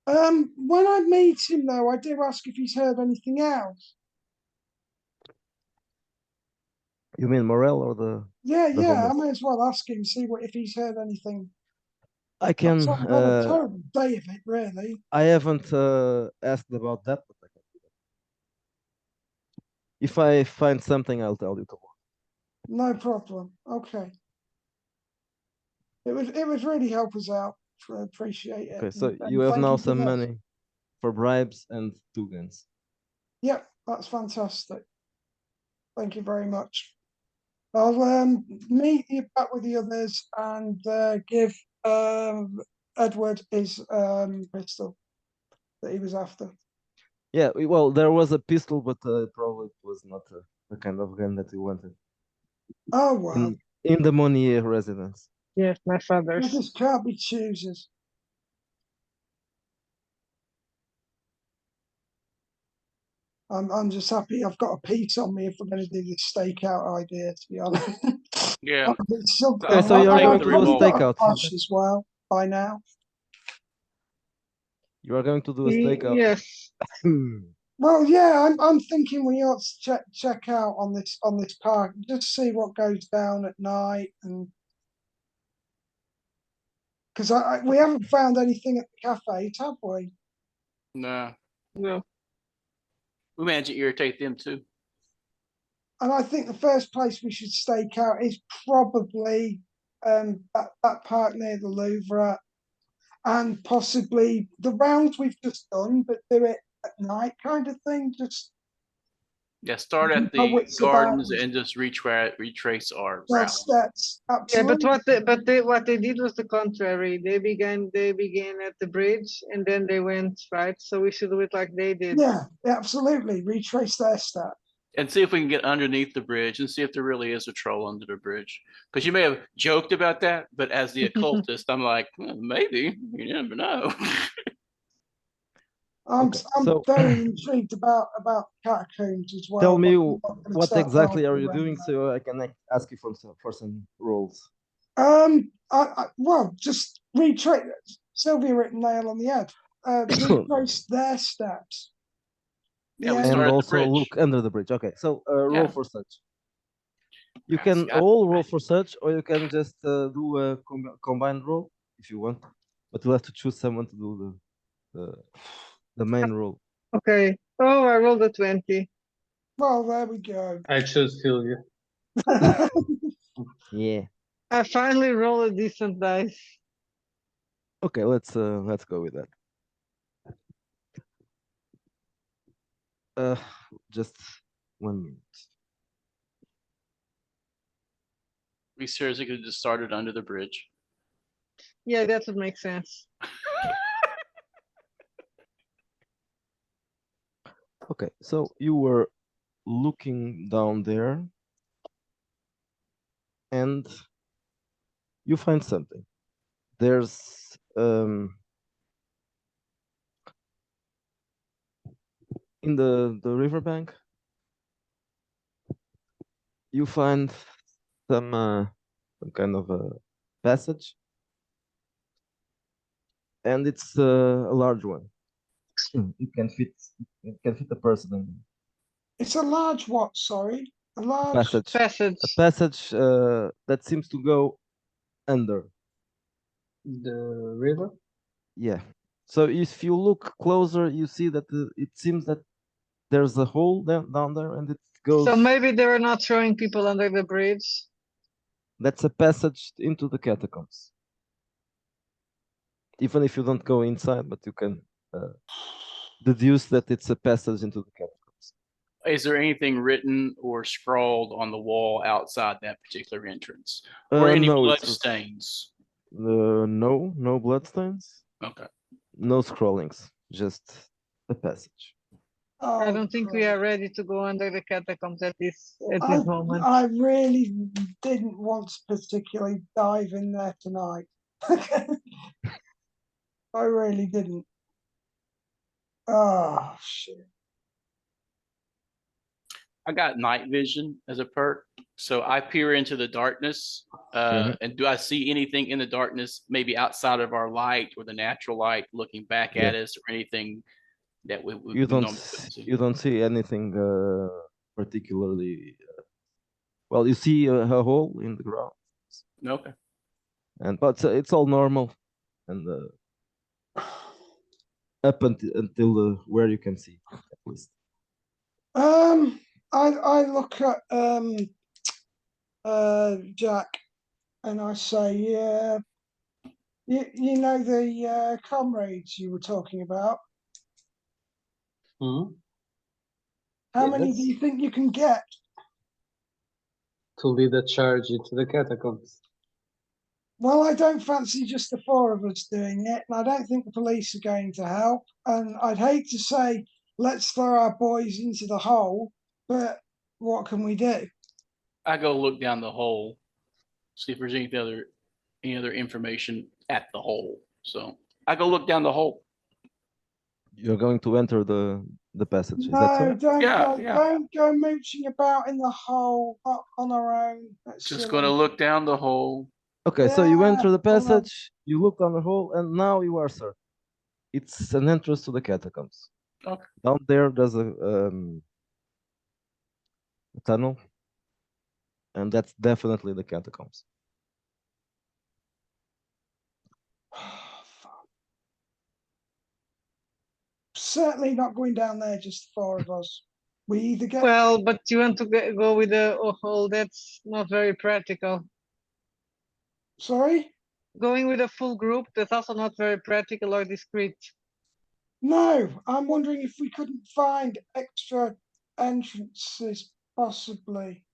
When I meet him though, I do ask if he's heard anything else. You mean Morel or the Yeah, the yeah. I homeless? may as well ask him, see what if he's heard anything. I can. So I've had a terrible day of it, really. I haven't asked about that, but I can do that. If I find something, I'll tell you tomorrow. No problem. Okay. It would really help us out. Appreciate it. Okay, so And you have thank now you for some that. money for bribes and 2 guns. Yep, that's fantastic. Thank you very much. I'll meet you back with the others and give Edward his pistol that he was after. Yeah, well, there was a pistol, but probably it was not the kind of gun that you wanted Oh well, in the Monnier residence. Yes, my I father's. just can't be choosers. I'm just happy I've got a piece on me if we're going to do this stakeout idea. To be honest, Yeah. It's something. Okay, so you are Take going the to do a revolver. stakeout. Flash as well by now. You are going to do a stakeout. Yes. Well, yeah, I'm thinking we ought to check out on this park, just see what goes down at night, and because we haven't found anything at the cafes, have we? Nah. No. We managed to irritate them too. And I think the first place we should stake out is probably that park near the Louvre, and possibly the rounds we've just done, but do it at night, kind of thing. Just Yeah, start at know the what's gardens about. and just retrace our route. That's Yeah, absolutely. but what they did was the contrary. They began at the bridge and then they went right. So we should do it like they did. Yeah, absolutely. Retrace their steps. And see if we can get underneath the bridge and see if there really is a troll under the bridge. Because you may have joked about that, but as the occultist, I'm like, well, maybe. You never know. I'm Okay, so- very intrigued about catacombs as well. Tell me but I'm not gonna what start exactly are telling you right doing now. so I can ask you for some roles. Well, just retrace. Sylvia hit the nail on the head. Retrace their steps. Yeah, we Yeah. start And at the also bridge. look under the bridge. Okay, so roll Yeah. for such. You Yes, can got it. all roll for such, or you can just do a combined roll if you want. But you'll have to choose someone to do the main roll. Okay. Oh, I rolled a 20. Well, there we go. I choose Sylvia. Yeah. I finally rolled a decent dice. Okay, let's go with that. Just 1 minute. We seriously could have just started under the bridge. Yeah, that would make sense. Okay, so you were looking down there and you find something. There's in the riverbank you find some kind of a passage, and it's a large one. It can fit a person in there. It's a large what? Sorry, a large Passage. Passage. A passage that seems to go under. The river? Yeah. So if you look closer, you see that it seems that there's a hole down there, and it goes. So maybe they were not throwing people under the bridge. That's a passage into the catacombs. Even if you don't go inside, but you can deduce that it's a passage into the catacombs. Is there anything written or scrawled on the wall outside that particular entrance? Or any No, blood it's just- stains? No bloodstains, Okay. no scrawlings, just a passage. I don't think we Christ. are ready to go under the catacombs at this I moment. I really didn't want to particularly dive in there tonight. I really didn't. Oh shit. I got night vision as a perk. So I peer into the darkness. And do I see anything in the darkness, maybe outside of our light or the natural light looking back at us, or anything that we You normally don't couldn't see? you don't see anything particularly Well, you see a hole in the ground, Okay. but it's all normal, and up until where you can see at least. I look at Jack, and I say, yeah, you know the comrades you were talking about. Hmm? How many do Yes. you think you can get? To lead a charge into the catacombs. Well, I don't fancy just the four of us doing it, and I don't think the police are going to help. And I'd hate to say, let's throw our boys into the hole, but what can we do? I go look down the hole, see if there's any other information at the hole. So I go look down the hole. You're going to enter the passage. Is that No, so? don't Yeah, go, yeah. don't go mooching about in the hole on our own. That's Just silly. gonna look down the hole. Okay, so you Yeah, enter the come on. passage, you look down the hole, and now you are certain. It's an entrance to the catacombs. Okay. Down there, there's a tunnel, and that's definitely the catacombs. Certainly not going down there, just the four of us. We either get. Well, but you want to go with a hole, that's not very practical. Sorry? Going with a full group, that's also not very practical or discreet. No, I'm wondering if we couldn't find extra entrances, possibly.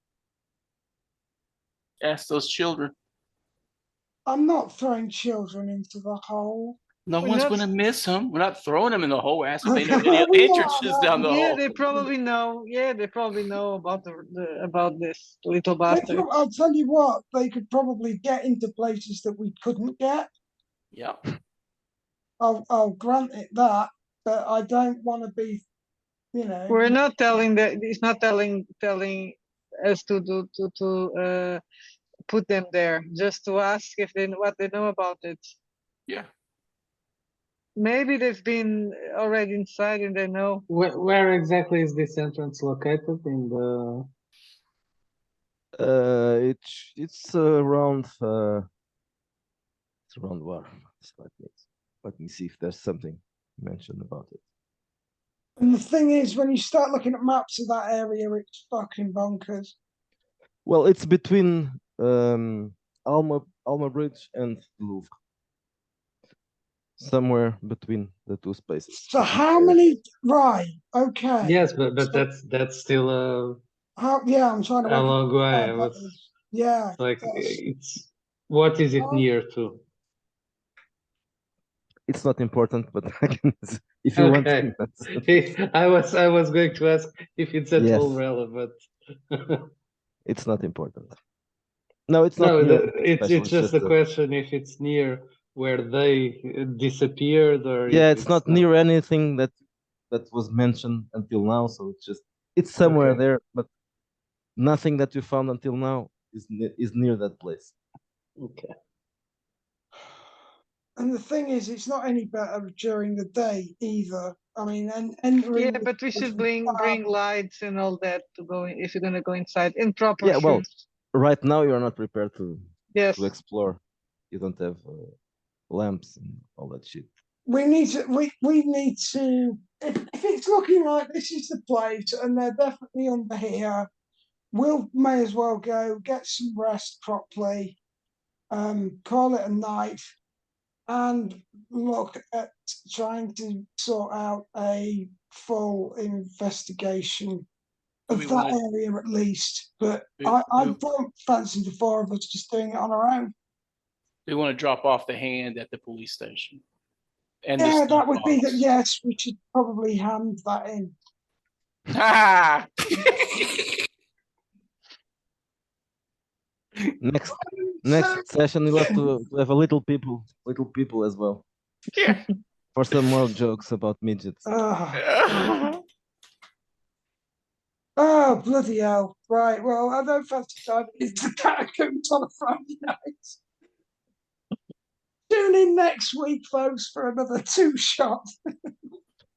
Ask those children. I'm not throwing children into the hole. No We're one's not- gonna miss them. We're not throwing them in the hole. Ask if they know any We are, entrances down the Yeah, hole. they probably know. Yeah, they probably know about about this little They bastard. could- I'll tell you what, they could probably get into places that we couldn't get. Yeah. I'll grant it that, but I don't want to be, you know. We're not telling that. It's not telling us to put them there. Just to ask if they what they know about it. Yeah. Maybe they've been already inside and they know. Where exactly is this entrance located in the? It's around it's around what? Let me see if there's something mentioned about it. And the thing is, when you start looking at maps of that area, it's fucking bonkers. Well, it's between Alma Bridge and the Louvre. Somewhere between the two spaces. So how many? Right. Okay. Yes, but So that's still a yeah, I'm trying to work out long way. how I that was is. Yeah. like, that's- it's what is it Oh. near to? It's not important, but I can, if you want. Okay. That's- I was going to ask if it's at all Yes. relevant. It's not important. No, it's not. No, near anything it's special, just a question if it's near where they disappeared or yeah, if it's not near anything that was mentioned until now. So it's somewhere Okay. there, but nothing that you found until now is near that place. Okay. And the thing is, it's not any better during the day either. I mean, and entering. Yeah, but we should bring lights and all that to go in, if you're gonna go inside in proper Yeah, well, shoes. right now you're not prepared to Yes. explore. You don't have lamps and all that shit. We need to. We need to. If it's looking like this is the place, and they're definitely under here, we'll may as well go get some rest properly. Call it a night, and look at trying to sort out a full investigation Do of we that wanna- area at least. But Do- I do- don't fancy the four of us just doing it on our own. We want to drop off the hand at the police station. And the Yeah, that stuff would be that. box. Yes, we should probably hand that in. Ah! Next session we'll have to have a little people as well. Yeah. For some more jokes about midgets. Oh, bloody hell. Right, well, I don't fancy diving into the catacombs on a Friday night. Tune in next week, folks, for another 2-shot.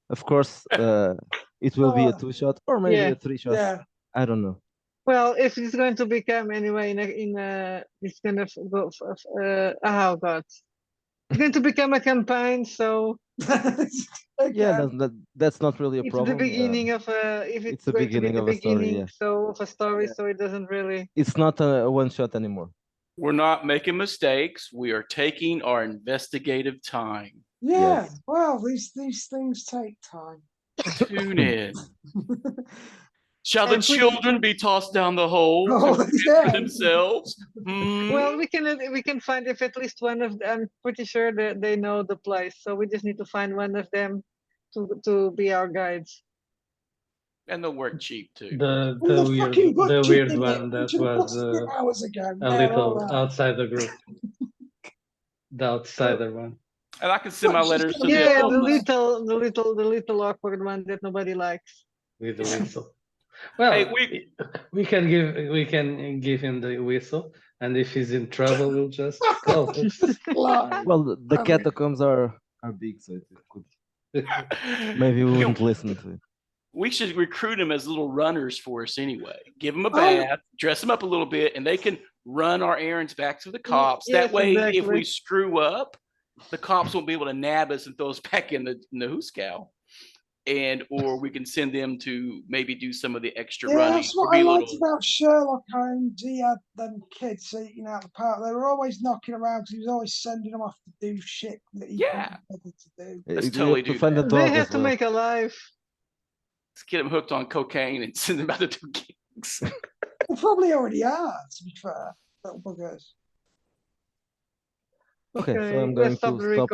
Of course, it will be a 2-shot or maybe Yeah. a 3-shot. Yeah. I don't know. Well, if it's going to become anyway it's going to go. Oh God, it's going to become a campaign. So Yeah, Okay. that's not really a it's problem. the beginning of if it's it's the going to be beginning the of a story, beginning, yeah. so of a story. Yeah. So it doesn't really. It's not a one shot anymore. We're not making mistakes. We are taking our investigative time. Yeah. Yes. Well, these things take time. Tune in. Shall the And please- children be tossed down the hole Oh, to fend yeah. for themselves? Hmm? Well, we can find if at least one of them. I'm pretty sure that they know the place, so we just need to find one of them to be our guides. And they'll work cheap too. The And the fucking the butcher weird did it. one We that should have was busted it hours ago. a Yeah, all little right. outside the group. The outsider one. And I can send my Well, she's letters to gonna the be Yeah, on the little awkward one that nobody likes. With the whistle. Well, Hey, we can give him the whistle, and if he's in trouble, we'll just call him. Like, Well, the Um, catacombs are big, so it could maybe we wouldn't listen to it. we should recruit them as little runners for us anyway. Give them a Oh. bath, dress them up a little bit, and they can run our errands back to the cops. Yes, That way, if exactly. we screw up, the cops won't be able to nab us and throw us back in the hoosegow. And or we can send them to maybe do some of the extra yeah, running. that's or what be I a liked little- about Sherlock Holmes. He had them kids eating out the park. They were always knocking around because he was always sending them off to do shit that he Yeah. couldn't bother to do. Let's You totally have to do find that. a They dog have as to well. make a life. Let's get them hooked on cocaine and send them out to do gigs. They probably already are, to be fair, little buggers. Okay, so Okay, I'm let's going stop to the stop